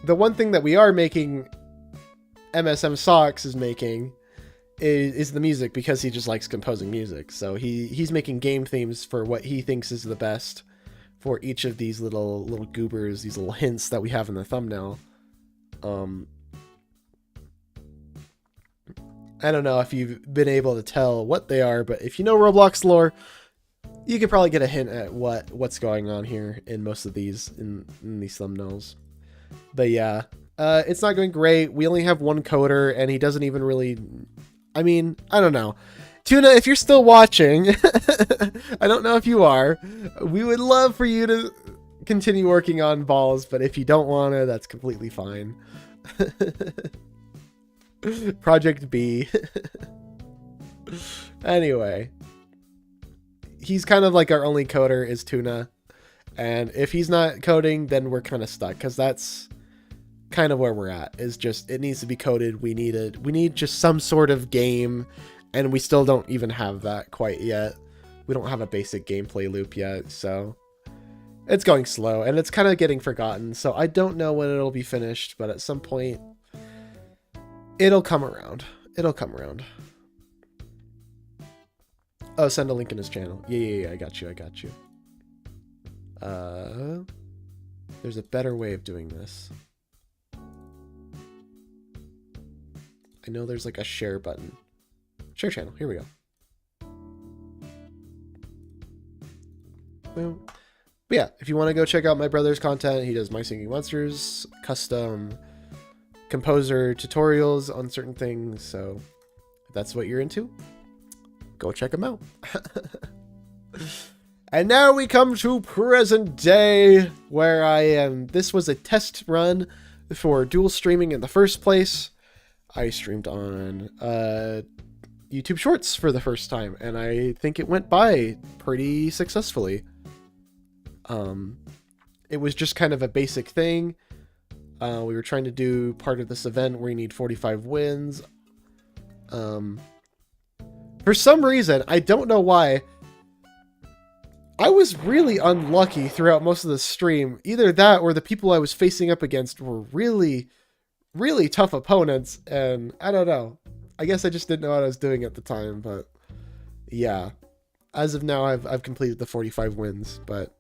the one thing that we are making, MSM Socks is making, is the music, because he just likes composing music. So he's making game themes for what he thinks is the best for each of these little goobers, these little hints that we have in the thumbnail. I don't know if you've been able to tell what they are, but if you know Roblox lore, you could probably get a hint at what's going on here in most of these in these thumbnails. But yeah, it's not going great. We only have one coder, and he doesn't even really. I mean, I don't know. Tuna, if you're still watching, I don't know if you are. We would love for you to continue working on balls, but if you don't want to, that's completely fine. Project B. Anyway, he's kind of like our only coder is Tuna, and if he's not coding, then we're kind of stuck, because that's kind of where we're at. Is just, it needs to be coded. We need just some sort of game, and we still don't even have that quite yet. We don't have a basic gameplay loop yet, so it's going slow, and it's kind of getting forgotten. So I don't know when it'll be finished, but at some point it'll come around. It'll come around. Oh, send a link in his channel. Yeah, I got you. There's a better way of doing this. I know there's like a share button. Share channel. Here we go. Boom. But yeah, if you want to go check out my brother's content, he does My Singing Monsters, custom composer tutorials on certain things. So if that's what you're into, go check him out. And now we come to present day, where I am. This was a test run for dual streaming in the first place. I streamed on YouTube Shorts for the first time, and I think it went by pretty successfully. It was just kind of a basic thing. We were trying to do part of this event where you need 45 wins. For some reason, I don't know why, I was really unlucky throughout most of the stream. Either that or the people I was facing up against were really, really tough opponents, and I don't know. I guess I just didn't know what I was doing at the time, but yeah. As of now, I've completed the 45 wins, but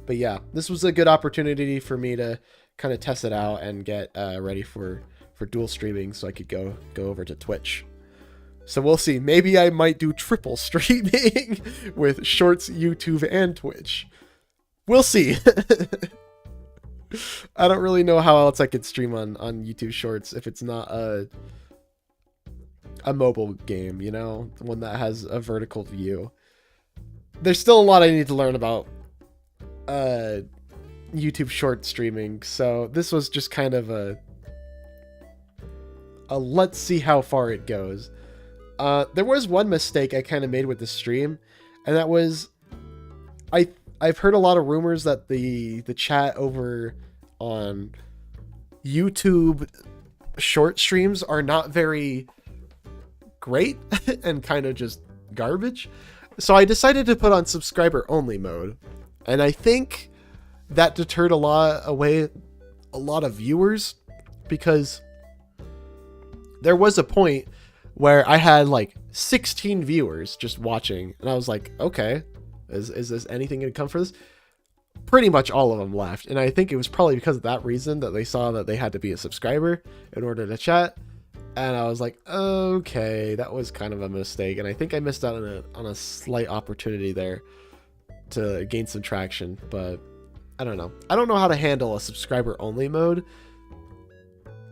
But yeah, this was a good opportunity for me to kind of test it out and get ready for dual streaming so I could go over to Twitch. So we'll see. Maybe I might do triple streaming with Shorts, YouTube, and Twitch. We'll see. I don't really know how else I could stream on YouTube Shorts if it's not a mobile game, you know? One that has a vertical view. There's still a lot I need to learn about YouTube short streaming, so this was just kind of a let's see how far it goes. There was one mistake I kind of made with the stream, and that was I've heard a lot of rumors that the chat over on YouTube short streams are not very great and kind of just garbage. So I decided to put on subscriber only mode, and I think that deterred a lot of viewers, because there was a point where I had like 16 viewers just watching, and I was like, okay, is this anything gonna come for this? Pretty much all of them left, and I think it was probably because of that reason that they saw that they had to be a subscriber in order to chat. And I was like, okay, that was kind of a mistake, and I think I missed out on a slight opportunity there to gain some traction, but I don't know. I don't know how to handle a subscriber only mode,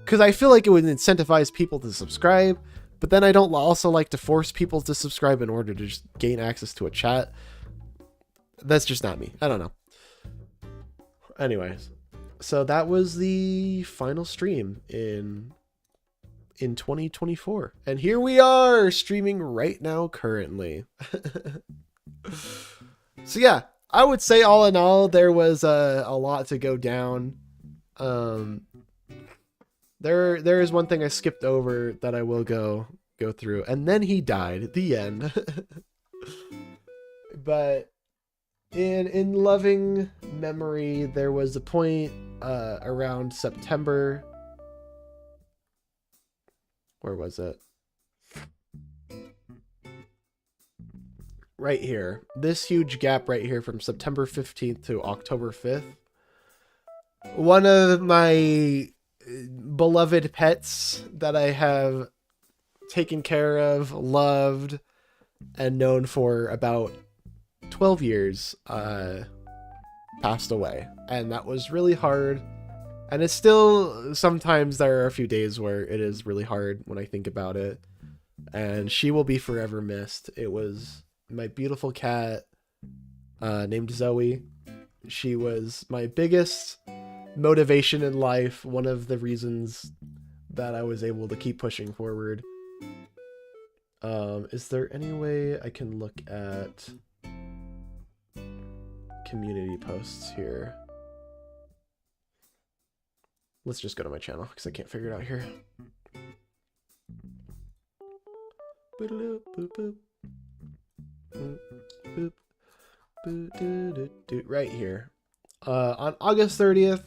because I feel like it would incentivize people to subscribe, but then I don't also like to force people to subscribe in order to just gain access to a chat. That's just not me. I don't know. Anyways, so that was the final stream in 2024, and here we are streaming right now currently. So yeah, I would say all in all there was a lot to go down. There is one thing I skipped over that I will go through, and then he died at the end. But in loving memory, there was a point around September. Where was it? Right here. This huge gap right here from September 15th to October 5th. One of my beloved pets that I have taken care of, loved, and known for about 12 years passed away. And that was really hard. And it's still, sometimes there are a few days where it is really hard when I think about it. And she will be forever missed. It was my beautiful cat named Zoe. She was my biggest motivation in life. One of the reasons that I was able to keep pushing forward. Is there any way I can look at community posts here? Let's just go to my channel because I can't figure it out here. Right here. On August 30th,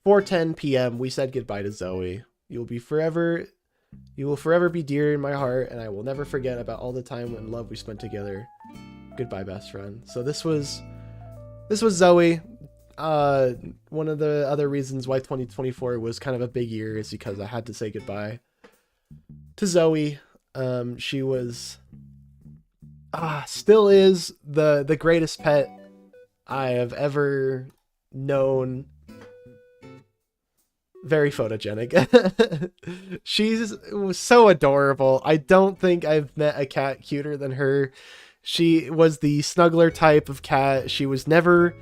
4:10 p.m., we said goodbye to Zoe. You will forever be dear in my heart, and I will never forget about all the time and love we spent together. Goodbye, best friend. So this was Zoe. One of the other reasons why 2024 was kind of a big year is because I had to say goodbye to Zoe. She was, still is the greatest pet I have ever known. Very photogenic. She was so adorable. I don't think I've met a cat cuter than her. She was the snuggler type of cat. She was never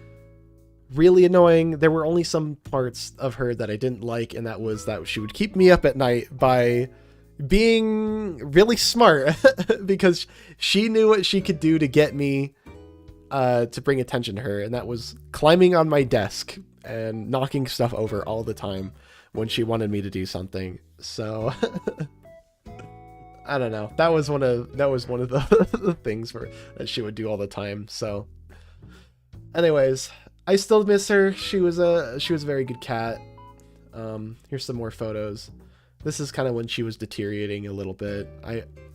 really annoying. There were only some parts of her that I didn't like, and that was that she would keep me up at night by being really smart because she knew what she could do to get me to bring attention to her, and that was climbing on my desk and knocking stuff over all the time when she wanted me to do something. So I don't know. That was one of the things that she would do all the time. So anyways, I still miss her. She was a very good cat. Here's some more photos. This is kind of when she was deteriorating a little bit.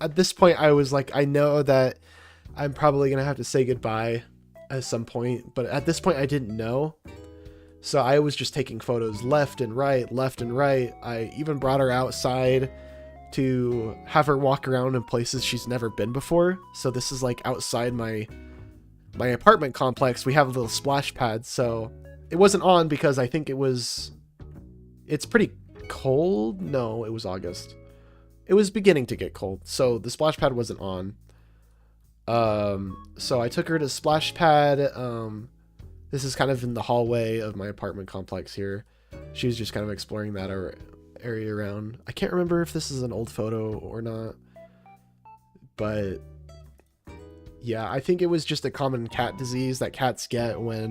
At this point I was like, I know that I'm probably gonna have to say goodbye at some point, but at this point I didn't know. So I was just taking photos left and right, left and right. I even brought her outside to have her walk around in places she's never been before. So this is like outside my apartment complex. We have a little splash pad, so it wasn't on because I think it's pretty cold. No, it was August. It was beginning to get cold, so the splash pad wasn't on. So I took her to splash pad. This is kind of in the hallway of my apartment complex here. She was just kind of exploring that area around. I can't remember if this is an old photo or not, but yeah, I think it was just a common cat disease that cats get when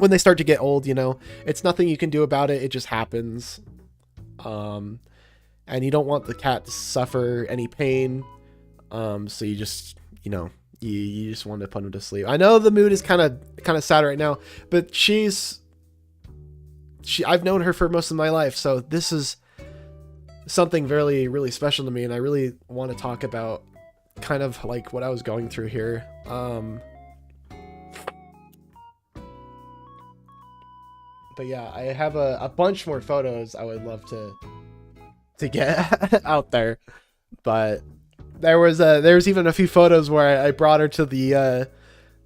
they start to get old, you know. It's nothing you can do about it. It just happens. And you don't want the cat to suffer any pain. So you just, you know, you just want to put him to sleep. I know the mood is kind of sad right now, but I've known her for most of my life, so this is something really, really special to me, and I really want to talk about kind of like what I was going through here. But yeah, I have a bunch more photos I would love to get out there, but there was even a few photos where I brought her to the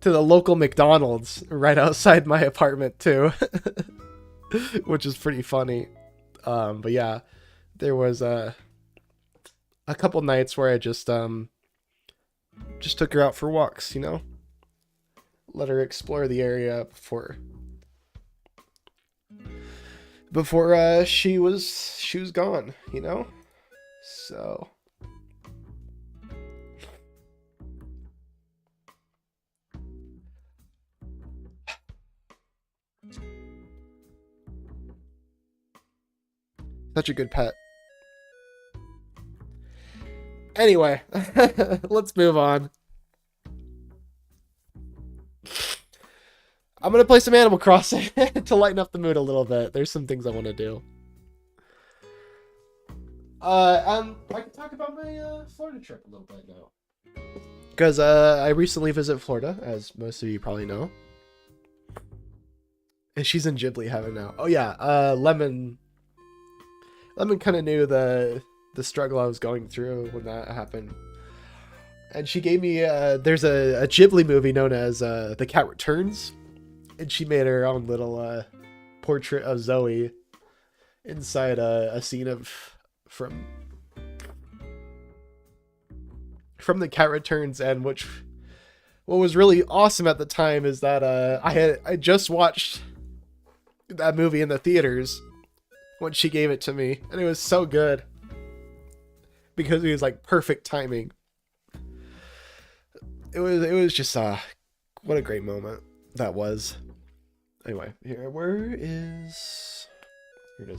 local McDonald's right outside my apartment too. Which is pretty funny. But yeah, there was a couple nights where I just took her out for walks, you know, let her explore the area before she was gone, you know. So such a good pet. Anyway, let's move on. I'm going to play some Animal Crossing to lighten up the mood a little bit. There's some things I want to do. I can talk about my Florida trip a little bit now. Because I recently visited Florida, as most of you probably know. And she's in Ghibli heaven now. Oh yeah, Lemon kind of knew the struggle I was going through when that happened. And she gave me, there's a Ghibli movie known as The Cat Returns. And she made her own little portrait of Zoe inside a scene from The Cat Returns. And what was really awesome at the time is that I just watched that movie in the theaters when she gave it to me, and it was so good because it was like perfect timing. It was just what a great moment that was. Anyway, here it is.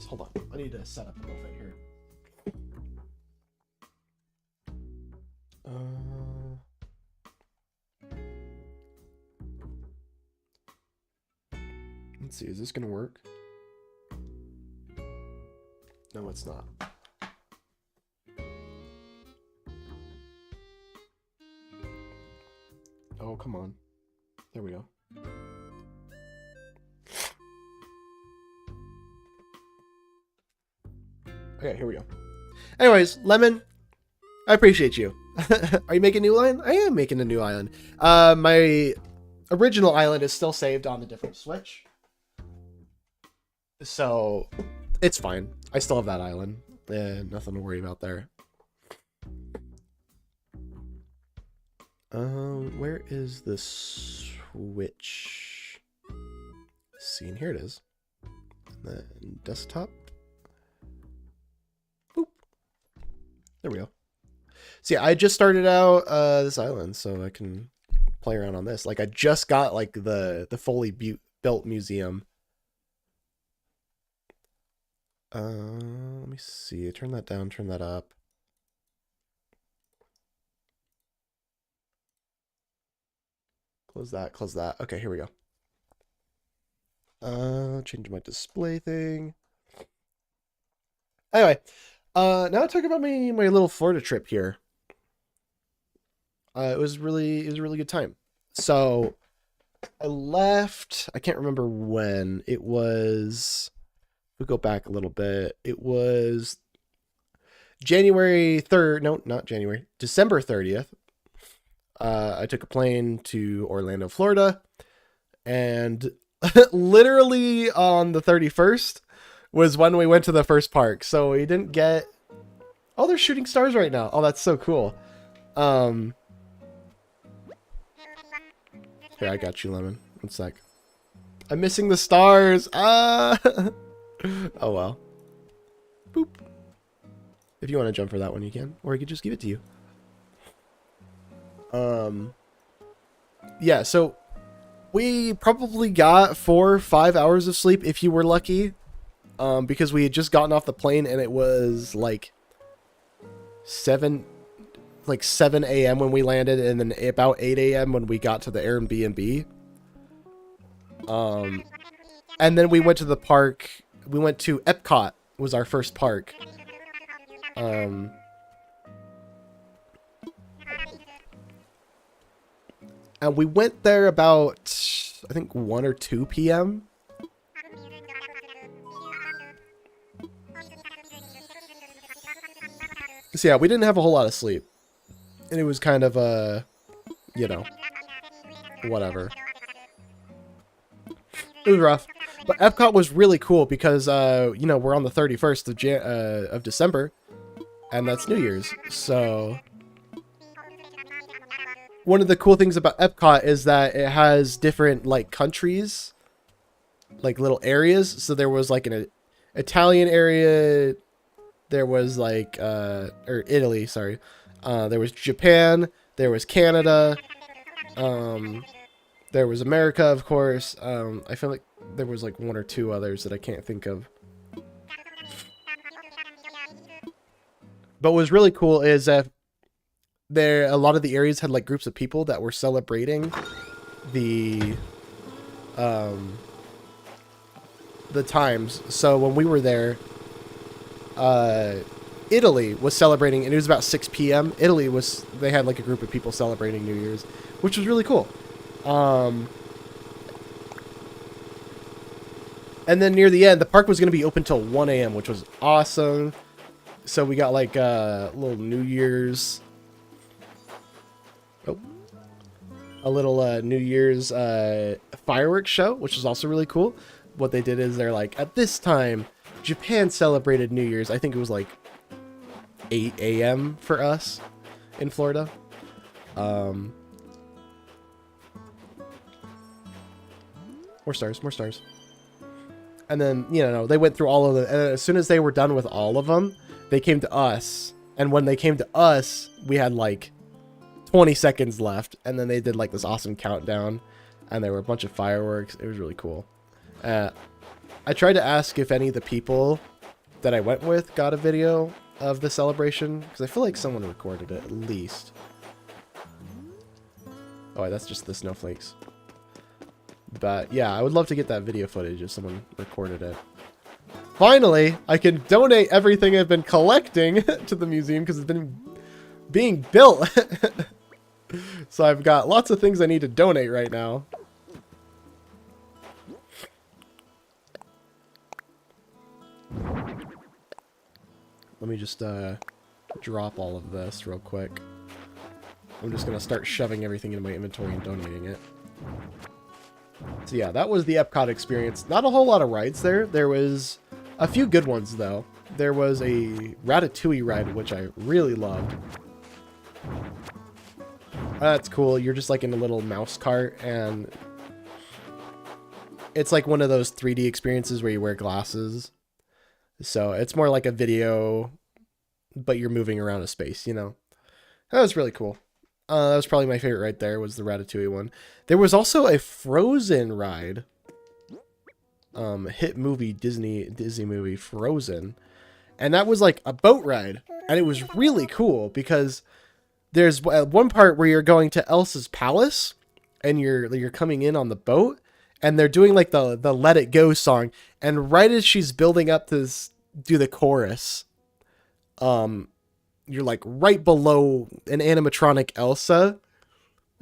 Hold on, I need to set up a little bit here. Let's see, is this gonna work? No, it's not. Oh, come on. There we go. Okay, here we go. Anyways, Lemon, I appreciate you. Are you making a new island? I am making a new island. My original island is still saved on a different Switch. So it's fine. I still have that island. Nothing to worry about there. Where is the Switch? Scene, here it is. And then desktop. Boop. There we go. So yeah, I just started out this island, so I can play around on this. Like I just got like the fully built museum. Let me see. Turn that down, turn that up. Close that, close that. Okay, here we go. Change my display thing. Anyway, now talk about my little Florida trip here. It was a really good time. So I left, I can't remember when. It was, we'll go back a little bit. It was January 3rd, no, not January, December 30th. I took a plane to Orlando, Florida, and literally on the 31st was when we went to the first park. So we didn't get, oh, they're shooting stars right now. Oh, that's so cool. Here, I got you, Lemon. One sec. I'm missing the stars. Ah. Oh, well. Boop. If you want to jump for that one, you can. Or I could just give it to you. Yeah, so we probably got 4 or 5 hours of sleep if you were lucky. Because we had just gotten off the plane and it was like 7 a.m. when we landed, and then about 8 a.m. when we got to the Airbnb. And then we went to the park. We went to Epcot, was our first park. And we went there about, I think, 1 or 2 p.m. So yeah, we didn't have a whole lot of sleep. And it was kind of, you know, whatever. It was rough. But Epcot was really cool because, you know, we're on the 31st of December. And that's New Year's. So one of the cool things about Epcot is that it has different, like, countries. Like, little areas. So there was, like, an Italian area. There was, like, or Italy, sorry. There was Japan, there was Canada, there was America, of course. I feel like there was like 1 or 2 others that I can't think of. But what was really cool is that a lot of the areas had like groups of people that were celebrating the times. So when we were there, Italy was celebrating, and it was about 6 p.m. They had like a group of people celebrating New Year's, which was really cool. And then near the end, the park was going to be open till 1 a.m., which was awesome. So we got like a little New Year's, a little New Year's fireworks show, which was also really cool. What they did is they're like, at this time, Japan celebrated New Year's. I think it was like 8 a.m. for us in Florida. More stars, more stars. And then, you know, they went through all of them. And as soon as they were done with all of them, they came to us. And when they came to us, we had like 20 seconds left. And then they did like this awesome countdown. And there were a bunch of fireworks. It was really cool. I tried to ask if any of the people that I went with got a video of the celebration, because I feel like someone recorded it at least. Oh, that's just the snowflakes. But yeah, I would love to get that video footage if someone recorded it. Finally, I can donate everything I've been collecting to the museum because it's been being built. So I've got lots of things I need to donate right now. Let me just drop all of this real quick. I'm just gonna start shoving everything into my inventory and donating it. So yeah, that was the Epcot experience. Not a whole lot of rides there. There was a few good ones though. There was a Ratatouille ride, which I really loved. That's cool. You're just like in a little mouse cart, and it's like one of those 3D experiences where you wear glasses. So it's more like a video, but you're moving around a space, you know. That was really cool. That was probably my favorite right there, was the Ratatouille one. There was also a Frozen ride. Hit movie, Disney movie, Frozen. And that was like a boat ride. And it was really cool because there's one part where you're going to Elsa's palace and you're coming in on the boat. And they're doing like the Let It Go song. And right as she's building up to do the chorus, you're like right below an animatronic Elsa.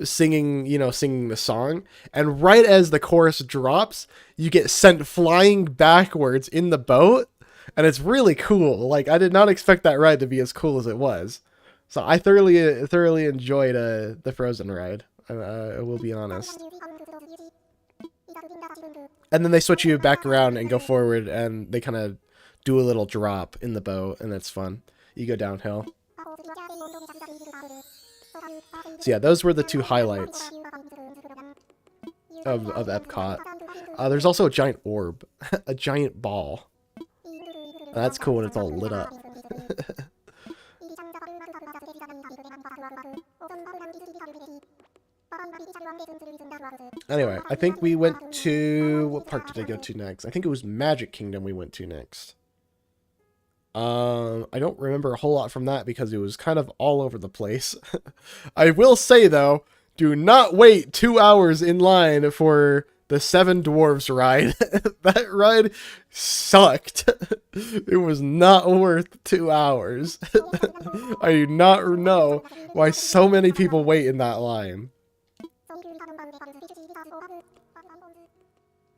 singing, singing the song. And right as the chorus drops, you get sent flying backwards in the boat. And it's really cool. Like, I did not expect that ride to be as cool as it was. So I thoroughly enjoyed the Frozen ride. I will be honest. And then they switch you back around and go forward, and they kind of do a little drop in the boat, and it's fun. You go downhill. So yeah, those were the two highlights of Epcot. There's also a giant orb, a giant ball. That's cool when it's all lit up. Anyway, I think we went to... What park did I go to next? I think it was Magic Kingdom we went to next. I don't remember a whole lot from that because it was kind of all over the place. I will say, though, do not wait 2 hours in line for the Seven Dwarfs ride. That ride sucked. It was not worth 2 hours. I do not know why so many people wait in that line.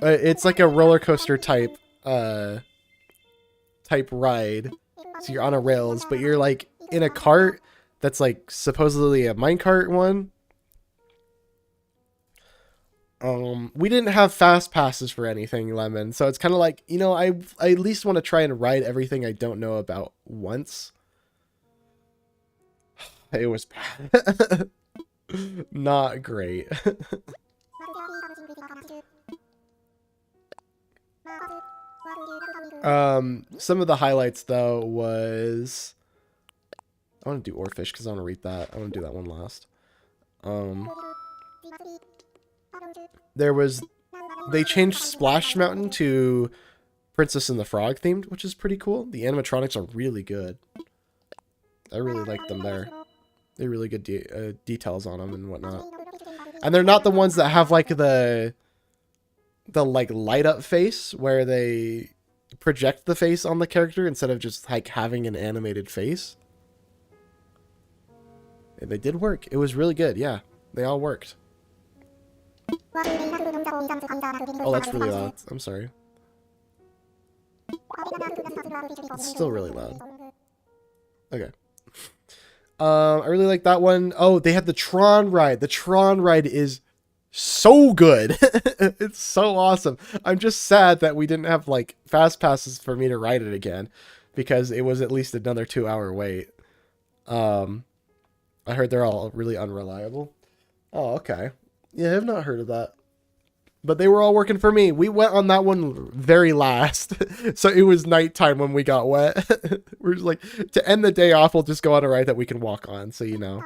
It's like a roller coaster type ride. So you're on a rails, but you're like in a cart that's like supposedly a minecart one. We didn't have fast passes for anything, Lemon, so it's kind of like, I at least want to try and ride everything I don't know about once. It was bad. Not great. Some of the highlights, though, was... I want to do Oarfish because I want to read that. I want to do that one last. They changed Splash Mountain to Princess and the Frog themed, which is pretty cool. The animatronics are really good. I really like them there. They're really good details on them and whatnot. And they're not the ones that have like the like light up face where they project the face on the character instead of just like having an animated face. And they did work. It was really good. Yeah, they all worked. Oh, that's really loud. I'm sorry. It's still really loud. Okay. I really like that one. Oh, they had the Tron ride. The Tron ride is so good. It's so awesome. I'm just sad that we didn't have like fast passes for me to ride it again because it was at least another 2-hour wait. I heard they're all really unreliable. Oh, okay. Yeah, I've not heard of that. But they were all working for me. We went on that one very last. So it was nighttime when we got wet. We're just like, to end the day off, we'll just go on a ride that we can walk on, so you know.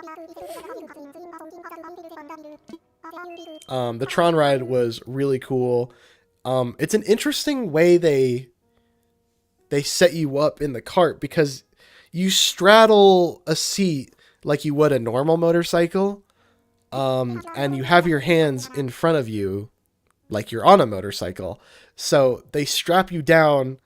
The Tron ride was really cool. It's an interesting way they set you up in the cart because you straddle a seat like you would a normal motorcycle. And you have your hands in front of you like you're on a motorcycle. So they strap you down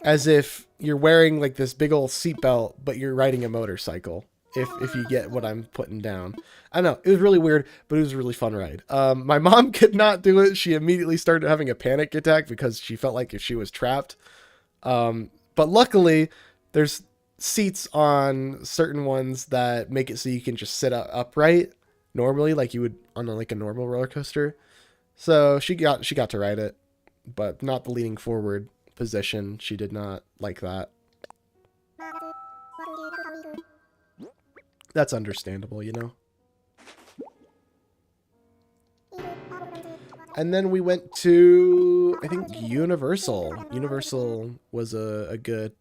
as if you're wearing like this big old seatbelt, but you're riding a motorcycle. If you get what I'm putting down. I don't know. It was really weird, but it was a really fun ride. My mom could not do it. She immediately started having a panic attack because she felt like if she was trapped. But luckily, there's seats on certain ones that make it so you can just sit upright normally, like you would on like a normal roller coaster. So she got to ride it, but not the leaning forward position. She did not like that. That's understandable, you know. And then we went to, I think, Universal. Universal was a good,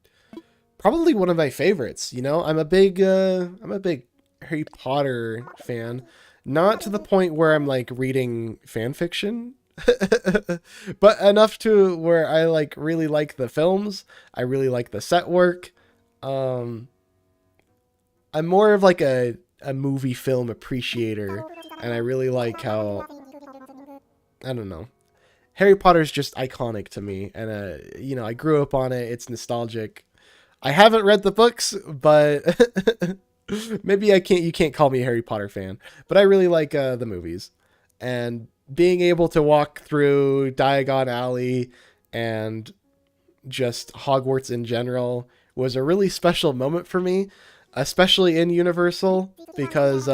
probably one of my favorites. You know, I'm a big Harry Potter fan. Not to the point where I'm like reading fan fiction, but enough to where I like really like the films. I really like the set work. I'm more of like a movie film appreciator, and I really like how, I don't know, Harry Potter's just iconic to me, and you know, I grew up on it. It's nostalgic. I haven't read the books, but Maybe you can't call me a Harry Potter fan, but I really like the movies. And being able to walk through Diagon Alley and just Hogwarts in general was a really special moment for me, especially in Universal, because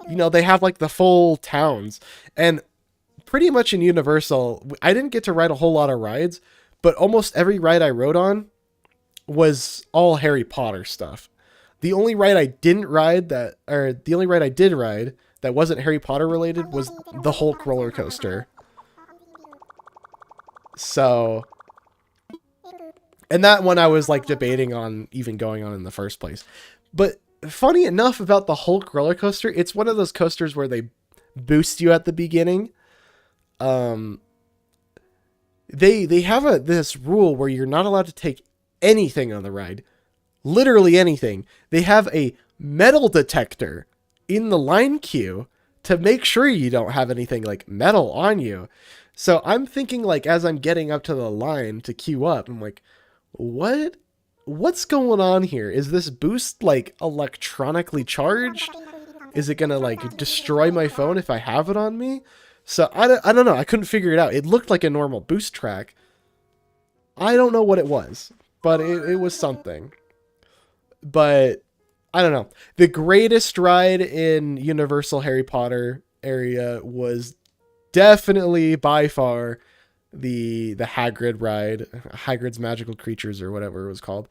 you know, they have like the full towns, and pretty much in Universal, I didn't get to ride a whole lot of rides, but almost every ride I rode on was all Harry Potter stuff. The only ride I didn't ride that, or the only ride I did ride that wasn't Harry Potter related was the Hulk roller coaster. So, and that one I was like debating on even going on in the first place. But funny enough about the Hulk roller coaster, it's one of those coasters where they boost you at the beginning. They have this rule where you're not allowed to take anything on the ride. Literally anything. They have a metal detector in the line queue to make sure you don't have anything like metal on you. So I'm thinking, like, as I'm getting up to the line to queue up, I'm like, what's going on here? Is this boost like electronically charged? Is it gonna like destroy my phone if I have it on me? So I don't know. I couldn't figure it out. It looked like a normal boost track. I don't know what it was, but it was something. But I don't know. The greatest ride in Universal Harry Potter area was definitely by far the Hagrid ride, Hagrid's Magical Creatures or whatever it was called.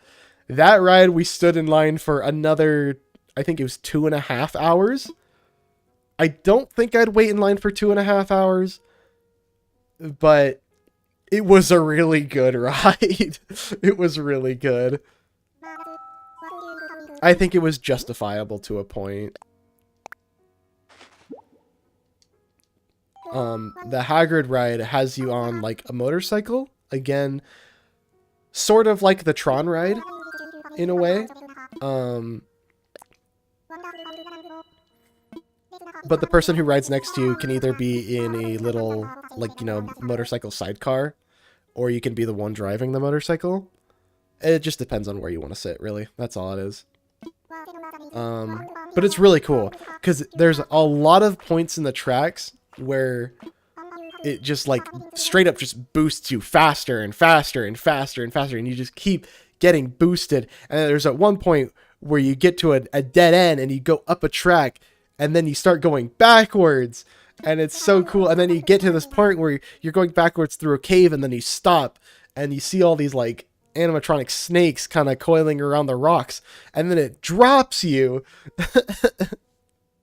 That ride, we stood in line for another, I think it was 2.5 hours. I don't think I'd wait in line for 2.5 hours, but it was a really good ride. It was really good. I think it was justifiable to a point. The Hagrid ride has you on like a motorcycle. Again, sort of like the Tron ride in a way. But the person who rides next to you can either be in a little, like, you know, motorcycle sidecar, or you can be the one driving the motorcycle. It just depends on where you want to sit, really. That's all it is. But it's really cool, because there's a lot of points in the tracks where it just, like, straight up just boosts you faster and faster and faster and faster, and you just keep getting boosted. And then there's at one point where you get to a dead end, and you go up a track, and then you start going backwards, and it's so cool. And then you get to this point where you're going backwards through a cave, and then you stop, and you see all these, like, animatronic snakes kind of coiling around the rocks, and then it drops you.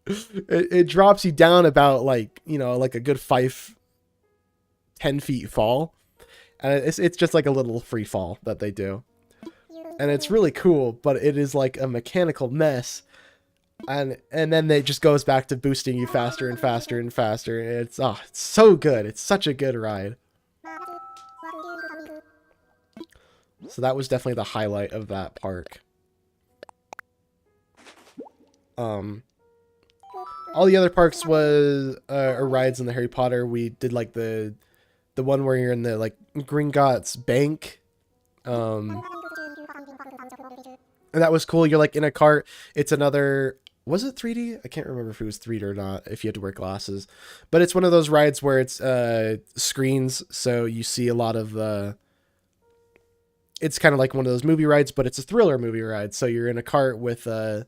it drops you down about, like, you know, like a good 5-10 feet fall, and it's just like a little free fall that they do, and it's really cool. But it is like a mechanical mess, and then it just goes back to boosting you faster and faster and faster. It's so good. It's such a good ride. So that was definitely the highlight of that park. All the other parks was or rides in the Harry Potter. We did like the one where you're in the like Gringotts Bank. And that was cool. You're like in a cart. It's another, was it 3D? I can't remember if it was 3D or not, if you had to wear glasses. But it's one of those rides where it's screens, so you see a lot of it's kind of like one of those movie rides, but it's a thriller movie ride. So you're in a cart with that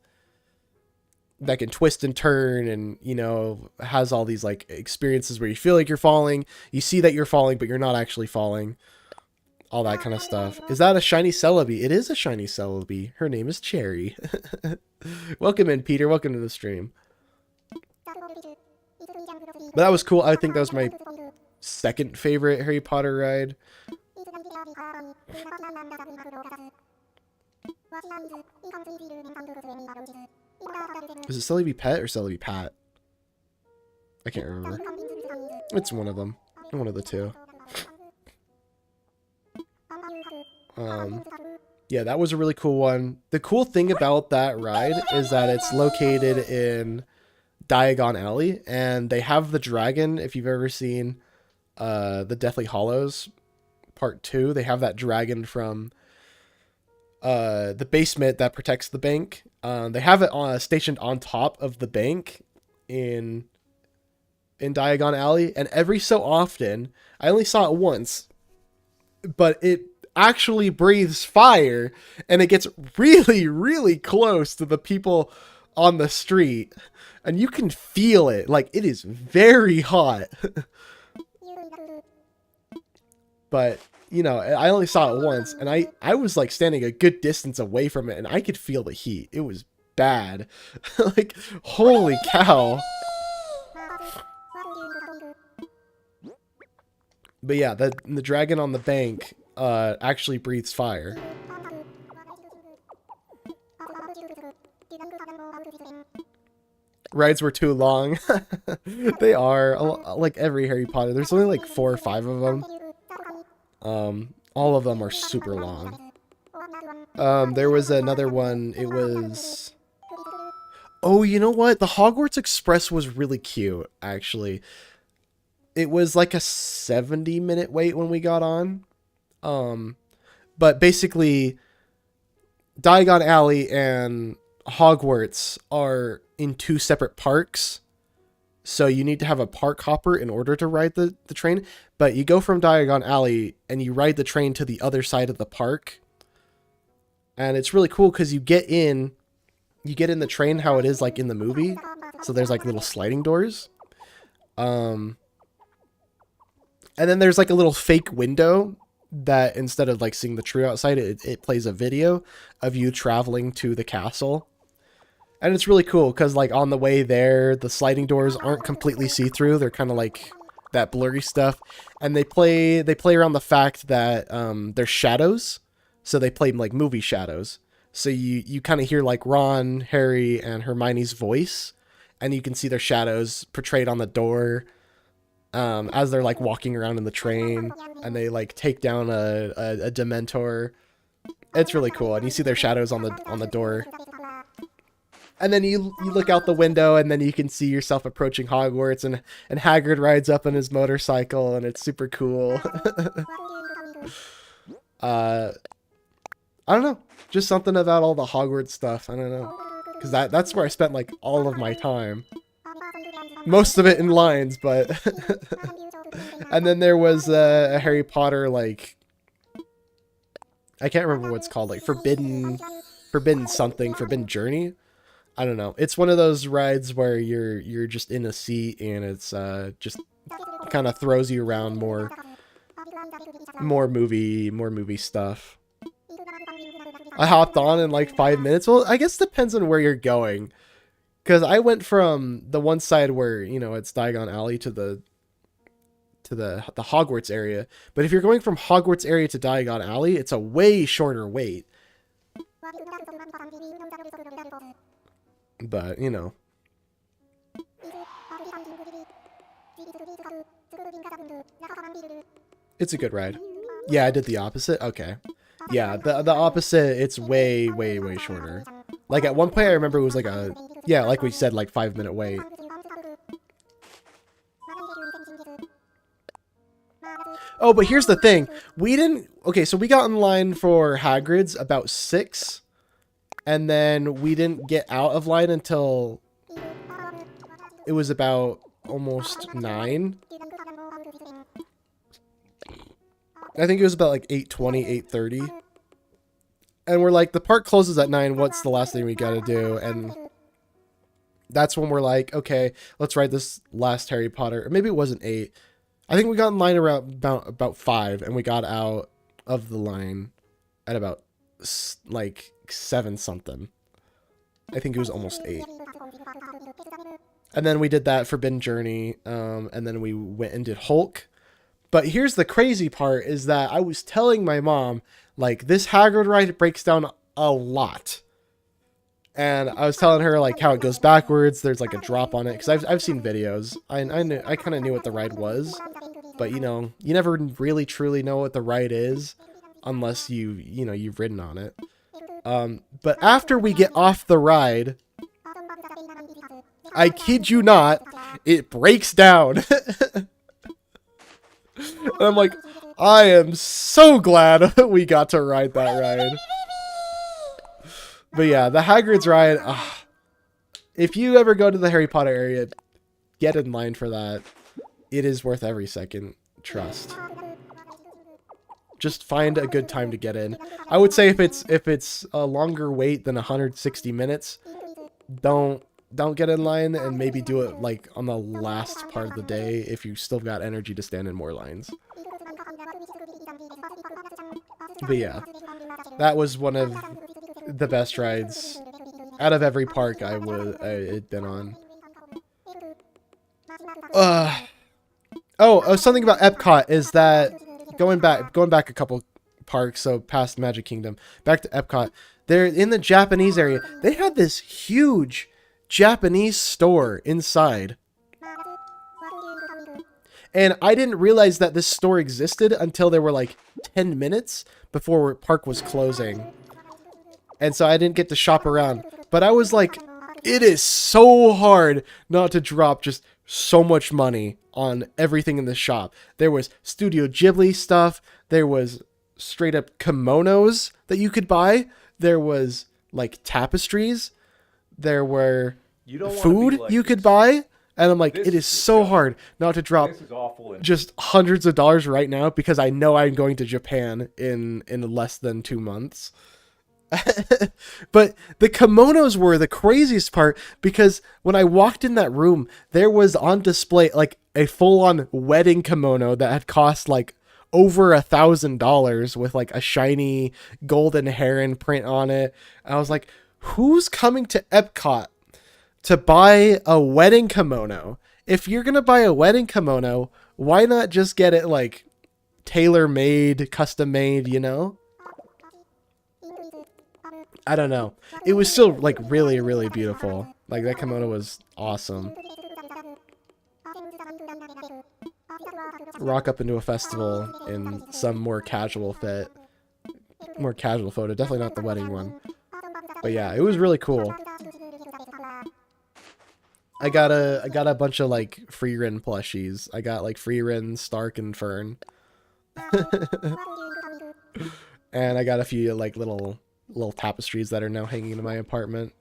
can twist and turn, and, you know, has all these like experiences where you feel like you're falling. You see that you're falling, but you're not actually falling. All that kind of stuff. Is that a shiny Celebi? It is a shiny Celebi. Her name is Cherry. Welcome in, Peter. Welcome to the stream. But that was cool. I think that was my second favorite Harry Potter ride. Is it Celebi Pet or Celebi Pat? I can't remember. It's one of them. One of the two. Yeah, that was a really cool one. The cool thing about that ride is that it's located in Diagon Alley, and they have the dragon. If you've ever seen the Deathly Hallows Part 2, they have that dragon from the basement that protects the bank. They have it stationed on top of the bank in Diagon Alley, and every so often, I only saw it once, but it actually breathes fire, and it gets really, really close to the people on the street, and you can feel it. Like, it is very hot. But, you know, I only saw it once, and I was, like, standing a good distance away from it, and I could feel the heat. It was bad. Like, holy cow. But yeah, the dragon on the bank actually breathes fire. Rides were too long. They are, like every Harry Potter. There's only like 4 or 5 of them. All of them are super long. There was another one. It was... Oh, you know what? The Hogwarts Express was really cute, actually. It was like a 70-minute wait when we got on. But basically, Diagon Alley and Hogwarts are in 2 separate parks. So you need to have a park hopper in order to ride the train. But you go from Diagon Alley and you ride the train to the other side of the park. And it's really cool because you get in the train how it is like in the movie. So there's like little sliding doors. And then there's like a little fake window that instead of like seeing the true outside, it plays a video of you traveling to the castle. And it's really cool because like on the way there, the sliding doors aren't completely see-through. They're kind of like that blurry stuff. And they play around the fact that there's shadows. So they play like movie shadows. So you kind of hear like Ron, Harry, and Hermione's voice. And you can see their shadows portrayed on the door. As they're like walking around in the train, and they like take down a Dementor. It's really cool, and you see their shadows on the door. And then you look out the window, and then you can see yourself approaching Hogwarts, and Hagrid rides up on his motorcycle, and it's super cool. I don't know, just something about all the Hogwarts stuff. I don't know, because that's where I spent like all of my time. Most of it in lines, but... And then there was a Harry Potter, like... I can't remember what it's called, like Forbidden something, Forbidden Journey? I don't know. It's one of those rides where you're just in a seat, and it's just kind of throws you around more movie stuff. I hopped on in like 5 minutes. Well, I guess it depends on where you're going. Because I went from the one side where, you know, it's Diagon Alley to the Hogwarts area. But if you're going from Hogwarts area to Diagon Alley, it's a way shorter wait. But, you know. It's a good ride. Yeah, I did the opposite? Okay. Yeah, the opposite, it's way, way, way shorter. Like, at one point, I remember it was like a... Yeah, like we said, like 5-minute wait. Oh, but here's the thing. We didn't... Okay, so we got in line for Hagrid's about 6. And then we didn't get out of line until... It was about almost 9. I think it was about like 8:20, 8:30. And we're like, the park closes at 9. What's the last thing we gotta do? And... That's when we're like, okay, let's ride this last Harry Potter. Or maybe it wasn't 8. I think we got in line around about 5, and we got out of the line at about like 7 something. I think it was almost 8. And then we did that Forbidden Journey, and then we went and did Hulk. But here's the crazy part is that I was telling my mom, like, this Hagrid ride breaks down a lot. And I was telling her like how it goes backwards. There's like a drop on it because I've seen videos. I kind of knew what the ride was, but you know, you never really truly know what the ride is unless you've ridden on it. But after we get off the ride, I kid you not, it breaks down. And I'm like, I am so glad we got to ride that ride. But yeah, the Hagrid's ride. If you ever go to the Harry Potter area, get in line for that. It is worth every second. Trust. Just find a good time to get in. I would say if it's a longer wait than 160 minutes, don't get in line, and maybe do it like on the last part of the day if you still got energy to stand in more lines. But yeah, that was one of the best rides out of every park I had been on. Something about Epcot is that going back a couple parks, so past Magic Kingdom, back to Epcot. They're in the Japanese area. They had this huge Japanese store inside. And I didn't realize that this store existed until there were like 10 minutes before park was closing. And so I didn't get to shop around. But I was like, it is so hard not to drop just so much money on everything in the shop. There was Studio Ghibli stuff. There was straight up kimonos that you could buy. There was like tapestries. There were food you could buy. And I'm like, it is so hard not to drop just hundreds of dollars right now because I know I'm going to Japan in less than 2 months. But the kimonos were the craziest part because when I walked in that room, there was on display like a full-on wedding kimono that had cost like over $1,000 with like a shiny golden heron print on it. I was like, who's coming to Epcot to buy a wedding kimono? If you're going to buy a wedding kimono, why not just get it like tailor-made, custom-made, you know? I don't know. It was still like really, really beautiful. Like that kimono was awesome. Rock up into a festival in some more casual photo. Definitely not the wedding one. But yeah, it was really cool. I got a bunch of like Free-Ren plushies. I got like Free-Ren, Stark, and Fern. And I got a few like little tapestries that are now hanging in my apartment.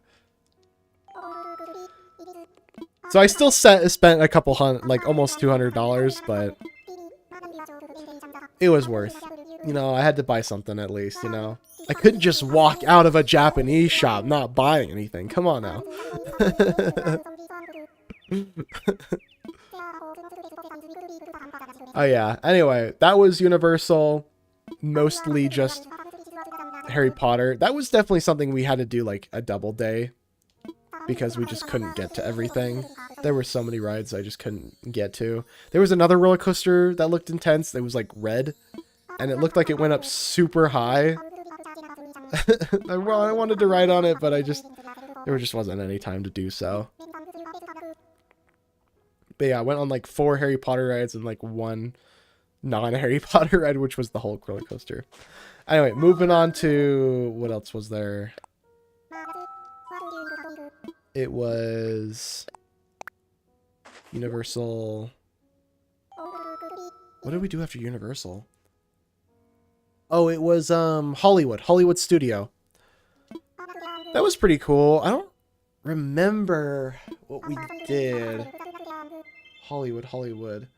So I still spent a couple like almost $200, but it was worth. You know, I had to buy something at least, you know. I couldn't just walk out of a Japanese shop not buying anything. Come on now. Oh yeah. Anyway, that was Universal. Mostly just Harry Potter. That was definitely something we had to do like a double day because we just couldn't get to everything. There were so many rides I just couldn't get to. There was another roller coaster that looked intense. That was like red and it looked like it went up super high. I wanted to ride on it, but there just wasn't any time to do so. But yeah, I went on like 4 Harry Potter rides and like 1 non-Harry Potter ride, which was the Hulk roller coaster. Anyway, moving on to what else was there? It was Universal. What did we do after Universal? Oh, it was Hollywood Studio. That was pretty cool. I don't remember what we did. Hollywood.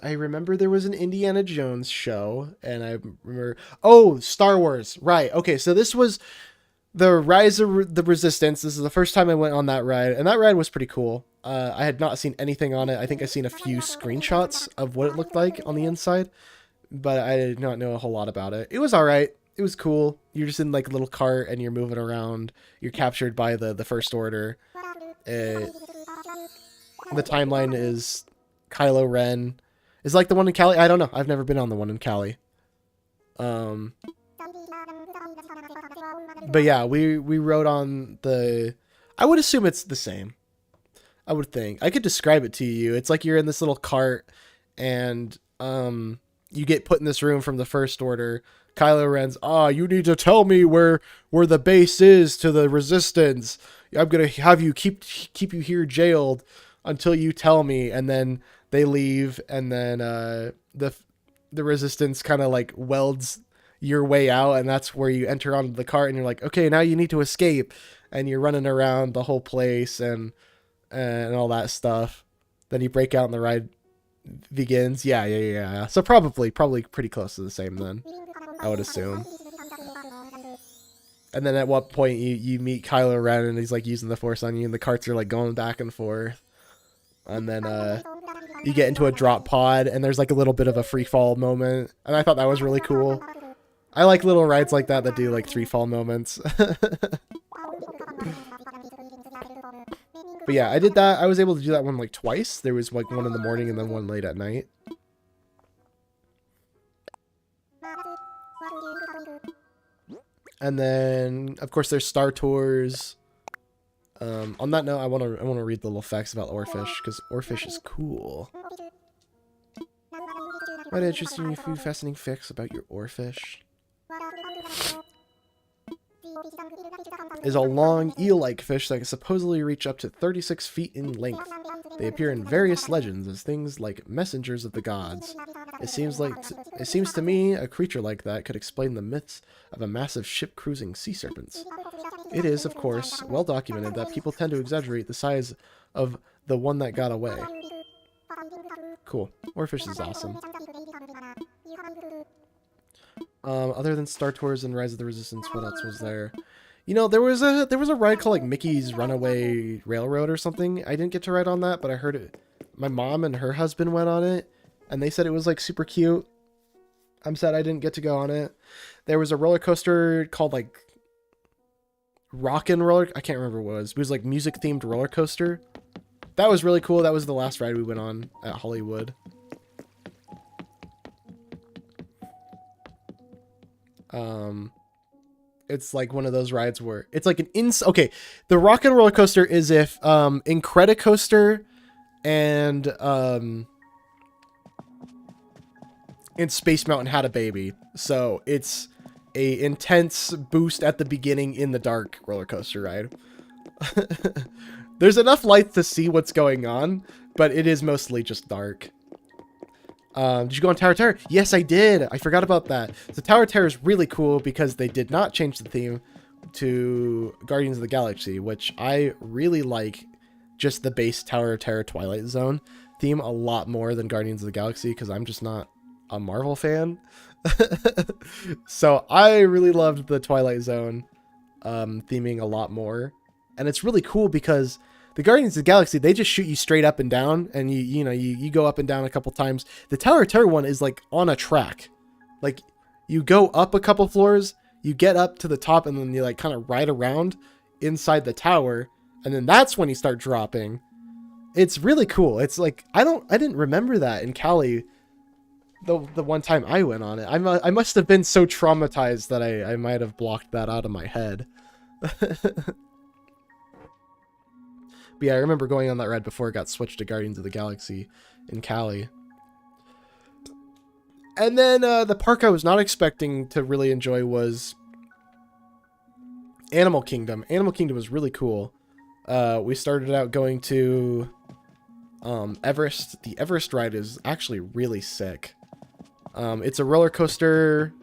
I remember there was an Indiana Jones show, and I remember, Star Wars, right. Okay, so this was the Rise of the Resistance. This is the first time I went on that ride, and that ride was pretty cool. I had not seen anything on it. I think I've seen a few screenshots of what it looked like on the inside, but I did not know a whole lot about it. It was alright. It was cool. You're just in like a little cart, and you're moving around. You're captured by the First Order. The timeline is Kylo Ren. Is like the one in Cali? I don't know. I've never been on the one in Cali. But yeah, we rode on the... I would assume it's the same. I would think. I could describe it to you. It's like you're in this little cart and you get put in this room from the First Order. Kylo Ren's, you need to tell me where the base is to the Resistance. I'm going to have you keep you here jailed until you tell me. And then they leave, and then the Resistance kind of like welds your way out, and that's where you enter onto the cart, and you're like, okay, now you need to escape, and you're running around the whole place and all that stuff. Then you break out and the ride begins. Yeah. So probably pretty close to the same then, I would assume. And then at what point you meet Kylo Ren and he's like using the Force on you, and the carts are like going back and forth. And then you get into a drop pod, and there's like a little bit of a free fall moment, and I thought that was really cool. I like little rides like that do like free fall moments. But yeah, I did that. I was able to do that one like twice. There was like one in the morning and then one late at night. And then, of course, there's Star Tours. On that note, I want to read the little facts about Oarfish, because Oarfish is cool. What interesting, few fascinating facts about your Oarfish? Is a long eel-like fish that can supposedly reach up to 36 feet in length. They appear in various legends as things like messengers of the gods. It seems to me a creature like that could explain the myths of a massive ship cruising sea serpents. It is, of course, well documented that people tend to exaggerate the size of the one that got away. Cool. Oarfish is awesome. Other than Star Tours and Rise of the Resistance, what else was there? You know, there was a ride called like Mickey's Runaway Railroad or something. I didn't get to ride on that, but I heard it. My mom and her husband went on it, and they said it was like super cute. I'm sad I didn't get to go on it. There was a roller coaster called like Rockin' Roller. I can't remember what it was. It was like music themed roller coaster. That was really cool. That was the last ride we went on at Hollywood. It's like one of those rides where it's like okay, the Rockin' Roller Coaster is if Incredicoaster and Space Mountain had a baby. So it's a intense boost at the beginning in the dark roller coaster ride. There's enough light to see what's going on, but it is mostly just dark. Did you go on Tower Terror? Yes, I did. I forgot about that. So Tower Terror is really cool because they did not change the theme to Guardians of the Galaxy, which I really like just the base Tower Terror Twilight Zone theme a lot more than Guardians of the Galaxy because I'm just not a Marvel fan. So I really loved the Twilight Zone theming a lot more. And it's really cool because the Guardians of the Galaxy, they just shoot you straight up and down, and you go up and down a couple times. The Tower of Terror one is like on a track. Like you go up a couple floors, you get up to the top, and then you like kind of ride around inside the tower, and then that's when you start dropping. It's really cool. It's like I didn't remember that in Cali the one time I went on it. I must have been so traumatized that I might have blocked that out of my head. But yeah, I remember going on that ride before it got switched to Guardians of the Galaxy in Cali. And then the park I was not expecting to really enjoy was Animal Kingdom. Animal Kingdom was really cool. We started out going to Everest. The Everest ride is actually really sick. It's a roller coaster,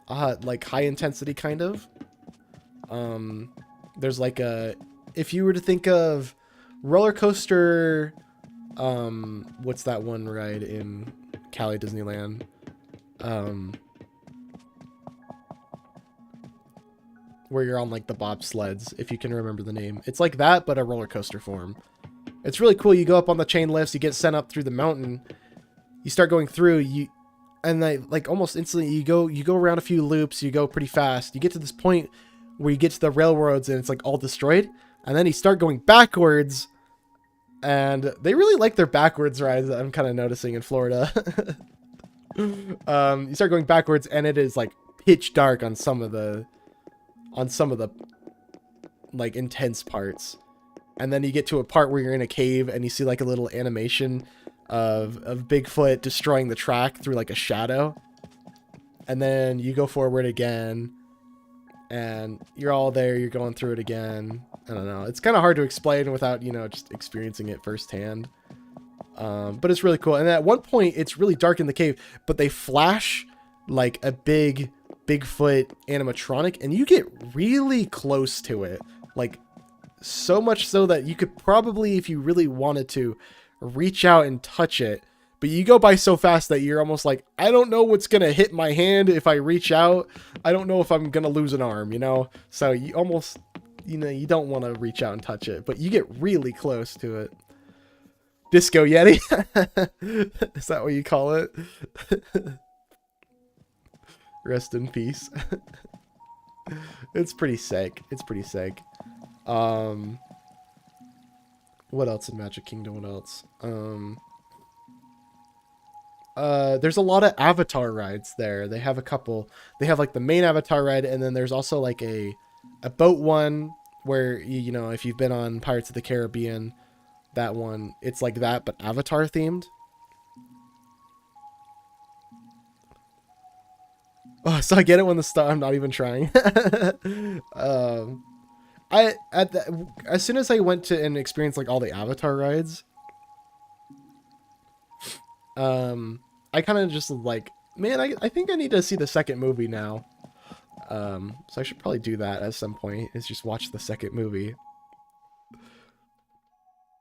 like high intensity kind of. There's like if you were to think of roller coaster, what's that one ride in Cali Disneyland? Where you're on like the bobsleds, if you can remember the name. It's like that, but a roller coaster form. It's really cool. You go up on the chain lifts, you get sent up through the mountain, you start going through, and like almost instantly you go around a few loops, you go pretty fast. You get to this point where you get to the railroads and it's like all destroyed. And then you start going backwards, and they really like their backwards rides. I'm kind of noticing in Florida. You start going backwards, and it is like pitch dark on some of the like intense parts. And then you get to a part where you're in a cave, and you see like a little animation of Bigfoot destroying the track through like a shadow. And then you go forward again, and you're all there. You're going through it again. I don't know. It's kind of hard to explain without, just experiencing it firsthand. But it's really cool. And at one point, it's really dark in the cave, but they flash like a big Bigfoot animatronic, and you get really close to it. Like, so much so that you could probably, if you really wanted to, reach out and touch it. But you go by so fast that you're almost like, I don't know what's going to hit my hand if I reach out. I don't know if I'm going to lose an arm, you know? So you almost, you know, you don't want to reach out and touch it, but you get really close to it. Disco Yeti? Is that what you call it? Rest in peace. It's pretty sick. It's pretty sick. What else in Magic Kingdom? What else? There's a lot of Avatar rides there. They have a couple. They have like the main Avatar ride, and then there's also like a boat one where you know, if you've been on Pirates of the Caribbean, that one, it's like that but Avatar themed. Oh, so I get it when the star. I'm not even trying. As soon as I went to and experienced like all the Avatar rides, I kind of just like, man, I think I need to see the second movie now. So I should probably do that at some point, is just watch the second movie.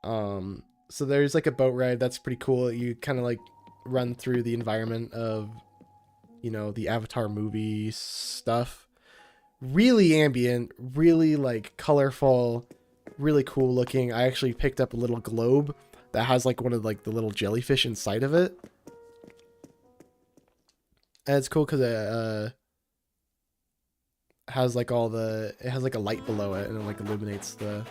So there's like a boat ride that's pretty cool. You kind of like run through the environment of, you know, the Avatar movie stuff. Really ambient, really like colorful, really cool looking. I actually picked up a little globe that has like one of like the little jellyfish inside of it. And it's cool because it has like it has like a light below it, and it like illuminates the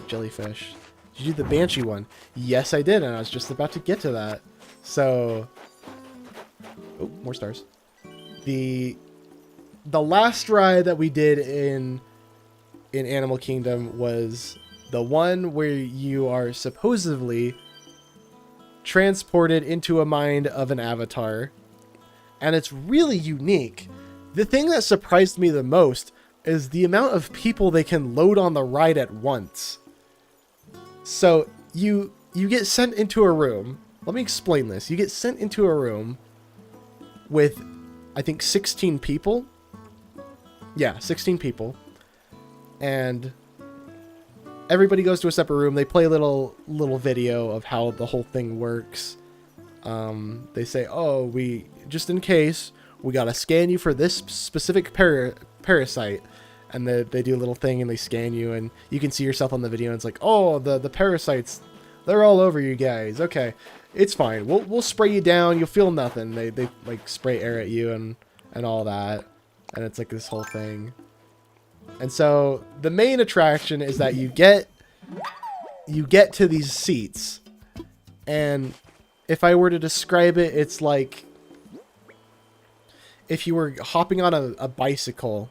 jellyfish. Did you do the Banshee one? Yes, I did, and I was just about to get to that. So, oh, more stars. The last ride that we did in Animal Kingdom was the one where you are supposedly transported into a mind of an avatar, and it's really unique. The thing that surprised me the most is the amount of people they can load on the ride at once. So you get sent into a room. Let me explain this. You get sent into a room with, I think, 16 people. Yeah, 16 people. And everybody goes to a separate room. They play a little video of how the whole thing works. They say, oh, we, just in case, we gotta scan you for this specific parasite. And they do a little thing and they scan you, and you can see yourself on the video, and it's like, oh, the parasites, they're all over you guys. Okay, it's fine. We'll spray you down. You'll feel nothing. They like spray air at you and all that. And it's like this whole thing. And so the main attraction is that you get to these seats, and if I were to describe it, it's like if you were hopping on a bicycle,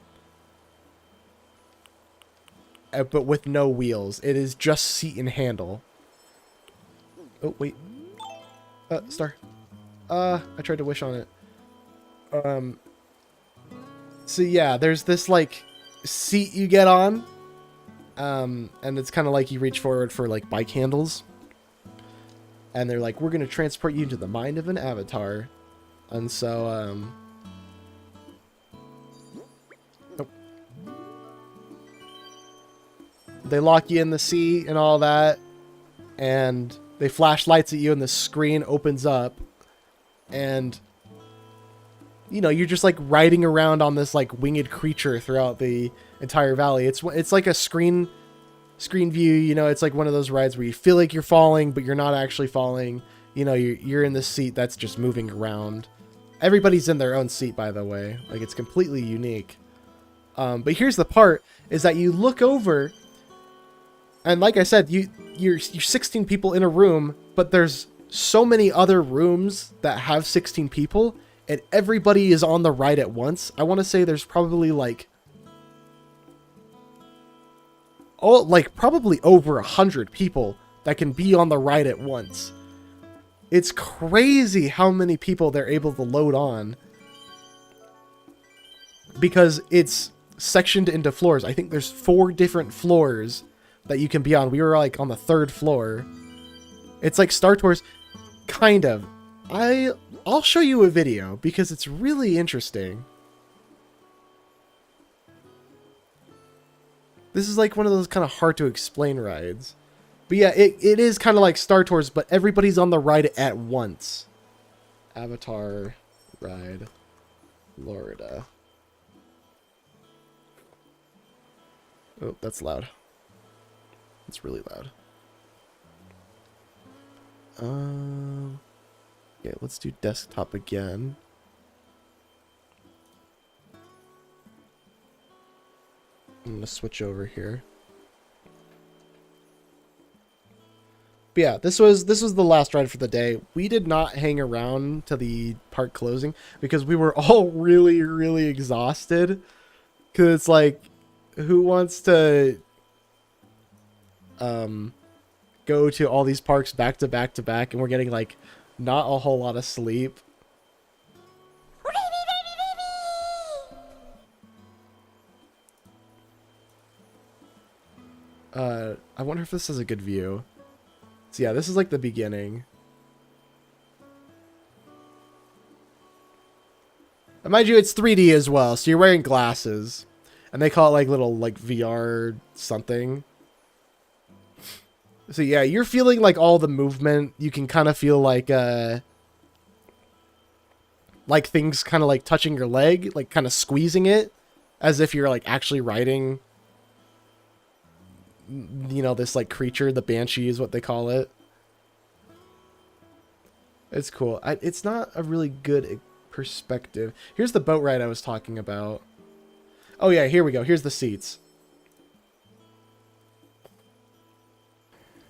but with no wheels. It is just seat and handle. Oh, wait. Star. I tried to wish on it. So yeah, there's this like seat you get on, and it's kind of like you reach forward for like bike handles, and they're like, we're gonna transport you into the mind of an avatar. And so they lock you in the seat and all that, and they flash lights at you, and the screen opens up, and you know, you're just like riding around on this like winged creature throughout the entire valley. It's like a screen view, you know. It's like one of those rides where you feel like you're falling, but you're not actually falling. You know, you're in this seat that's just moving around. Everybody's in their own seat, by the way. Like, it's completely unique. But here's the part, is that you look over, and like I said, you're 16 people in a room, but there's so many other rooms that have 16 people, and everybody is on the ride at once. I want to say there's probably like, probably over 100 people that can be on the ride at once. It's crazy how many people they're able to load on, because it's sectioned into floors. I think there's 4 different floors that you can be on. We were like on the 3rd floor. It's like Star Tours, kind of. I'll show you a video because it's really interesting. This is like one of those kind of hard to explain rides. But yeah, it is kind of like Star Tours, but everybody's on the ride at once. Avatar ride, Florida. Oh, that's loud. It's really loud. Yeah, let's do desktop again. I'm gonna switch over here. But yeah, this was the last ride for the day. We did not hang around to the park closing because we were all really exhausted. Cause it's like, who wants to go to all these parks back to back to back, and we're getting like not a whole lot of sleep. I wonder if this is a good view. So yeah, this is like the beginning. And mind you, it's 3D as well, so you're wearing glasses. And they call it like little like VR something. So yeah, you're feeling like all the movement. You can kind of feel like things kind of like touching your leg, like kind of squeezing it as if you're like actually riding, you know, this like creature. The banshee is what they call it. It's cool. It's not a really good perspective. Here's the boat ride I was talking about. Oh yeah, here we go. Here's the seats.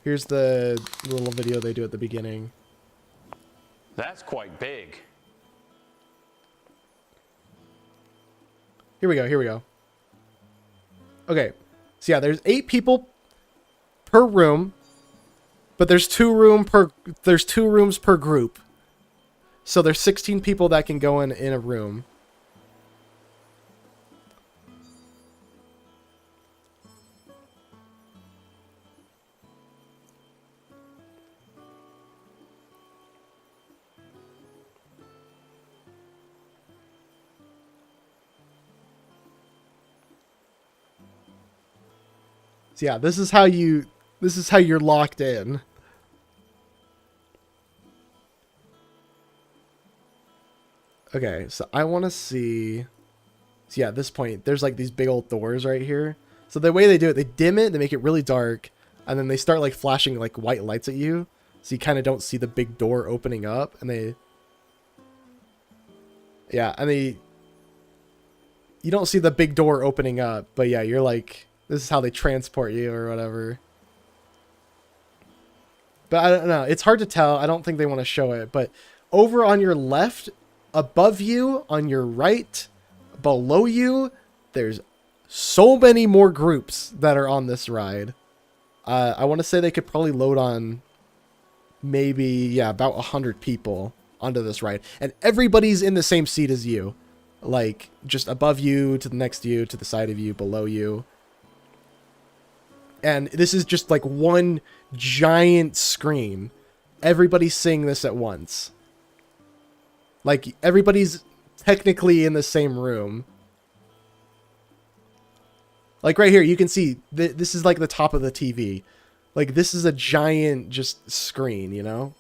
Here's the little video they do at the beginning. That's quite big. Here we go. Here we go. Okay. So yeah, there's 8 people per room, but there's 2 rooms per group. So there's 16 people that can go in a room. So yeah, this is how you're locked in. Okay, so I want to see. So yeah, at this point, there's like these big old doors right here. So the way they do it, they dim it, they make it really dark, and then they start like flashing like white lights at you, so you kind of don't see the big door opening up, and you don't see the big door opening up, but yeah, you're like, this is how they transport you or whatever. But I don't know, it's hard to tell. I don't think they want to show it, but over on your left, above you, on your right, below you, there's so many more groups that are on this ride. I want to say they could probably load on maybe, yeah, about 100 people onto this ride. And everybody's in the same seat as you. Like, just above you, to the next to you, to the side of you, below you. And this is just like one giant screen. Everybody's seeing this at once. Like, everybody's technically in the same room. Like, right here, you can see, this is like the top of the TV. Like, this is a giant just screen, you know?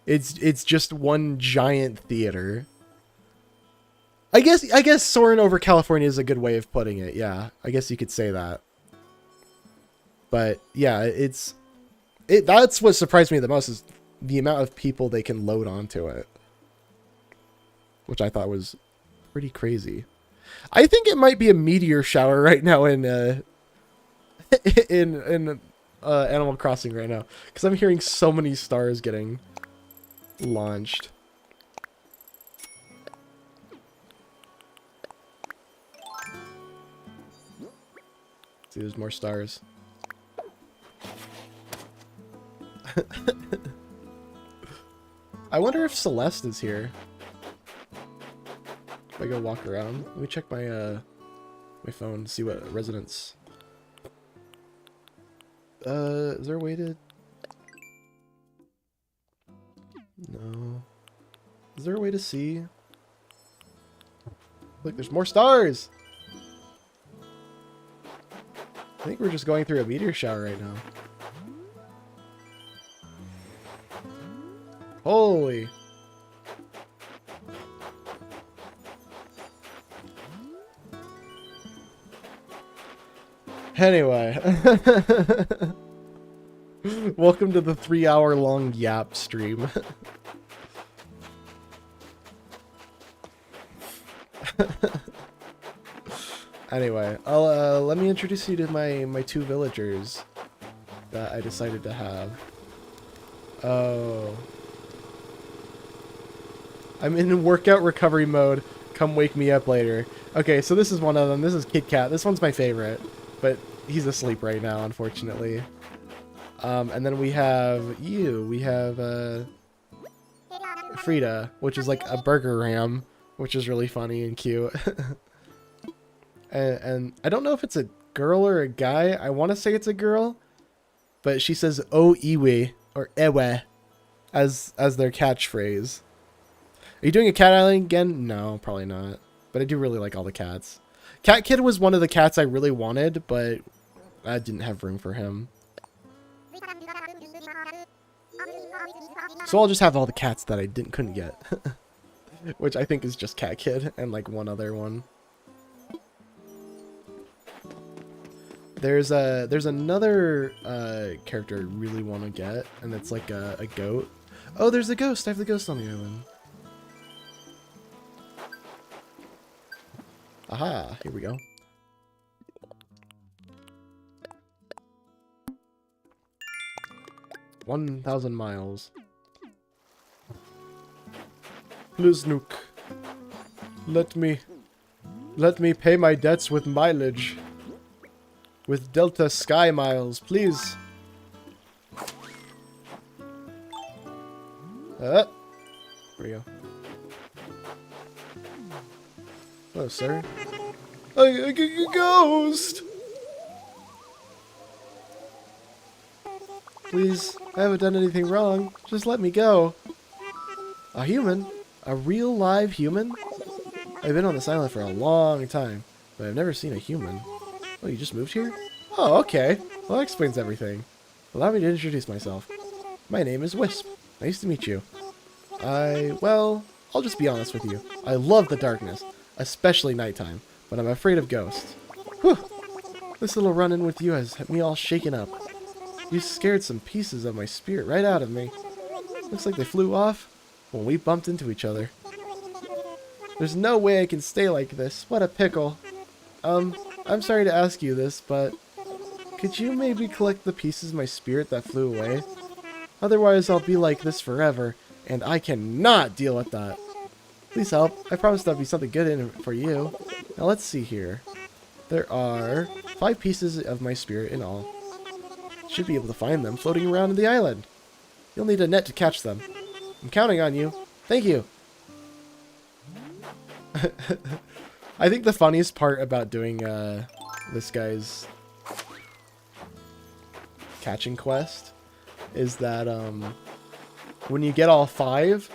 It's just one giant theater. I guess Soarin' over California is a good way of putting it, yeah. I guess you could say that. But, yeah, that's what surprised me the most, is the amount of people they can load onto it, which I thought was pretty crazy. I think it might be a meteor shower right now in Animal Crossing right now, because I'm hearing so many stars getting launched. See, there's more stars. I wonder if Celeste is here. If I go walk around, let me check my my phone, see what residents. Is there a way to? No. Is there a way to see? Look, there's more stars! I think we're just going through a meteor shower right now. Holy! Anyway. Welcome to the 3-hour-long Yap stream. Anyway, I'll let me introduce you to my 2 villagers that I decided to have. Oh. I'm in workout recovery mode. Come wake me up later. Okay, so this is one of them. This is Kit Kat. This one's my favorite, but he's asleep right now, unfortunately. And then we have you. We have Frida, which is like a burger ram, which is really funny and cute. and I don't know if it's a girl or a guy. I want to say it's a girl, but she says "O iwe" or "ewe" as their catchphrase. Are you doing a cat island again? No, probably not. But I do really like all the cats. Cat Kid was one of the cats I really wanted, but I didn't have room for him. So I'll just have all the cats that I couldn't get. Which I think is just Cat Kid and like one other one. There's another character I really want to get, and it's like a goat. Oh, there's a ghost. I have the ghost on the island. Aha, here we go. "1,000 miles. Please, Nook. Let me pay my debts with mileage. With Delta Sky Miles, please." Here we go. Hello, sir. I get a ghost! Please, I haven't done anything wrong. Just let me go. A human? A real live human? I've been on this island for a long time, but I've never seen a human. Oh, you just moved here? Oh, okay. Well, that explains everything. Allow me to introduce myself. My name is Wisp. Nice to meet you. Well, I'll just be honest with you. I love the darkness, especially nighttime, but I'm afraid of ghosts. Whew. This little run-in with you has me all shaken up. You scared some pieces of my spirit right out of me. Looks like they flew off when we bumped into each other. There's no way I can stay like this. What a pickle. I'm sorry to ask you this, but could you maybe collect the pieces of my spirit that flew away? Otherwise, I'll be like this forever, and I cannot deal with that. Please help. I promise there'll be something good in it for you. Now let's see here. There are 5 pieces of my spirit in all. Should be able to find them floating around in the island. You'll need a net to catch them. I'm counting on you. Thank you. I think the funniest part about doing this guy's catching quest is that when you get all 5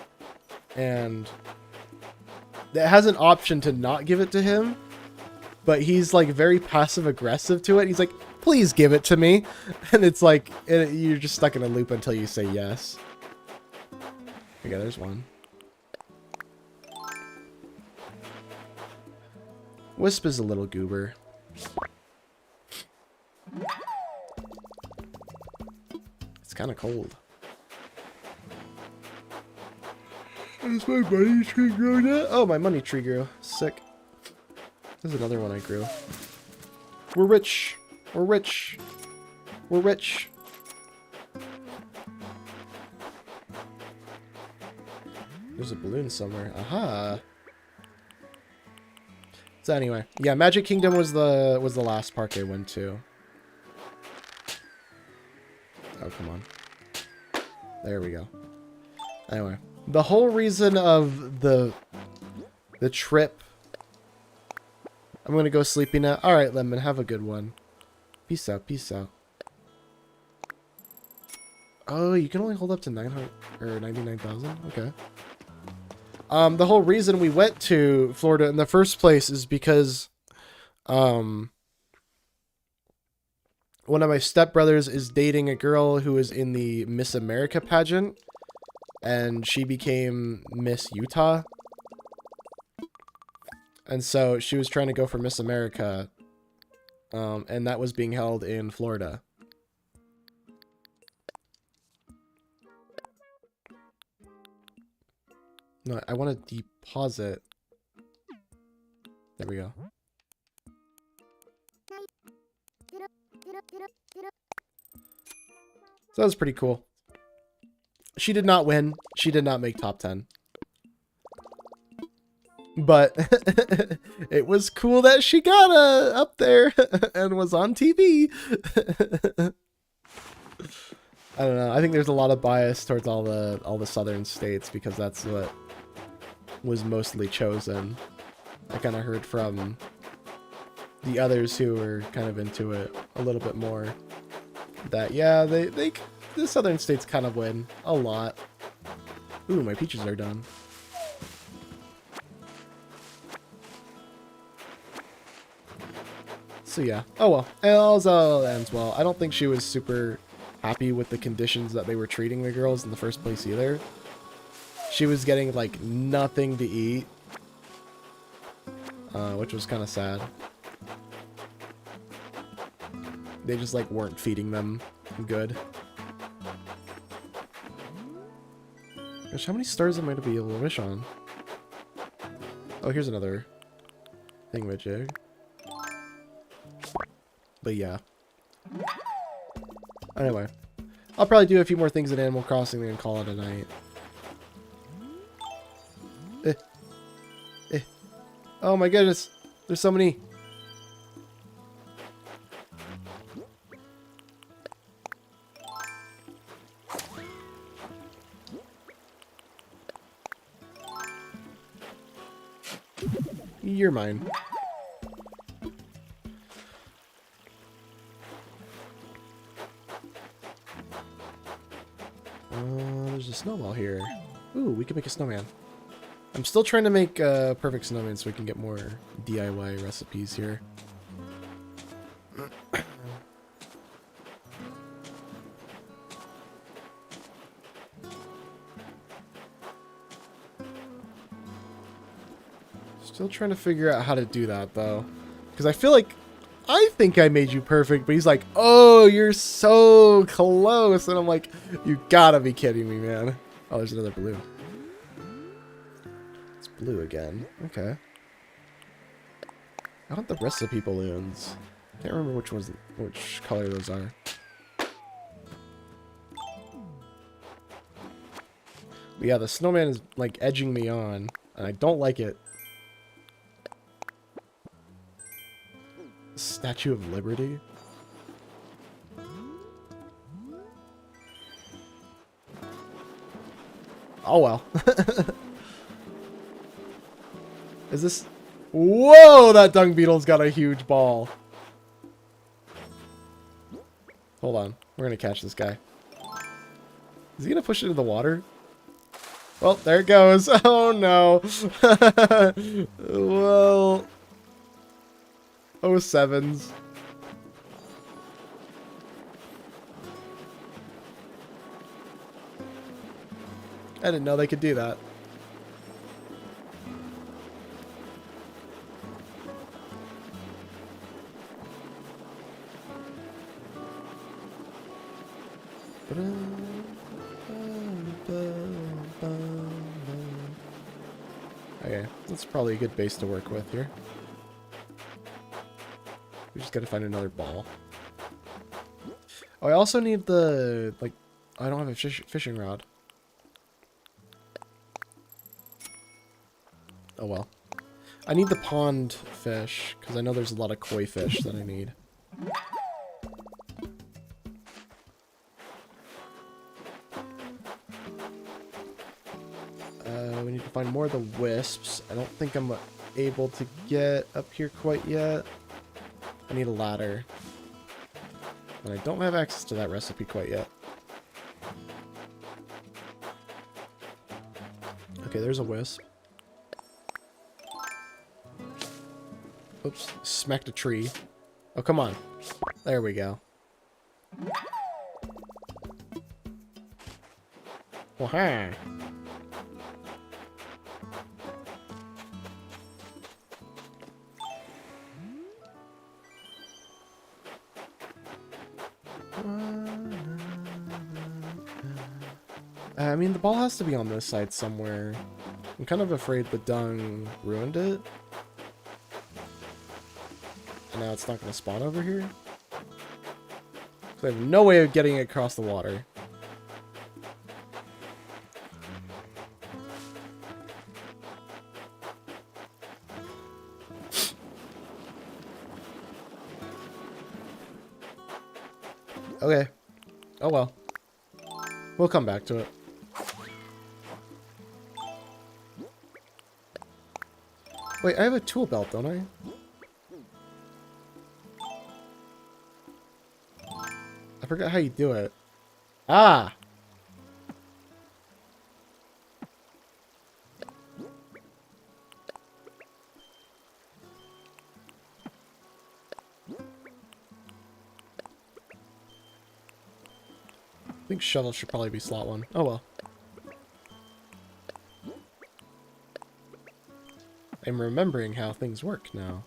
and it has an option to not give it to him, but he's like very passive aggressive to it. He's like, "Please give it to me," and it's like you're just stuck in a loop until you say yes. Okay, there's one. Wisp is a little goober. It's kind of cold. Is my money tree grow now? Oh, my money tree grew. Sick. There's another one I grew. We're rich. We're rich. We're rich. There's a balloon somewhere. Aha. So anyway, yeah, Magic Kingdom was the last park I went to. Oh, come on. There we go. Anyway, the whole reason of the trip. I'm gonna go sleepy now. All right, Lemon, have a good one. Peace out. Peace out. Oh, you can only hold up to 900 or 99,000. Okay. The whole reason we went to Florida in the first place is because one of my stepbrothers is dating a girl who is in the Miss America pageant, and she became Miss Utah. And so she was trying to go for Miss America, and that was being held in Florida. No, I want to deposit. There we go. So that was pretty cool. She did not win. She did not make top 10. But it was cool that she got up there and was on TV. I don't know. I think there's a lot of bias towards all the southern states because that's what was mostly chosen. I kind of heard from the others who were kind of into it a little bit more that yeah, the southern states kind of win a lot. Ooh, my peaches are done. So yeah. Oh well. It all ends well. I don't think she was super happy with the conditions that they were treating the girls in the first place either. She was getting like nothing to eat, which was kind of sad. They just like weren't feeding them good. Gosh, how many stars am I to be able to wish on? Oh, here's another thingamajig. But yeah. Anyway, I'll probably do a few more things in Animal Crossing and call it a night. Oh my goodness, there's so many. You're mine. There's a snowball here. Ooh, we can make a snowman. I'm still trying to make a perfect snowman so we can get more DIY recipes here. Still trying to figure out how to do that though. Because I feel like I think I made you perfect, but he's like, oh, you're so close. And I'm like, you gotta be kidding me, man. Oh, there's another blue. It's blue again. Okay. I want the recipe balloons. Can't remember which color those are. But yeah, the snowman is like edging me on, and I don't like it. Statue of Liberty? Oh well. Is this... Whoa! That dung beetle's got a huge ball. Hold on. We're gonna catch this guy. Is he gonna push it into the water? Well, there it goes. Oh no. Well... 07s. I didn't know they could do that. Okay, that's probably a good base to work with here. We just gotta find another ball. Oh, I also need the, like, I don't have a fishing rod. Oh well. I need the pond fish, because I know there's a lot of koi fish that I need. We need to find more of the wisps. I don't think I'm able to get up here quite yet. I need a ladder. And I don't have access to that recipe quite yet. Okay, there's a wisp. Oops, smacked a tree. Oh, come on. There we go. Wah-ha. I mean, the ball has to be on this side somewhere. I'm kind of afraid the dung ruined it. And now it's not going to spawn over here. So I have no way of getting it across the water. Okay. Oh well. We'll come back to it. Wait, I have a tool belt, don't I? I forgot how you do it. Ah! I think shovel should probably be slot 1. Oh well. I'm remembering how things work now.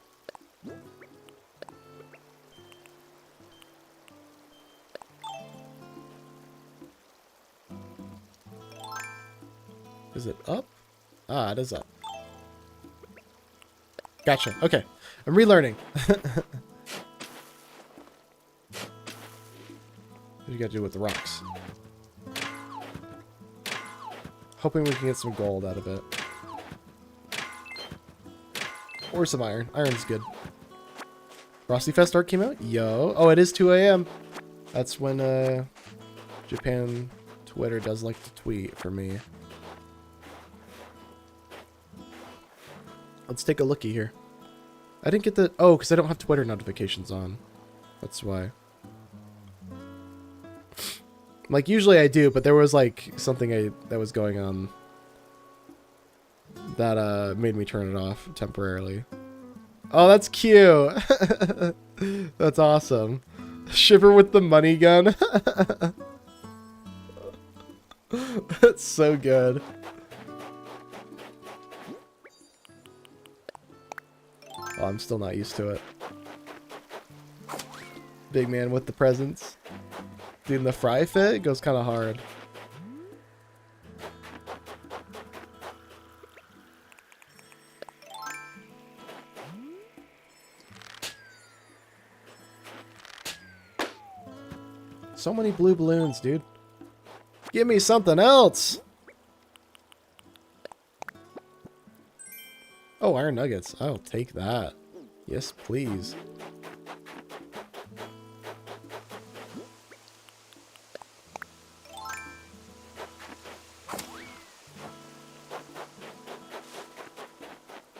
Is it up? Ah, it is up. Gotcha. Okay. I'm relearning. What do you gotta do with the rocks? Hoping we can get some gold out of it. Or some iron. Iron's good. Frosty Fest art came out? Yo. Oh, it is 2 a.m. That's when Japan Twitter does like to tweet for me. Let's take a looky here. I didn't get the... Oh, because I don't have Twitter notifications on. That's why. Like, usually I do, but there was, like, something that was going on that made me turn it off temporarily. Oh, that's cute! That's awesome. Shiver with the money gun. That's so good. Oh, I'm still not used to it. Big man with the presents. Dude, the fry fit goes kind of hard. So many blue balloons, dude. Give me something else! Oh, iron nuggets. I'll take that. Yes, please.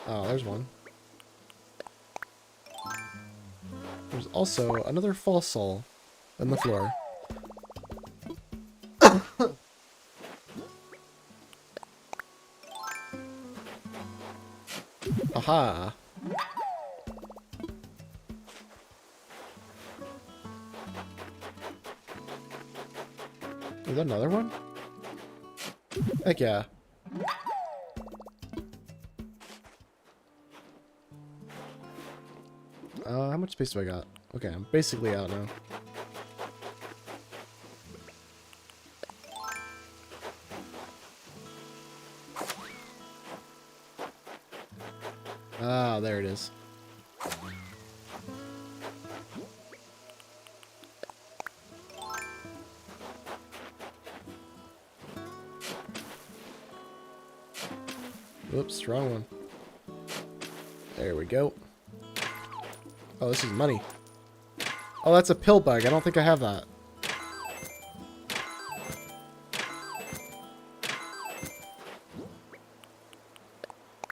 Oh, there's one. There's also another false soul on the floor. Aha! Is that another one? Heck yeah. How much space do I got? Okay, I'm basically out now. Ah, there it is. Whoops, wrong one. There we go. Oh, this is money. Oh, that's a pill bug. I don't think I have that.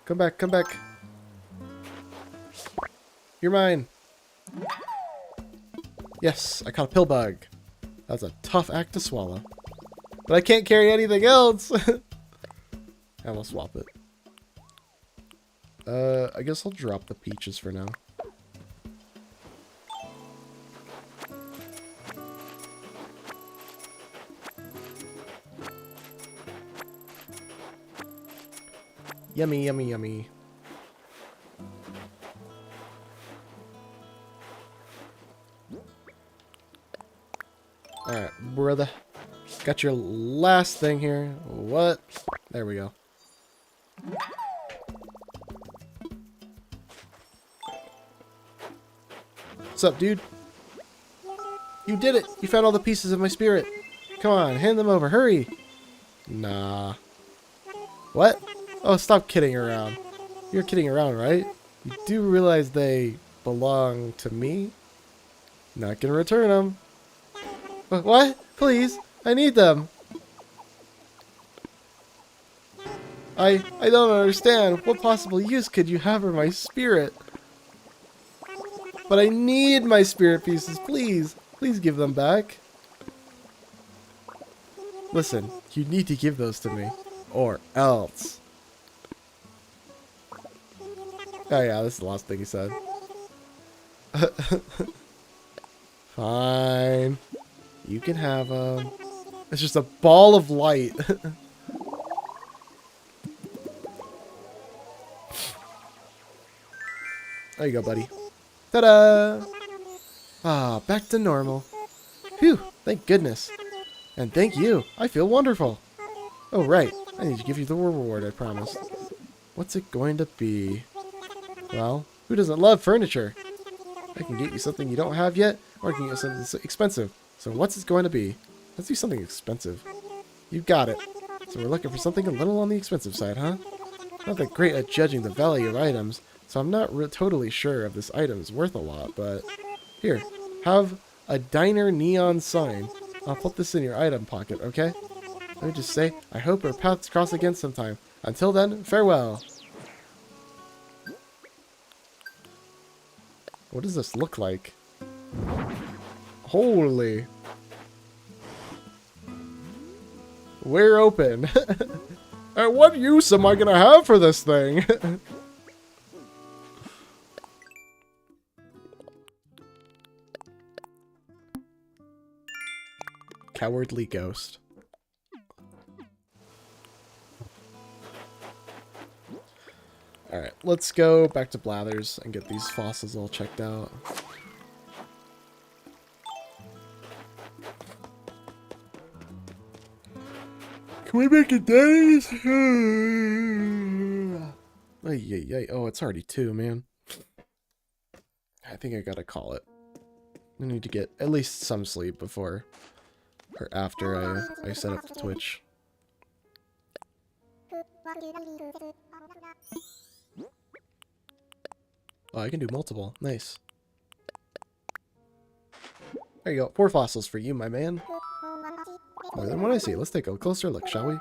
Come back, come back. You're mine. Yes, I caught a pill bug. That was a tough act to swallow. But I can't carry anything else. And we'll swap it. I guess I'll drop the peaches for now. Yummy, yummy, yummy. Alright, brother. Got your last thing here. What? There we go. What's up, dude? You did it! You found all the pieces of my spirit. Come on, hand them over. Hurry! Nah. What? Oh, stop kidding around. You're kidding around, right? You do realize they belong to me? Not gonna return them. What? Please, I need them. I don't understand. What possible use could you have for my spirit? But I need my spirit pieces. Please, please give them back. Listen, you need to give those to me, or else. Oh yeah, this is the last thing he said. Fine. You can have them. It's just a ball of light. There you go, buddy. Ta-da! Ah, back to normal. Phew, thank goodness. And thank you. I feel wonderful. Oh, right. I need to give you the reward I promised. What's it going to be? Well, who doesn't love furniture? I can get you something you don't have yet, or I can get something expensive. So what's it going to be? Let's do something expensive. You got it. So we're looking for something a little on the expensive side, huh? Not that great at judging the value of items, so I'm not totally sure if this item is worth a lot, but... Here, have a diner neon sign. I'll put this in your item pocket, okay? Let me just say, I hope our paths cross again sometime. Until then, farewell. What does this look like? Holy. We're open. And what use am I gonna have for this thing? Cowardly ghost. Alright, let's go back to Blathers and get these fossils all checked out. Can we make it days? Oh, it's already 2, man. I think I gotta call it. I need to get at least some sleep before or after I set up the Twitch. Oh, I can do multiple. Nice. There you go. 4 fossils for you, my man. More than what I see. Let's take a closer look, shall we?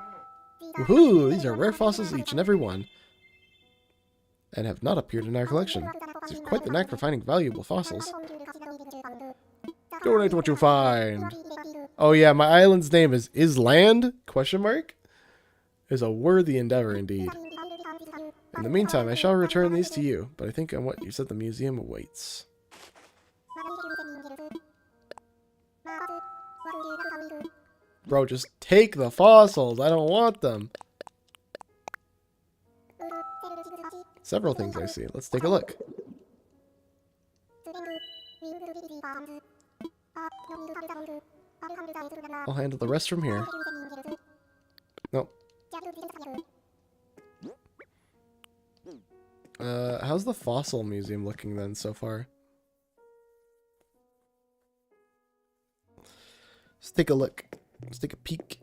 Woohoo! These are rare fossils, each and every one. And have not appeared in our collection. It's quite the knack for finding valuable fossils. Donate what you find. Oh yeah, my island's name is Island? Question mark? Is a worthy endeavor indeed. In the meantime, I shall return these to you, but I think on what you said the museum awaits. Bro, just take the fossils. I don't want them. Several things I see. Let's take a look. I'll handle the rest from here. Nope. How's the fossil museum looking then so far? Let's take a look. Let's take a peek.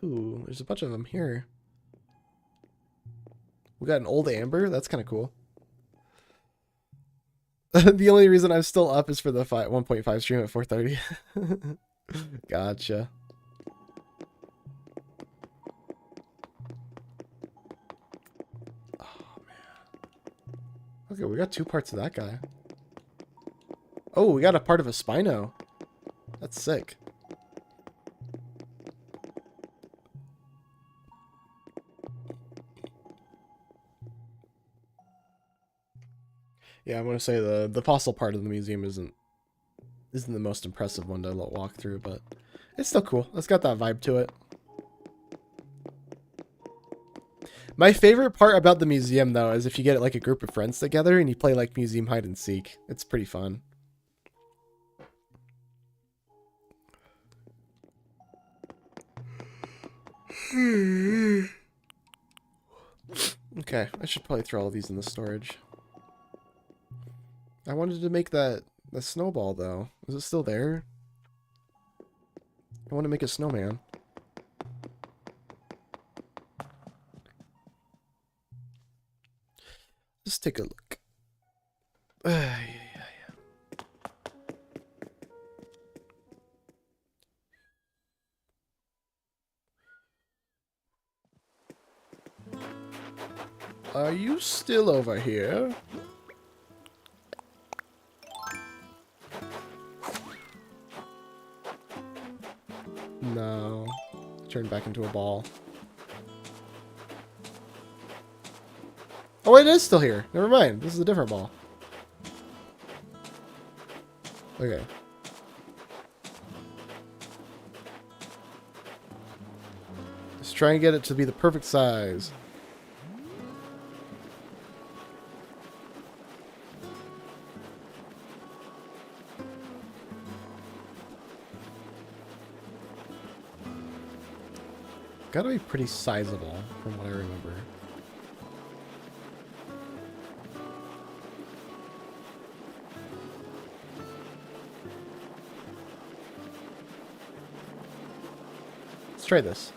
Ooh, there's a bunch of them here. We got an old amber. That's kind of cool. The only reason I'm still up is for the 1.5 stream at 4:30. Gotcha. Oh, man. Okay, we got 2 parts of that guy. Oh, we got a part of a Spino. That's sick. Yeah, I'm gonna say the fossil part of the museum isn't the most impressive one to walk through, but it's still cool. It's got that vibe to it. My favorite part about the museum, though, is if you get like a group of friends together and you play like museum hide and seek. It's pretty fun. Okay, I should probably throw all these in the storage. I wanted to make the snowball, though. Is it still there? I want to make a snowman. Let's take a look. Are you still over here? No. Turned back into a ball. Oh, it is still here. Never mind. This is a different ball. Okay. Let's try and get it to be the perfect size. Gotta be pretty sizable from what I remember. Let's try this.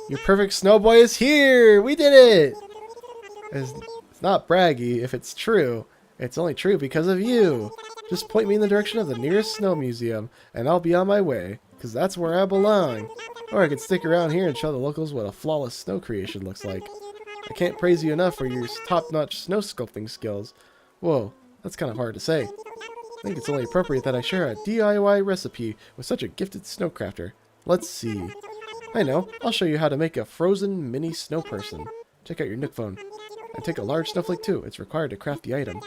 Your perfect snow boy is here! We did it! It's not braggy if it's true. It's only true because of you. Just point me in the direction of the nearest snow museum, and I'll be on my way, because that's where I belong. Or I could stick around here and show the locals what a flawless snow creation looks like. I can't praise you enough for your top-notch snow sculpting skills. Whoa, that's kind of hard to say. I think it's only appropriate that I share a DIY recipe with such a gifted snowcrafter. Let's see. I know, I'll show you how to make a frozen mini snow person. Check out your Nook phone. And take a large snowflake too, it's required to craft the item.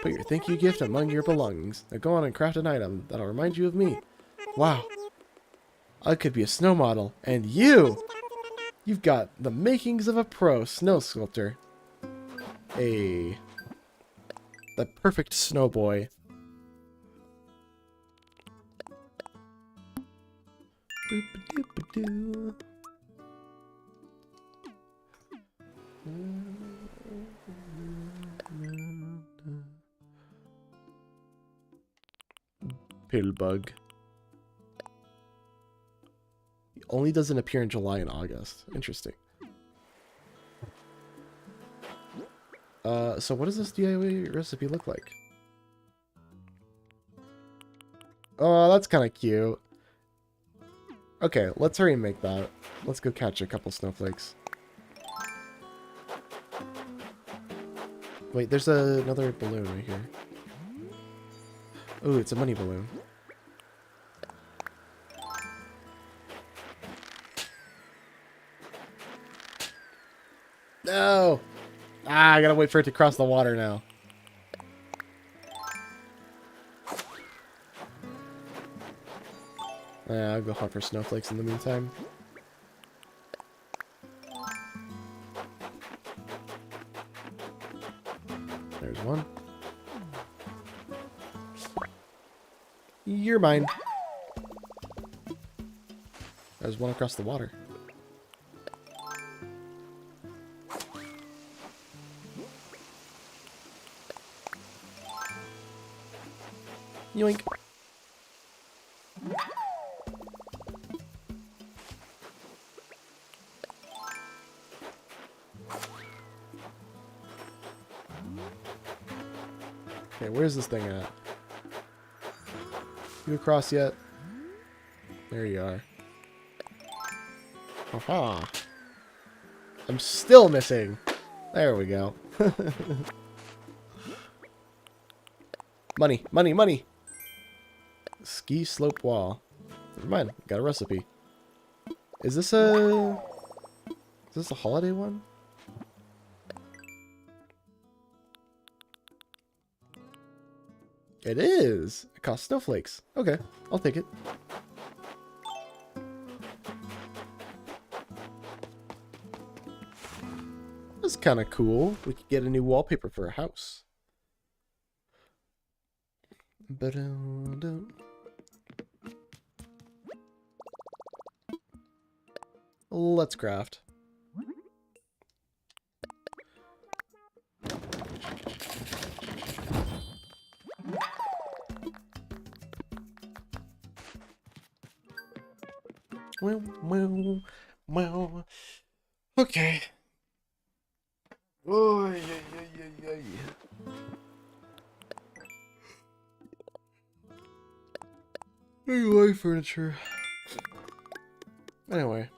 Put your thank you gift among your belongings. Now go on and craft an item that'll remind you of me. Wow. I could be a snow model. And you've got the makings of a pro snow sculptor. The perfect snow boy. Boop-a-doop-a-doo. Pillbug. He only doesn't appear in July and August. Interesting. So what does this DIY recipe look like? Oh, that's kind of cute. Okay, let's hurry and make that. Let's go catch a couple snowflakes. Wait, there's another balloon right here. Oh, it's a money balloon. No! Ah, I gotta wait for it to cross the water now. Yeah, I'll go hunt for snowflakes in the meantime. There's one. You're mine. There's one across the water. Yoink. Okay, where's this thing at? You across yet? There you are. Haha. I'm still missing. There we go. Money, money, money. Ski slope wall. Never mind. Got a recipe. Is this a holiday one? It is. It costs snowflakes. Okay, I'll take it. That's kind of cool. We could get a new wallpaper for a house. Let's craft. Well. Okay. Oh, yeah. I like furniture. Anyway.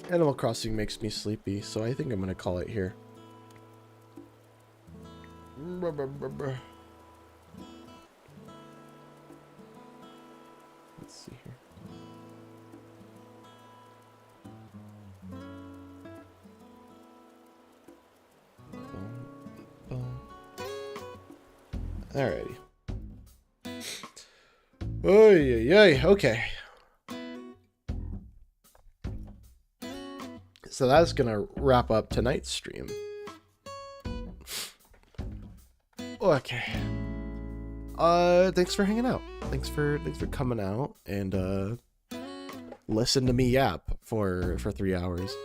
Animal Crossing makes me sleepy, so I think I'm gonna call it here. Let's see here. Alrighty. Okay. So that's gonna wrap up tonight's stream. Okay. Thanks for hanging out. Thanks for coming out and listen to me yap for 3 hours.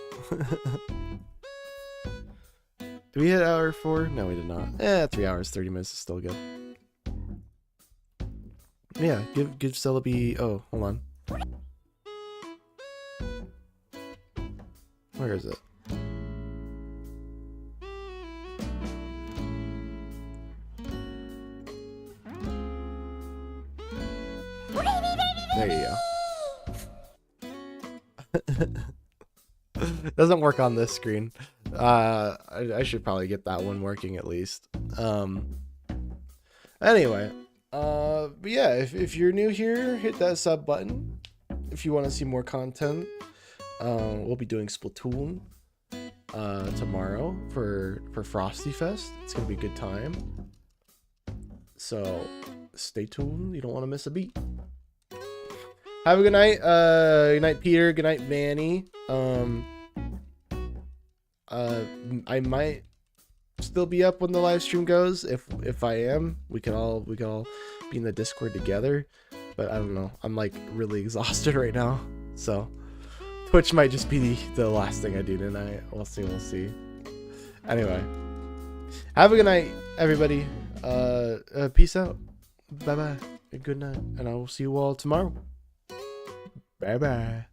Did we hit hour 4? No, we did not. 3 hours, 30 minutes is still good. Yeah, give Celebi. Oh, hold on. Where is it? There you go. Doesn't work on this screen. I should probably get that one working at least. Anyway, but yeah, if you're new here, hit that sub button. If you want to see more content, we'll be doing Splatoon tomorrow for Frosty Fest. It's gonna be a good time. So stay tuned. You don't want to miss a beat. Have a good night. Good night, Peter. Good night, Vanny. I might still be up when the live stream goes. If I am, we can all be in the Discord together. But I don't know. I'm like really exhausted right now, so Twitch might just be the last thing I do tonight. We'll see. Anyway, have a good night, everybody. Peace out. Bye bye. Good night, and I will see you all tomorrow. Bye bye.